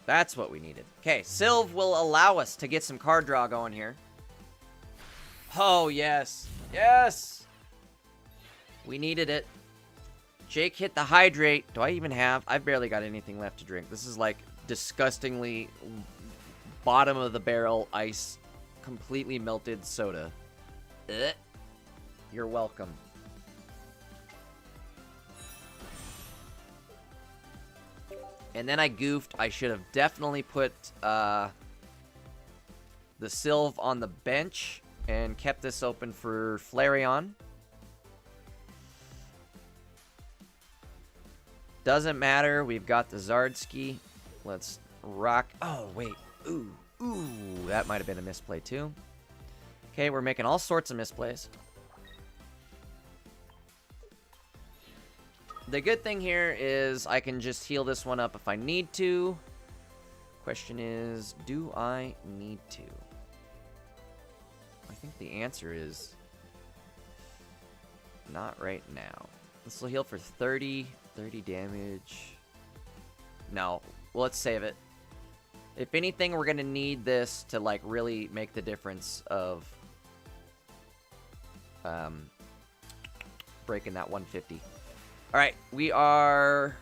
That's what we needed. Okay, Sylve will allow us to get some card draw going here. Oh, yes. Yes! We needed it. Jake hit the hydrate. Do I even have? I've barely got anything left to drink. This is like disgustingly bottom of the barrel ice, completely melted soda. Ugh. You're welcome. And then I goofed. I should have definitely put the Sylve on the bench and kept this open for Flareon. Doesn't matter. We've got the Zardsky. Let's rock. Oh, wait. Ooh. That might have been a misplay, too. Okay, we're making all sorts of misplays. The good thing here is I can just heal this one up if I need to. Question is, do I need to? I think the answer is not right now. This will heal for 30 damage. No, let's save it. If anything, we're gonna need this to like really make the difference of breaking that 150. All right, we are,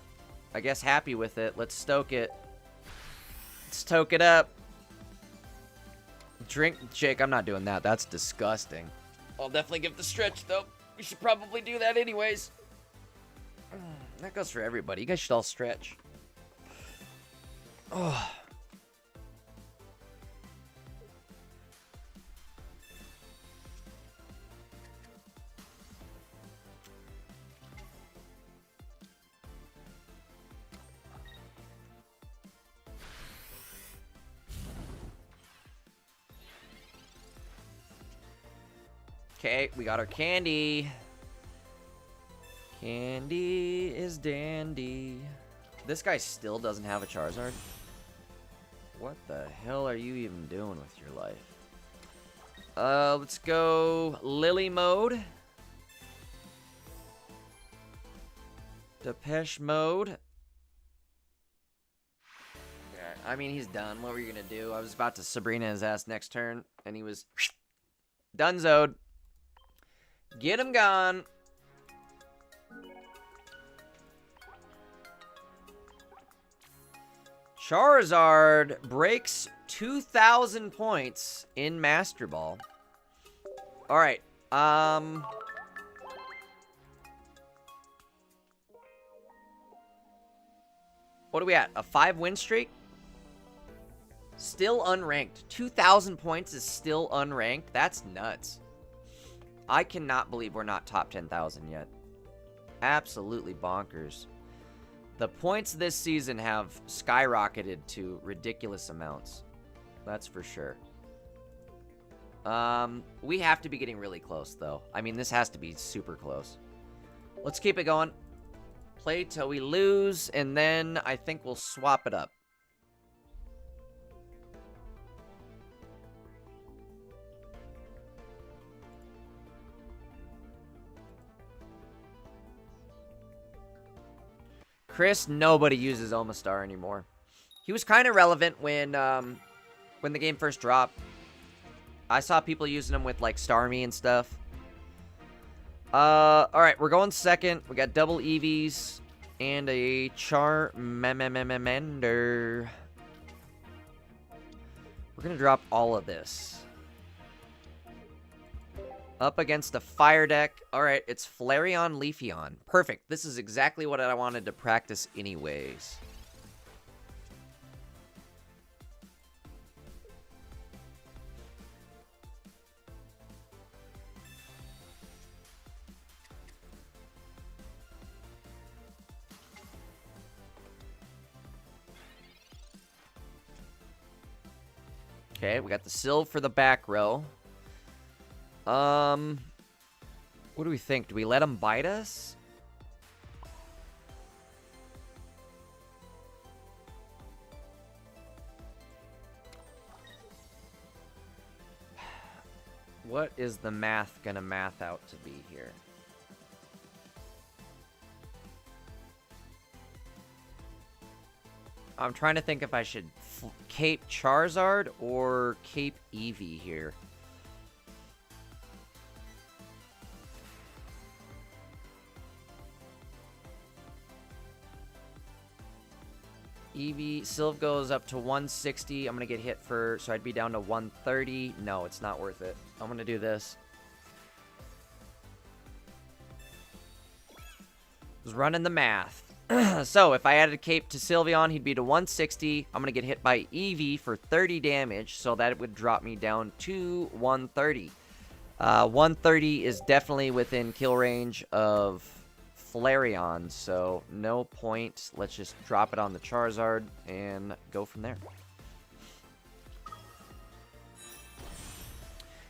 I guess, happy with it. Let's stoke it. Stoke it up. Drink, Jake. I'm not doing that. That's disgusting. I'll definitely give the stretch though. We should probably do that anyways. That goes for everybody. You guys should all stretch. Oh. Okay, we got our candy. Candy is dandy. This guy still doesn't have a Charizard. What the hell are you even doing with your life? Let's go Lily mode. Depeche mode. Yeah, I mean, he's done. What were you gonna do? I was about to Sabrina his ass next turn, and he was donezoed. Get him gone. Charizard breaks 2,000 points in Master Ball. All right. What are we at? A 5-win streak? Still unranked. 2,000 points is still unranked? That's nuts. I cannot believe we're not top 10,000 yet. Absolutely bonkers. The points this season have skyrocketed to ridiculous amounts. That's for sure. We have to be getting really close, though. I mean, this has to be super close. Let's keep it going. Play till we lose, and then I think we'll swap it up. Chris, nobody uses Omastar anymore. He was kind of relevant when the game first dropped. I saw people using him with, like, Starmie and stuff. Alright, we're going second. We got double Eevees and a Charmander. We're gonna drop all of this. Up against a fire deck. Alright, it's Flareon, Leafeon. Perfect. This is exactly what I wanted to practice anyways. Okay, we got the Sylve for the back row. What do we think? Do we let him bite us? What is the math gonna math out to be here? I'm trying to think if I should cape Charizard or cape Eevee here. Eevee, Sylve goes up to 160. I'm going to get hit for, so I'd be down to 130. No, it's not worth it. I'm going to do this. Was running the math. So, if I added Cape to Sylveon, he'd be to 160. I'm going to get hit by Eevee for 30 damage, so that would drop me down to 130. 130 is definitely within kill range of Flareon, so no point. Let's just drop it on the Charizard and go from there.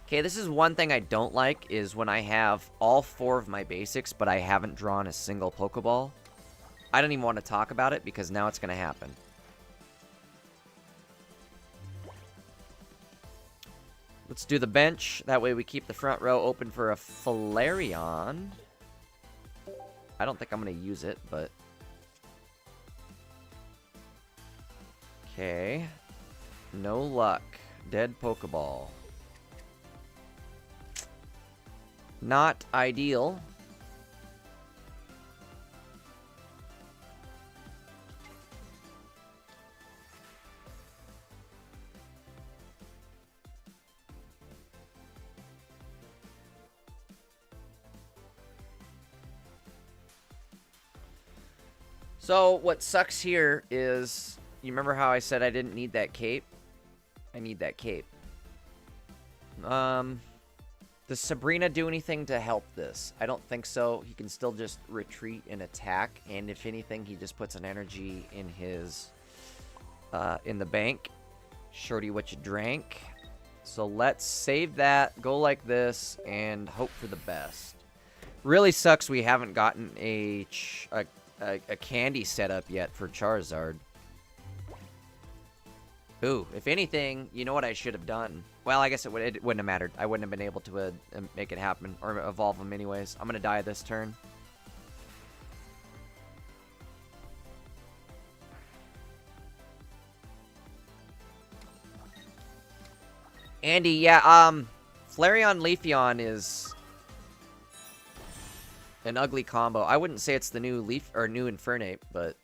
Okay, this is one thing I don't like, is when I have all 4 of my basics, but I haven't drawn a single Pokeball. I don't even want to talk about it, because now it's going to happen. Let's do the bench. That way we keep the front row open for a Flareon. I don't think I'm going to use it, but... Okay. No luck. Dead Pokeball. Not ideal. So, what sucks here is, you remember how I said I didn't need that cape? I need that cape. Does Sabrina do anything to help this? I don't think so. He can still just retreat and attack, and if anything, he just puts an energy in his, in the bank. Shorty, what you drank. So let's save that, go like this, and hope for the best. Really sucks we haven't gotten a candy setup yet for Charizard. Ooh, if anything, you know what I should have done? Well, I guess it wouldn't have mattered. I wouldn't have been able to make it happen, or evolve him anyways. I'm gonna die this turn. Andy, yeah, Flareon Leafeon is an ugly combo. I wouldn't say it's the new new Infernape, but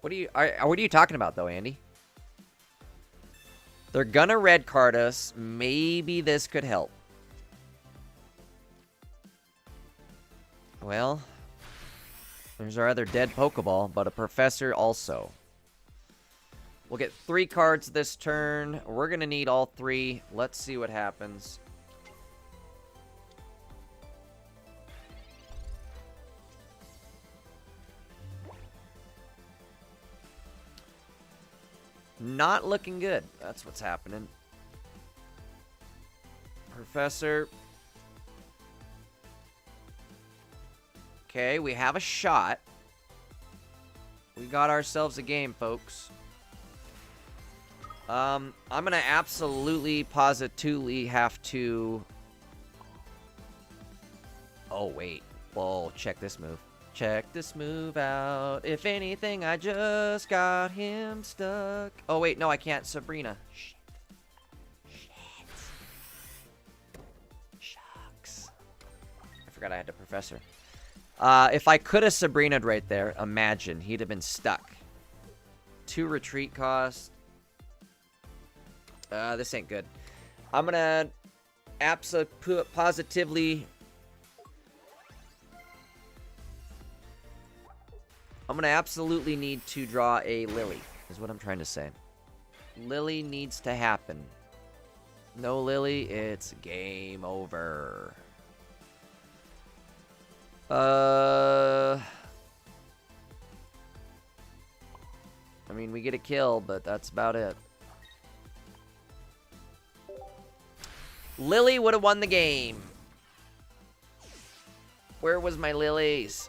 what are you talking about though, Andy? They're gonna red card us. Maybe this could help. There's our other dead Pokeball, but a Professor also. We'll get 3 cards this turn. We're going to need all 3. Let's see what happens. Not looking good. That's what's happening. Professor. Okay, we have a shot. We got ourselves a game, folks. I'm gonna absolutely, positively have to... Oh, wait. Whoa, check this move. Check this move out. If anything, I just got him stuck. Oh, wait, no, I can't. Sabrina. Shit. Shucks. I forgot I had the Professor. If I could have Sabrina'd right there, imagine. He'd have been stuck. 2 retreat costs. This ain't good. I'm gonna positively... I'm gonna absolutely need to draw a Lily, is what I'm trying to say. Lily needs to happen. No Lily, it's game over. I mean, we get a kill, but that's about it. Lily would have won the game. Where was my Lilies?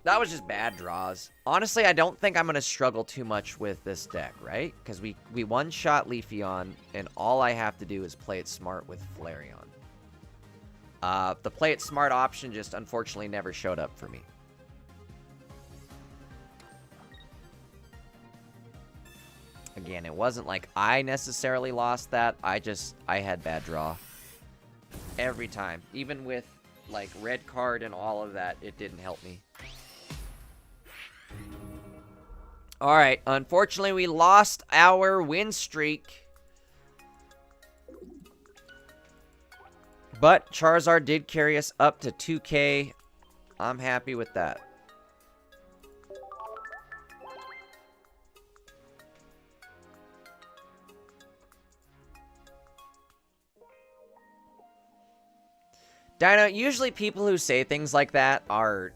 That was just bad draws. Honestly, I don't think I'm going to struggle too much with this deck, right? Because we one-shot Leafeon, and all I have to do is play it smart with Flareon. The play it smart option just unfortunately never showed up for me. Again, it wasn't like I necessarily lost that. I had bad draw. Every time. Even with, like, red card and all of that, it didn't help me. Alright, unfortunately we lost our win streak. But Charizard did carry us up to 2K. I'm happy with that. Dino, usually people who say things like that are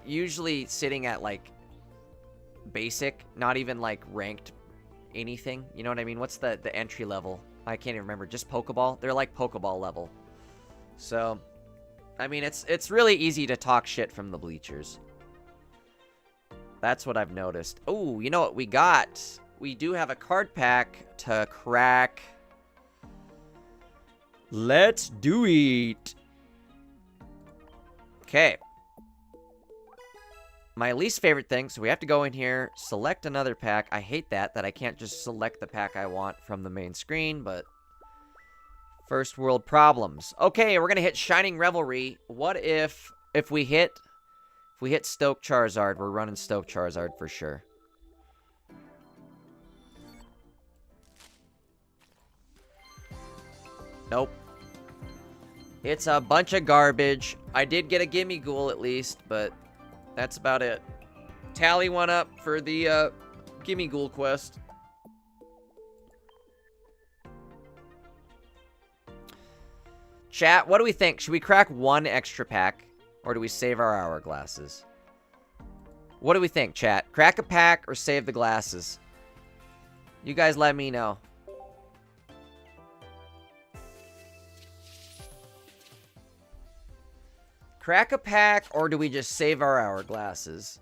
usually sitting at, like, basic, not even, like, ranked anything. You know what I mean? What's the entry level? I can't even remember. Just Pokeball? They're, like, Pokeball level. So, I mean, it's really easy to talk shit from the bleachers. That's what I've noticed. Oh, you know what we got? We do have a card pack to crack. Let's do it. Okay. My least favorite thing, so we have to go in here, select another pack. I hate that I can't just select the pack I want from the main screen, but first world problems. Okay, we're gonna hit Shining Revelry. What if we hit Stoke Charizard? We're running Stoke Charizard for sure. Nope. It's a bunch of garbage. I did get a Gimme Ghoul at least, but that's about it. Tally one up for the Gimme Ghoul quest. Chat, what do we think? Should we crack 1 extra pack? Or do we save our hourglasses? What do we think, chat? Crack a pack or save the glasses? You guys let me know. Crack a pack, or do we just save our hourglasses?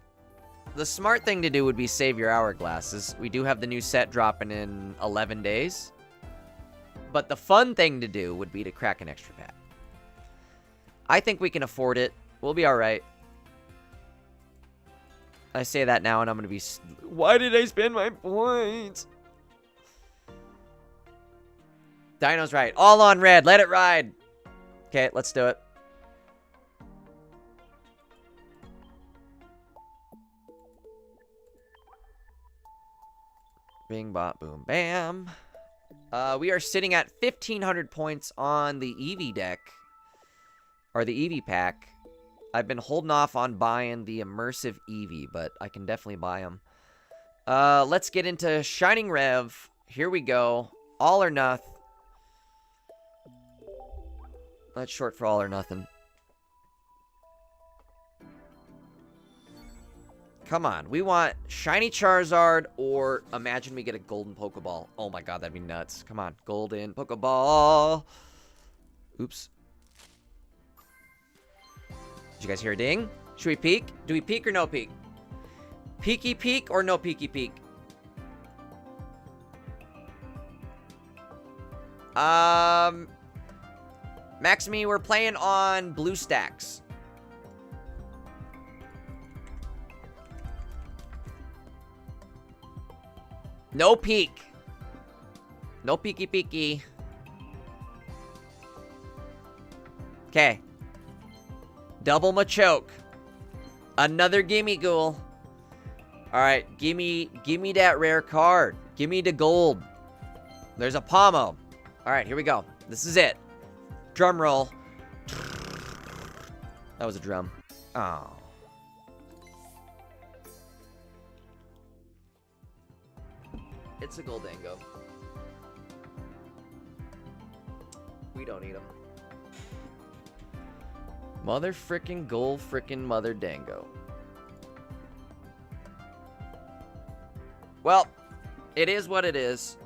The smart thing to do would be save your hourglasses. We do have the new set dropping in 11 days. But the fun thing to do would be to crack an extra pack. I think we can afford it. We'll be alright. I say that now and I'm going to be... Why did I spend my points? Dino's right. All on red. Let it ride. Okay, let's do it. Bing, bop, boom, bam. We are sitting at 1,500 points on the Eevee deck. Or the Eevee pack. I've been holding off on buying the immersive Eevee, but I can definitely buy them. Let's get into Shining Rev. Here we go. All or nothing. That's short for all or nothing. Come on. We want Shiny Charizard, or imagine we get a golden Pokeball. Oh my god, that'd be nuts. Come on. Golden Pokeball. Oops. Did you guys hear a ding? Should we peek? Do we peek or no peek? Peeky peek or no peeky peek? Maxime, we're playing on blue stacks. No peek. No peeky peeky. Okay. Double Machoke. Another gimme ghoul. Alright, gimme that rare card. Gimme the gold. There's a Pomo. Alright, here we go. This is it. Drum roll. That was a drum. Oh. It's a Goldango. We don't need them. Mother frickin' gold frickin' mother dango. Well, it is what it is.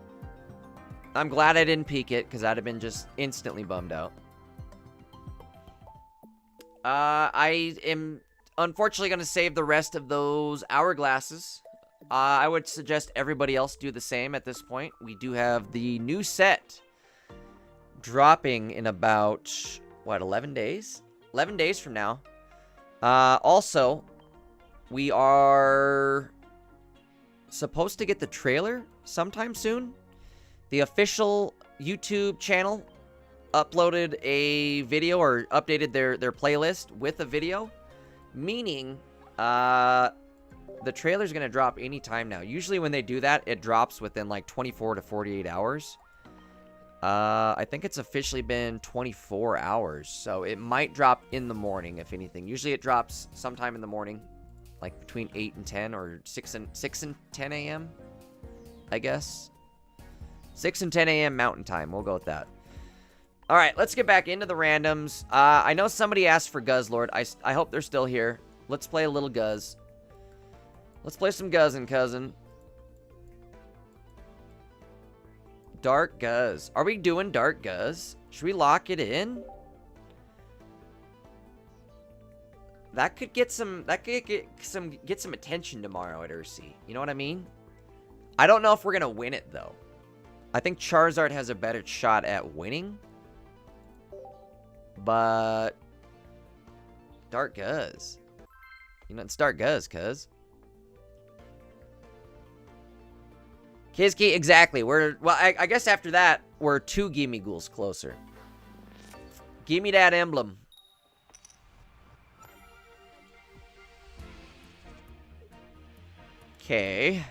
I'm glad I didn't peek it, because I'd have been just instantly bummed out. I am unfortunately going to save the rest of those hourglasses. I would suggest everybody else do the same at this point. We do have the new set dropping in about, what, 11 days? 11 days from now. Also, we are supposed to get the trailer sometime soon. The official YouTube channel uploaded a video, or updated their playlist with a video, meaning the trailer's gonna drop anytime now. Usually when they do that, it drops within like 24 to 48 hours. I think it's officially been 24 hours, so it might drop in the morning, if anything. Usually it drops sometime in the morning, like between 8 and 10, or 6 and 10 a.m., I guess. 6 and 10 a.m. Mountain Time. We'll go with that. All right, let's get back into the randoms. I know somebody asked for Guzlord. I hope they're still here. Let's play a little Guz. Let's play some Guzzin', cousin. Dark Guz. Are we doing Dark Guz? Should we lock it in? That could get some. That could get some attention tomorrow at Ursi. You know what I mean? I don't know if we're gonna win it though. I think Charizard has a better shot at winning. But Dark Guz. You know, it's Dark Guz, cuz. Kizki, exactly. Well, I guess after that, we're 2 Gimme Ghouls closer. Give me that emblem. Okay.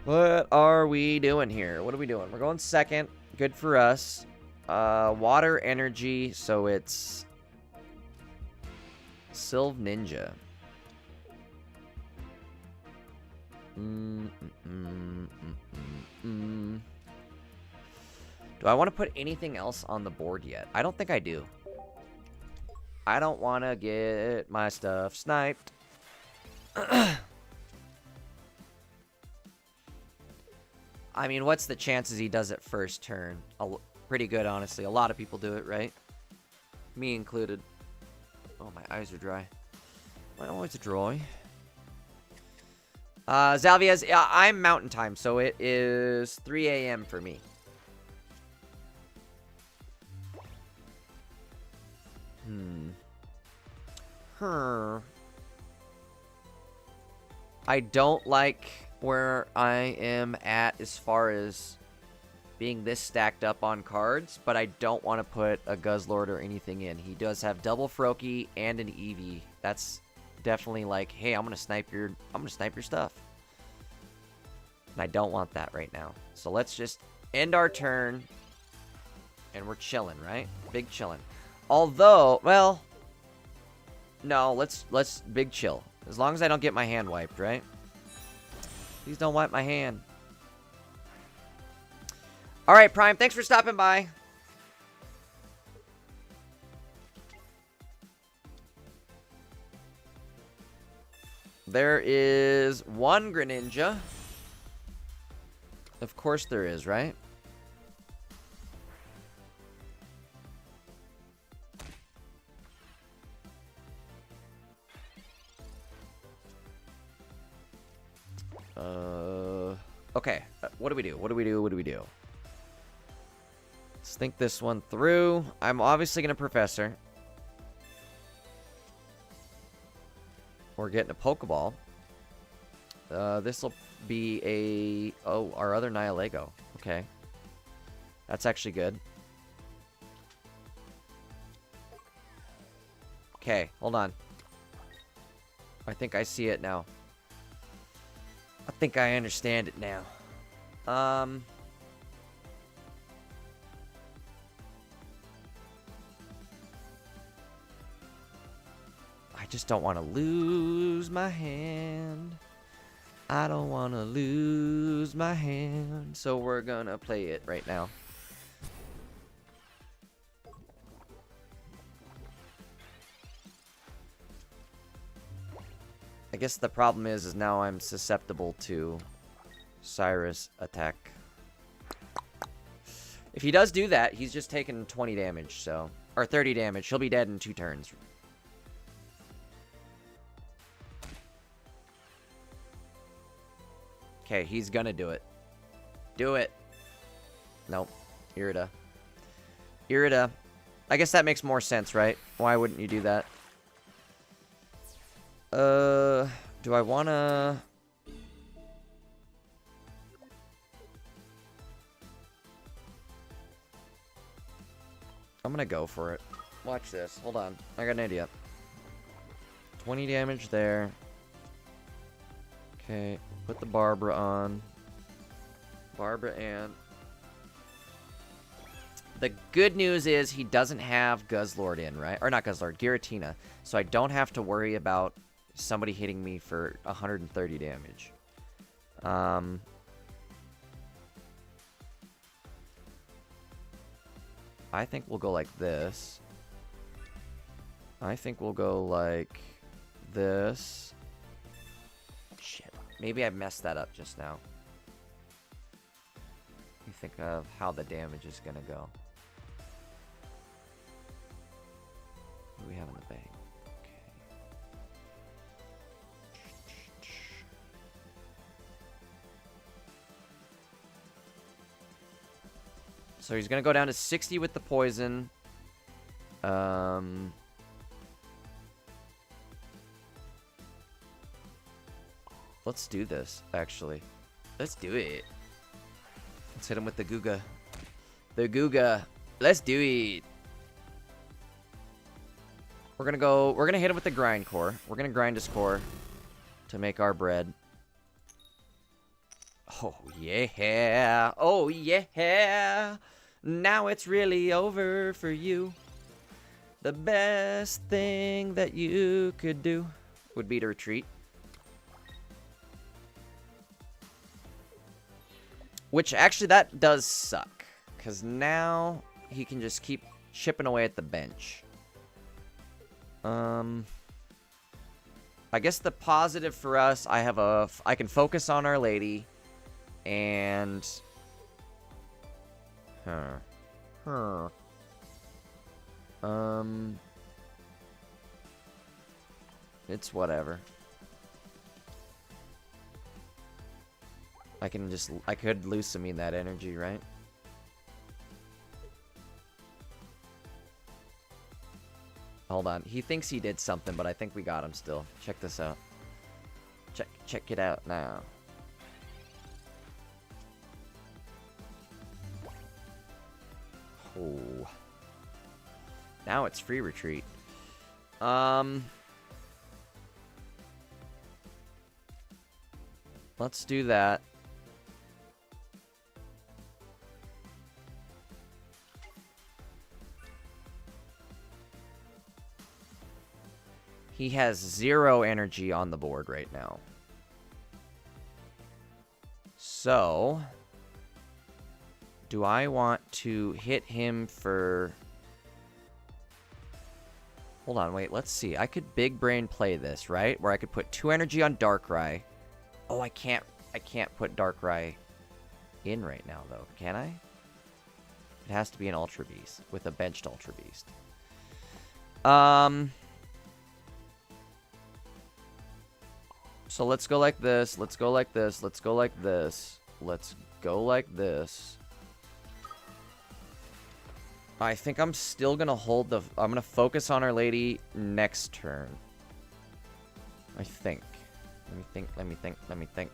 What are we doing here? What are we doing? We're going second. Good for us. Water energy, so it's Sylve Ninja. Do I want to put anything else on the board yet? I don't think I do. I don't want to get my stuff sniped. I mean, what's the chances he does it first turn? Pretty good, honestly. A lot of people do it, right? Me included. Oh, my eyes are dry. My eyes are dry. Zalviez, I'm Mountain Time, so it is 3 a.m. for me. I don't like where I am at as far as being this stacked up on cards, but I don't want to put a Guzlord or anything in. He does have double Froakie and an Eevee. That's definitely like, hey, I'm gonna snipe your stuff. And I don't want that right now. So let's just end our turn, and we're chilling, right? Big chilling. Although, well, no, let's big chill. As long as I don't get my hand wiped, right? Please don't wipe my hand. All right, Prime, thanks for stopping by. There is one Greninja. Of course there is, right? Okay. What do we do? What do we do? What do we do? Let's think this one through. I'm obviously going to Professor. We're getting a Pokeball. This will be a... Oh, our other Nihilego. Okay. That's actually good. Okay, hold on. I think I see it now. I think I understand it now. I just don't want to lose my hand. I don't want to lose my hand. So we're gonna play it right now. I guess the problem is now I'm susceptible to Cyrus attack. If he does do that, he's just taking 20 damage, so... Or 30 damage. He'll be dead in 2 turns. Okay, he's gonna do it. Do it. Nope. Irida. Irida. I guess that makes more sense, right? Why wouldn't you do that? Do I wanna... I'm gonna go for it. Watch this. Hold on. I got an idea. 20 damage there. Okay. Put the Barbara on. Barbara and... The good news is he doesn't have Guzlord in, right? Or not Guzlord, Giratina. So I don't have to worry about somebody hitting me for 130 damage. I think we'll go like this. I think we'll go like this. Shit. Maybe I messed that up just now. Let me think of how the damage is gonna go. What do we have in the bank? So he's going to go down to 60 with the poison. Let's do this, actually. Let's do it. Let's hit him with the Guga. The Guga. Let's do it. We're going to hit him with the grind core. We're going to grind his core to make our bread. Oh, yeah. Oh, yeah. Now it's really over for you. The best thing that you could do would be to retreat. Which, actually, that does suck. Because now he can just keep chipping away at the bench. I guess the positive for us, I can focus on Our Lady. And... It's whatever. I could Lucamine that energy, right? Hold on. He thinks he did something, but I think we got him still. Check this out. Check it out now. Oh. Now it's free retreat. Let's do that. He has 0 energy on the board right now. So, do I want to hit him for... Hold on, wait, let's see. I could big brain play this, right? Where I could put 2 energy on Darkrai. Oh, I can't put Darkrai in right now, though. Can I? It has to be an Ultra Beast with a benched Ultra Beast. So let's go like this. Let's go like this. Let's go like this. Let's go like this. I think I'm still going to hold the... I'm going to focus on Our Lady next turn. I think. Let me think, let me think, let me think.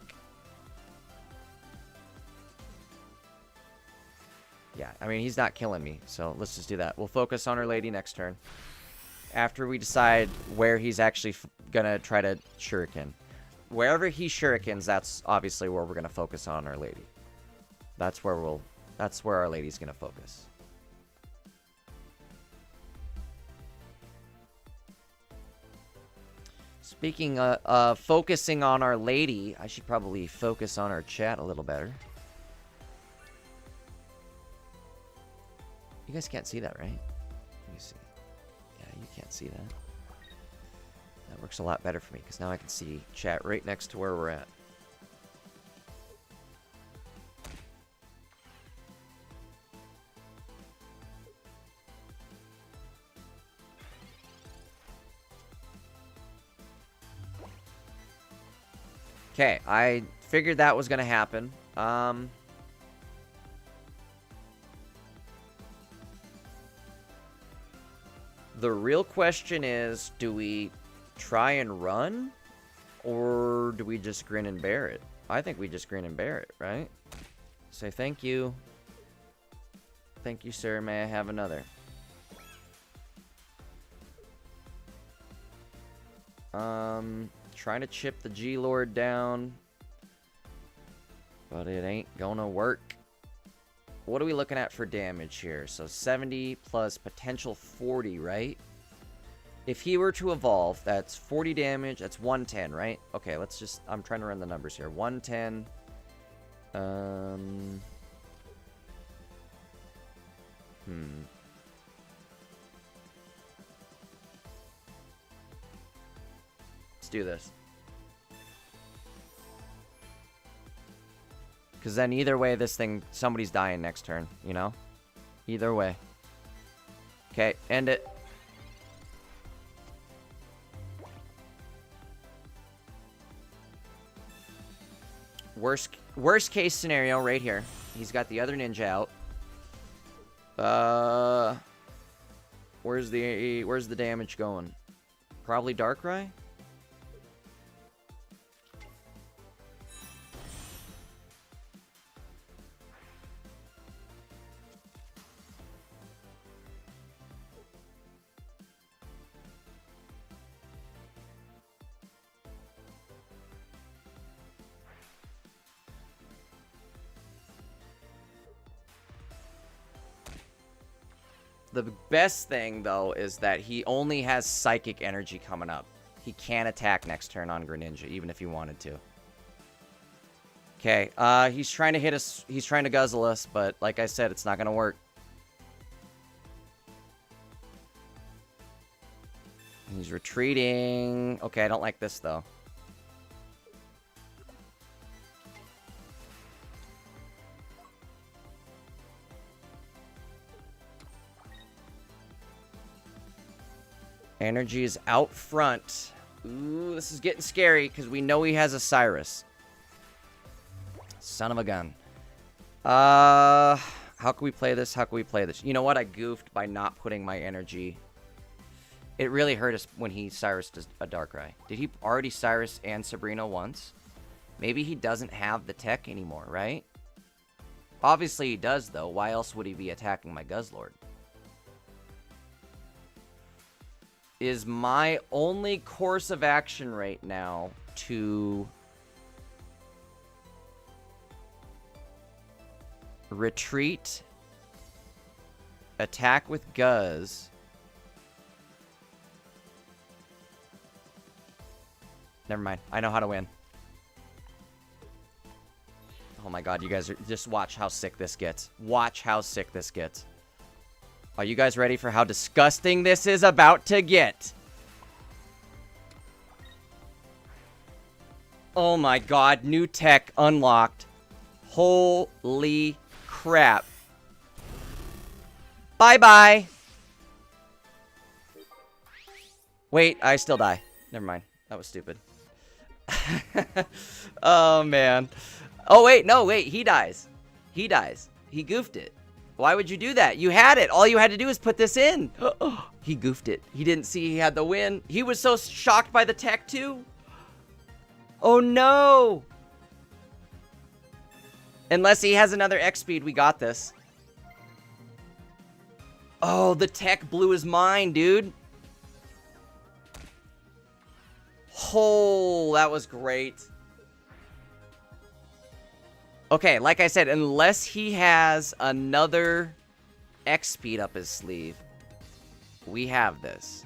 Yeah, I mean, he's not killing me, so let's just do that. We'll focus on Our Lady next turn. After we decide where he's actually going to try to Shuriken. Wherever he Shurikens, that's obviously where we're going to focus on Our Lady. That's where Our Lady's going to focus. Speaking of focusing on Our Lady, I should probably focus on our chat a little better. You guys can't see that, right? Let me see. Yeah, you can't see that. That works a lot better for me, because now I can see chat right next to where we're at. Okay, I figured that was going to happen. The real question is, do we try and run? Or do we just grin and bear it? I think we just grin and bear it, right? Say thank you. Thank you, sir. May I have another? Trying to chip the G-Lord down. But it ain't gonna work. What are we looking at for damage here? So 70 plus potential 40, right? If he were to evolve, that's 40 damage. That's 110, right? Okay, let's just... I'm trying to run the numbers here. 110. Let's do this. Because then either way, this thing... Somebody's dying next turn, you know? Either way. Okay, end it. Worst case scenario right here. He's got the other ninja out. Where's the damage going? Probably Darkrai? The best thing, though, is that he only has Psychic Energy coming up. He can't attack next turn on Greninja, even if he wanted to. Okay, he's trying to hit us. He's trying to guzzle us, but like I said, it's not going to work. He's retreating. Okay, I don't like this, though. Energy is out front. Ooh, this is getting scary because we know he has a Cyrus. Son of a gun. How can we play this? How can we play this? You know what? I goofed by not putting my energy. It really hurt us when he Cyrused a Darkrai. Did he already Cyrus and Sabrina once? Maybe he doesn't have the tech anymore, right? Obviously he does, though. Why else would he be attacking my Guzlord? Is my only course of action right now to retreat, attack with Guz, Never mind. I know how to win. Oh my god, you guys are... Just watch how sick this gets. Watch how sick this gets. Are you guys ready for how disgusting this is about to get? Oh my god, new tech unlocked. Holy crap. Bye-bye. Wait, I still die. Never mind. That was stupid. Oh, man. Oh, wait. No, wait. He dies. He dies. He goofed it. Why would you do that? You had it. All you had to do was put this in. He goofed it. He didn't see he had the win. He was so shocked by the tech, too. Oh, no. Unless he has another X speed, we got this. Oh, the tech blew his mind, dude. Oh, that was great. Okay, like I said, unless he has another X speed up his sleeve, we have this.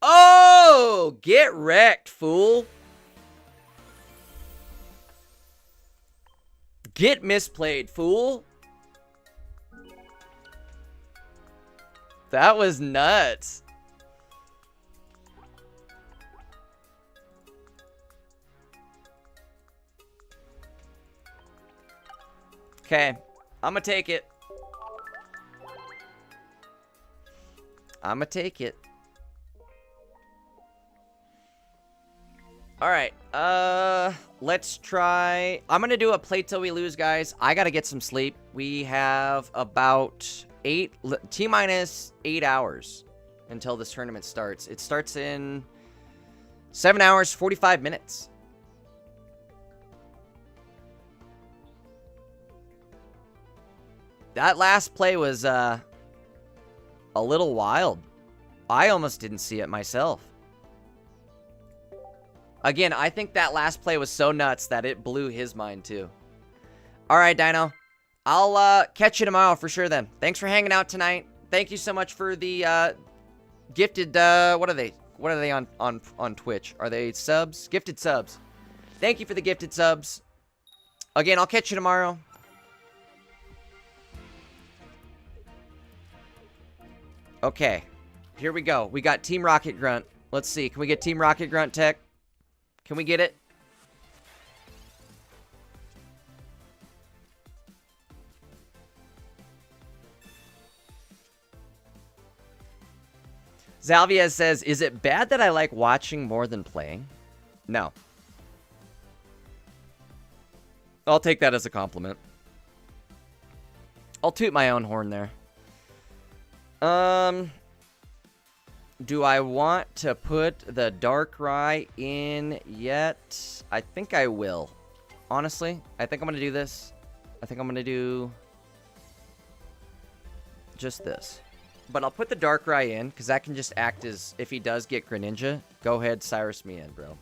Oh, get wrecked, fool. Get misplayed, fool. That was nuts. Okay, I'm gonna take it. I'm gonna take it. Alright, let's try... I'm gonna do a play till we lose, guys. I gotta get some sleep. We have about T-minus 8 hours until this tournament starts. It starts in 7 hours, 45 minutes. That last play was, a little wild. I almost didn't see it myself. Again, I think that last play was so nuts that it blew his mind, too. Alright, Dino. I'll, catch you tomorrow for sure, then. Thanks for hanging out tonight. Thank you so much for the, gifted, what are they? What are they on Twitch? Are they subs? Gifted subs. Thank you for the gifted subs. Again, I'll catch you tomorrow. Okay, here we go. We got Team Rocket Grunt. Let's see. Can we get Team Rocket Grunt tech? Can we get it? Zalviez says, is it bad that I like watching more than playing? No. I'll take that as a compliment. I'll toot my own horn there. Do I want to put the Darkrai in yet? I think I will. Honestly, I think I'm going to do this. I think I'm going to do just this. But I'll put the Darkrai in, because that can just act as, if he does get Greninja, go ahead, Cyrus me in, bro.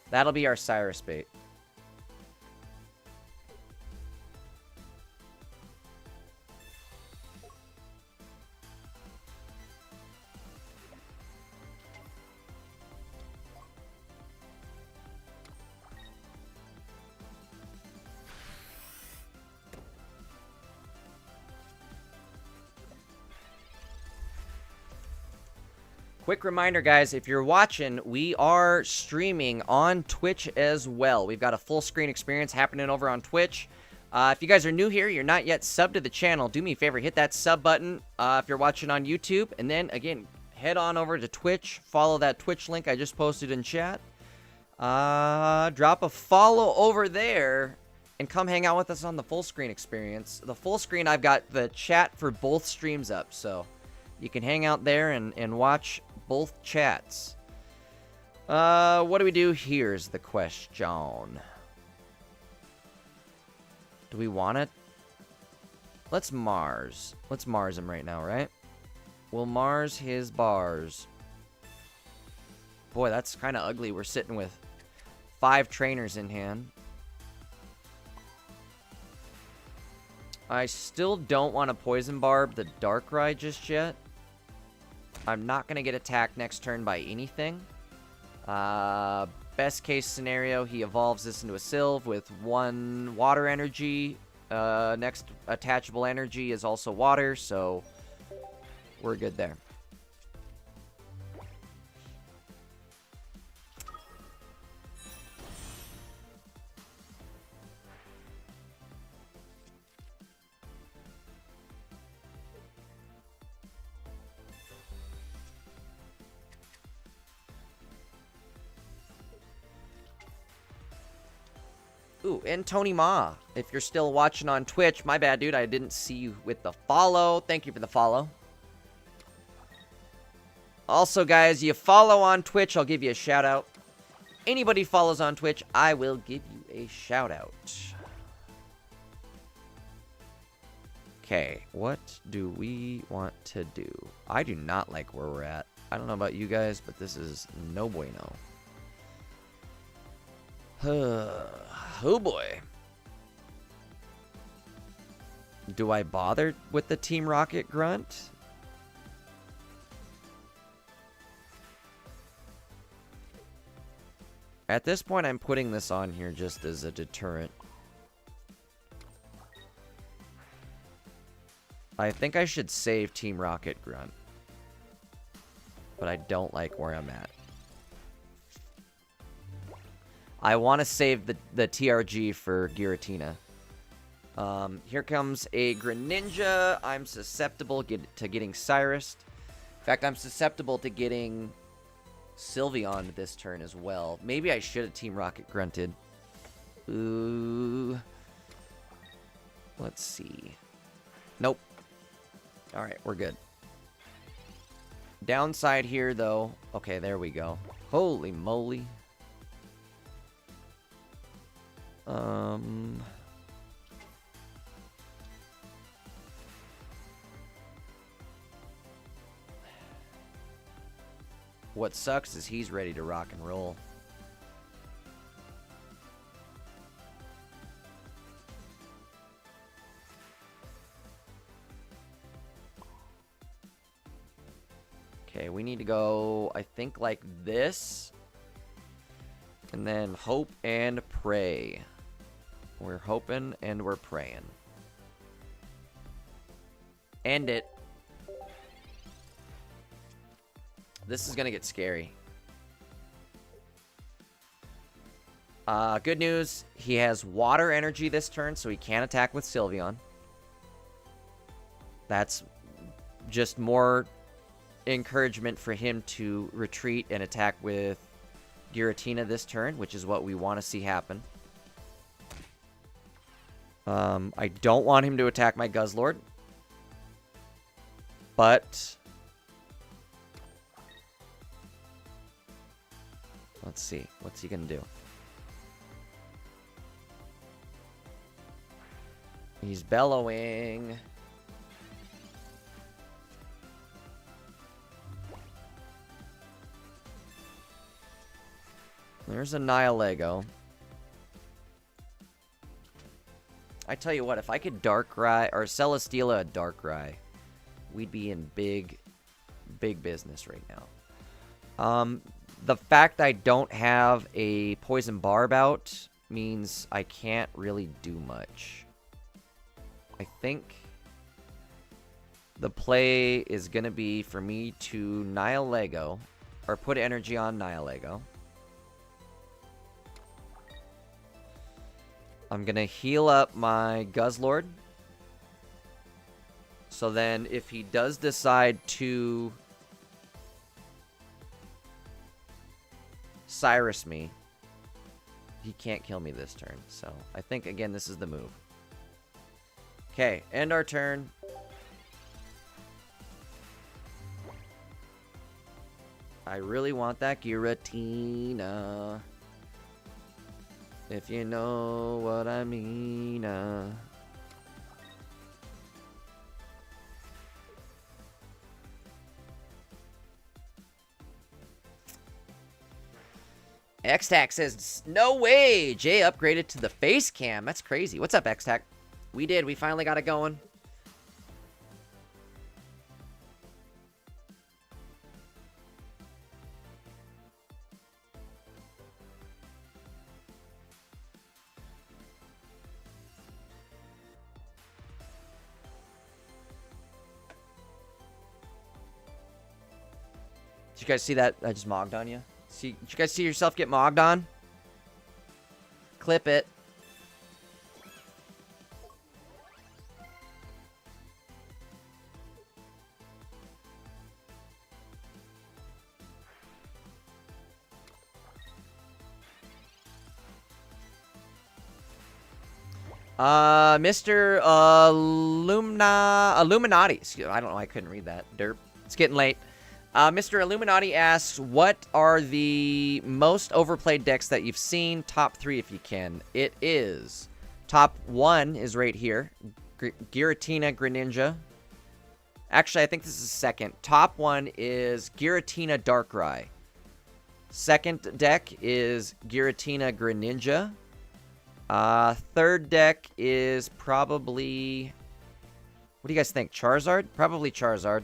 That'll be our Cyrus bait. Quick reminder, guys, if you're watching, we are streaming on Twitch as well. We've got a full screen experience happening over on Twitch. If you guys are new here, you're not yet subbed to the channel, do me a favor, hit that sub button if you're watching on YouTube. And then, again, head on over to Twitch. Follow that Twitch link I just posted in chat. Drop a follow over there and come hang out with us on the full screen experience. The full screen, I've got the chat for both streams up, so you can hang out there and watch both chats. What do we do here is the question. Do we want it? Let's Mars. Let's Mars him right now, right? We'll Mars his bars. Boy, that's kind of ugly. We're sitting with 5 trainers in hand. I still don't want to Poison Barb the Darkrai just yet. I'm not going to get attacked next turn by anything. Best case scenario, he evolves this into a Sylve with 1 water energy. Next attachable energy is also water, so we're good there. Ooh, and Tony Ma, if you're still watching on Twitch, my bad, dude, I didn't see you with the follow. Thank you for the follow. Also, guys, you follow on Twitch, I'll give you a shout-out. Anybody follows on Twitch, I will give you a shout-out. Okay, what do we want to do? I do not like where we're at. I don't know about you guys, but this is no bueno. Oh boy. Do I bother with the Team Rocket grunt? At this point, I'm putting this on here just as a deterrent. I think I should save Team Rocket grunt. But I don't like where I'm at. I want to save the TRG for Giratina. Here comes a Greninja. I'm susceptible to getting Cyrus. In fact, I'm susceptible to getting Sylveon this turn as well. Maybe I should have Team Rocket grunted. Ooh. Let's see. Nope. Alright, we're good. Downside here, though. Okay, there we go. Holy moly. What sucks is he's ready to rock and roll. Okay, we need to go, I think, like this. And then hope and pray. We're hoping and we're praying. End it. This is gonna get scary. Good news. He has water energy this turn, so he can't attack with Sylveon. That's just more encouragement for him to retreat and attack with Giratina this turn, which is what we want to see happen. I don't want him to attack my Guzlord. But let's see. What's he going to do? He's bellowing. There's a Nihilego. I tell you what, if I could Darkrai or Celesteela a Darkrai, we'd be in big business right now. The fact I don't have a Poison Barb out means I can't really do much. I think the play is going to be for me to Nihilego, or put energy on Nihilego. I'm going to heal up my Guzlord. So then if he does decide to Cyrus me, he can't kill me this turn. So I think, again, this is the move. Okay, end our turn. I really want that Giratina. If you know what I mean. X-Tac says, no way! Jay upgraded to the Facecam. That's crazy. What's up, X-Tac? We did. We finally got it going. Did you guys see that? I just mogged on you. Did you guys see yourself get mogged on? Clip it. Mr. Illuminati. I don't know. I couldn't read that. Derp. It's getting late. Mr. Illuminati asks, what are the most overplayed decks that you've seen? Top 3 if you can. It is. Top 1 is right here. Giratina Greninja. Actually, I think this is second. Top 1 is Giratina Darkrai. Second deck is Giratina Greninja. Third deck is probably... What do you guys think? Charizard? Probably Charizard.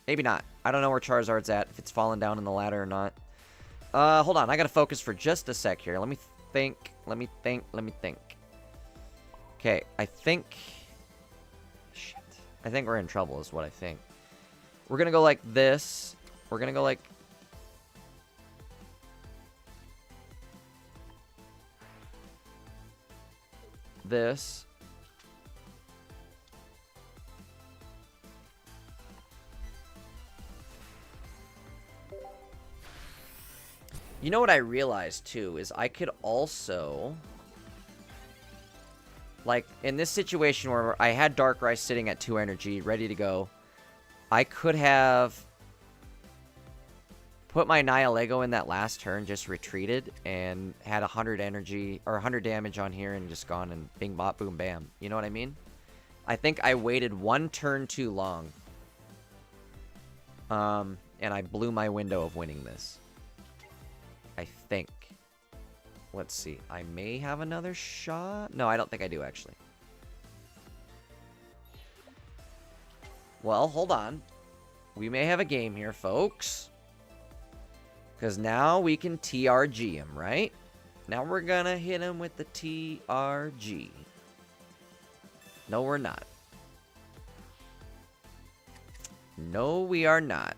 Maybe not. I don't know where Charizard's at, if it's fallen down in the ladder or not. Hold on. I gotta focus for just a sec here. Let me think. Okay, I think... Shit. I think we're in trouble is what I think. We're gonna go like this. We're gonna go like... this. You know what I realized too is I could also, like in this situation where I had Darkrai sitting at 2 energy ready to go, I could have put my Nihilego in that last turn, just retreated and had 100 energy or 100 damage on here and just gone and bing bop boom bam. You know what I mean? I think I waited 1 turn too long. And I blew my window of winning this. I think. Let's see. I may have another shot. No, I don't think I do, actually. Well, hold on. We may have a game here, folks. Because now we can TRG him, right? Now we're going to hit him with the TRG. No, we're not. No, we are not.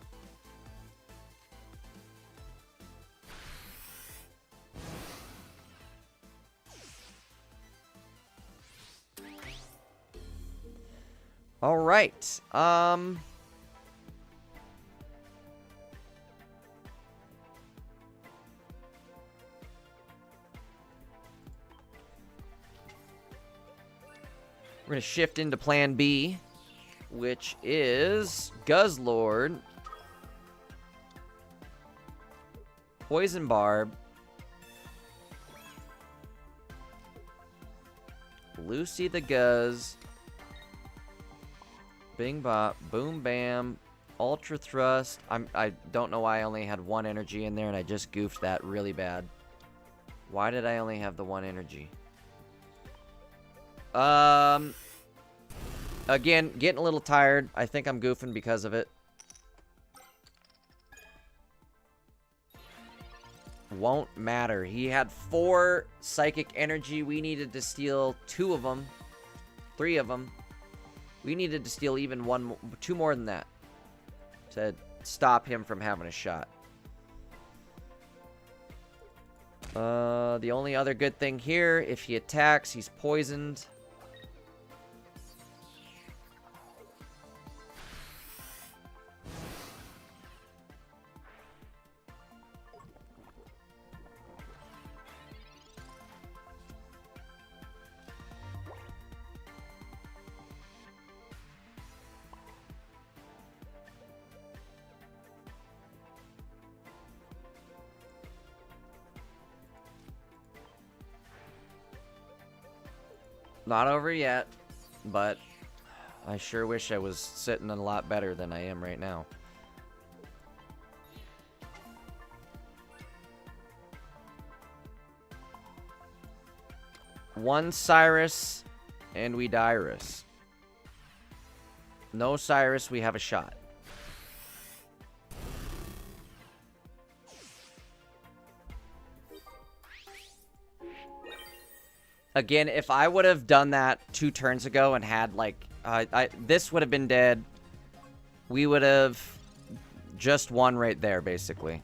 All right. We're going to shift into plan B, which is Guzlord, Poison Barb, Lucy the Guz, Bing Bop, Boom Bam, Ultra Thrust. I don't know why I only had 1 energy in there, and I just goofed that really bad. Why did I only have the 1 energy? Again, getting a little tired. I think I'm goofing because of it. Won't matter. He had 4 psychic energy. We needed to steal 2 of them. 3 of them. We needed to steal even 2 more than that to stop him from having a shot. The only other good thing here, if he attacks, he's poisoned. Not over yet, but I sure wish I was sitting a lot better than I am right now. One Cyrus, and we Dyrus. No Cyrus, we have a shot. Again, if I would have done that 2 turns ago and had, like, this would have been dead. We would have just one right there, basically.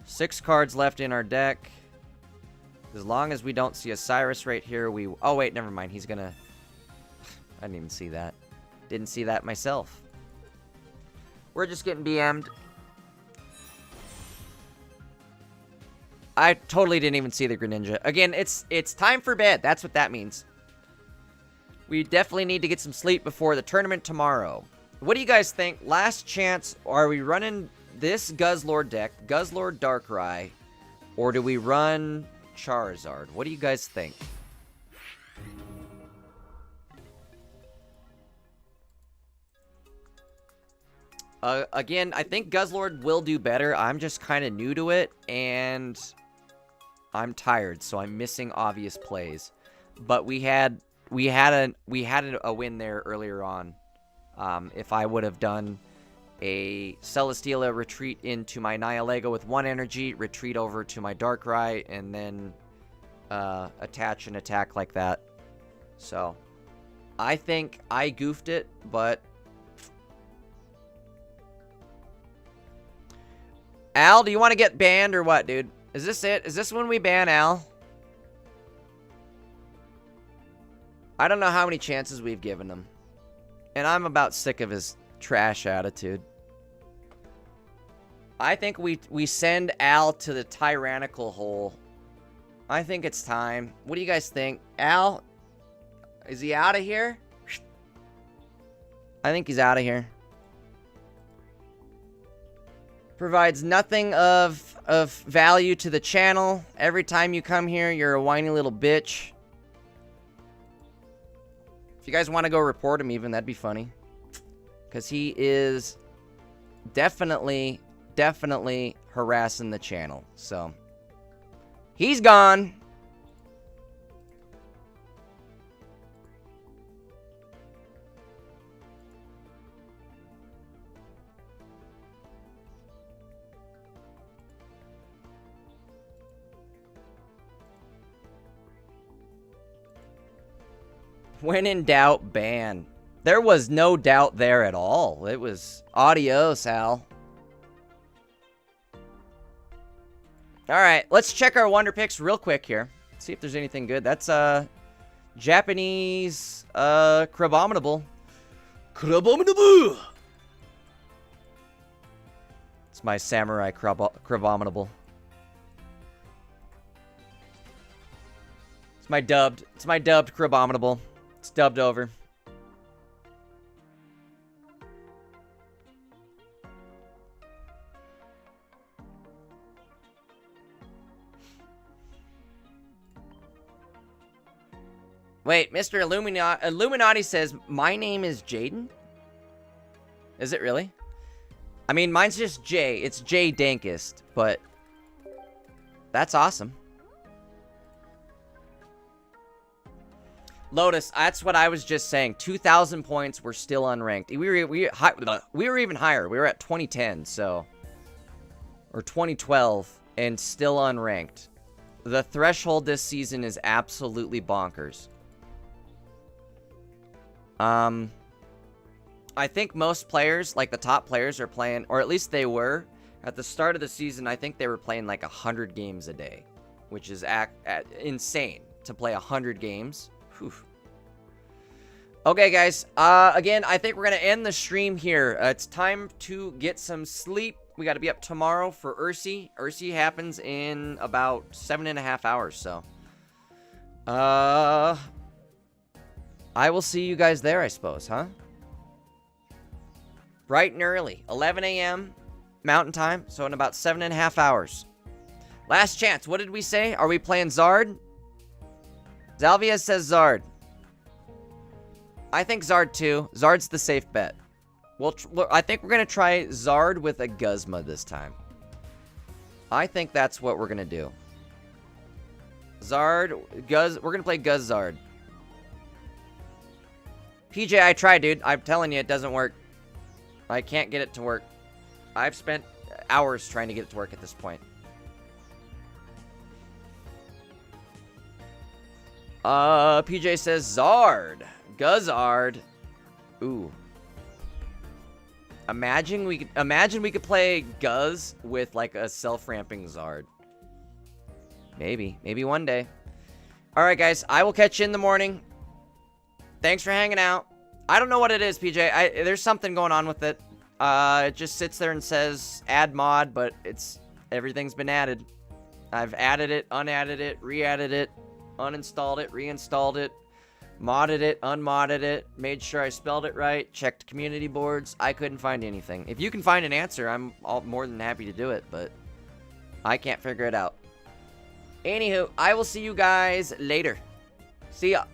6 cards left in our deck. As long as we don't see a Cyrus right here, we... Oh, wait, never mind. He's gonna... I didn't even see that. Didn't see that myself. We're just getting BM'd. I totally didn't even see the Greninja. Again, it's time for bed. That's what that means. We definitely need to get some sleep before the tournament tomorrow. What do you guys think? Last chance. Are we running this Guzlord deck, Guzlord Darkrai, or do we run Charizard? What do you guys think? Again, I think Guzlord will do better. I'm just kind of new to it, and I'm tired, so I'm missing obvious plays. But we had a win there earlier on. If I would have done a Celesteela retreat into my Nihilego with 1 energy, retreat over to my Darkrai, and then attach an attack like that. So, I think I goofed it, but... Al, do you want to get banned or what, dude? Is this it? Is this when we ban Al? I don't know how many chances we've given him. And I'm about sick of his trash attitude. I think we send Al to the tyrannical hole. I think it's time. What do you guys think? Al, is he out of here? I think he's out of here. Provides nothing of value to the channel. Every time you come here, you're a whiny little bitch. If you guys want to go report him even, that'd be funny. Because he is definitely harassing the channel. So, he's gone. When in doubt, ban. There was no doubt there at all. It was adios, Al. Alright, let's check our Wonder Picks real quick here. See if there's anything good. That's, Japanese, Crabominable. Crabominable! It's my Samurai Crabominable. It's my dubbed Crabominable. It's dubbed over. Wait, Mr. Illuminati says, my name is Jaden? Is it really? I mean, mine's just Jay. It's Jay Dankest, but that's awesome. Lotus, that's what I was just saying. 2,000 points, we're still unranked. We were even higher. We were at 2010, so... Or 2012, and still unranked. The threshold this season is absolutely bonkers. I think most players, like the top players, are playing, or at least they were, at the start of the season, I think they were playing like 100 games a day. Which is insane, to play 100 games. Whew. Okay, guys. Again, I think we're going to end the stream here. It's time to get some sleep. We got to be up tomorrow for Ursi. Ursi happens in about 7.5 hours, so. I will see you guys there, I suppose, huh? Bright and early. 11 a.m. Mountain Time, so in about 7.5 hours. Last chance. What did we say? Are we playing Zard? Zalviez says Zard. I think Zard too. Zard's the safe bet. I think we're going to try Zard with a Guzma this time. I think that's what we're going to do. Zard, Guz, we're going to play Guzard. PJ, I tried, dude. I'm telling you, it doesn't work. I can't get it to work. I've spent hours trying to get it to work at this point. PJ says Zard. Guzard. Ooh. Imagine we could play Guz with like a self-ramping Zard. Maybe one day. All right, guys, I will catch you in the morning. Thanks for hanging out. I don't know what it is, PJ. There's something going on with it. It just sits there and says add mod, but everything's been added. I've added it, unadded it, re-added it, uninstalled it, reinstalled it, modded it, unmodded it, made sure I spelled it right, checked community boards. I couldn't find anything. If you can find an answer, I'm more than happy to do it, but I can't figure it out. Anywho, I will see you guys later. See ya.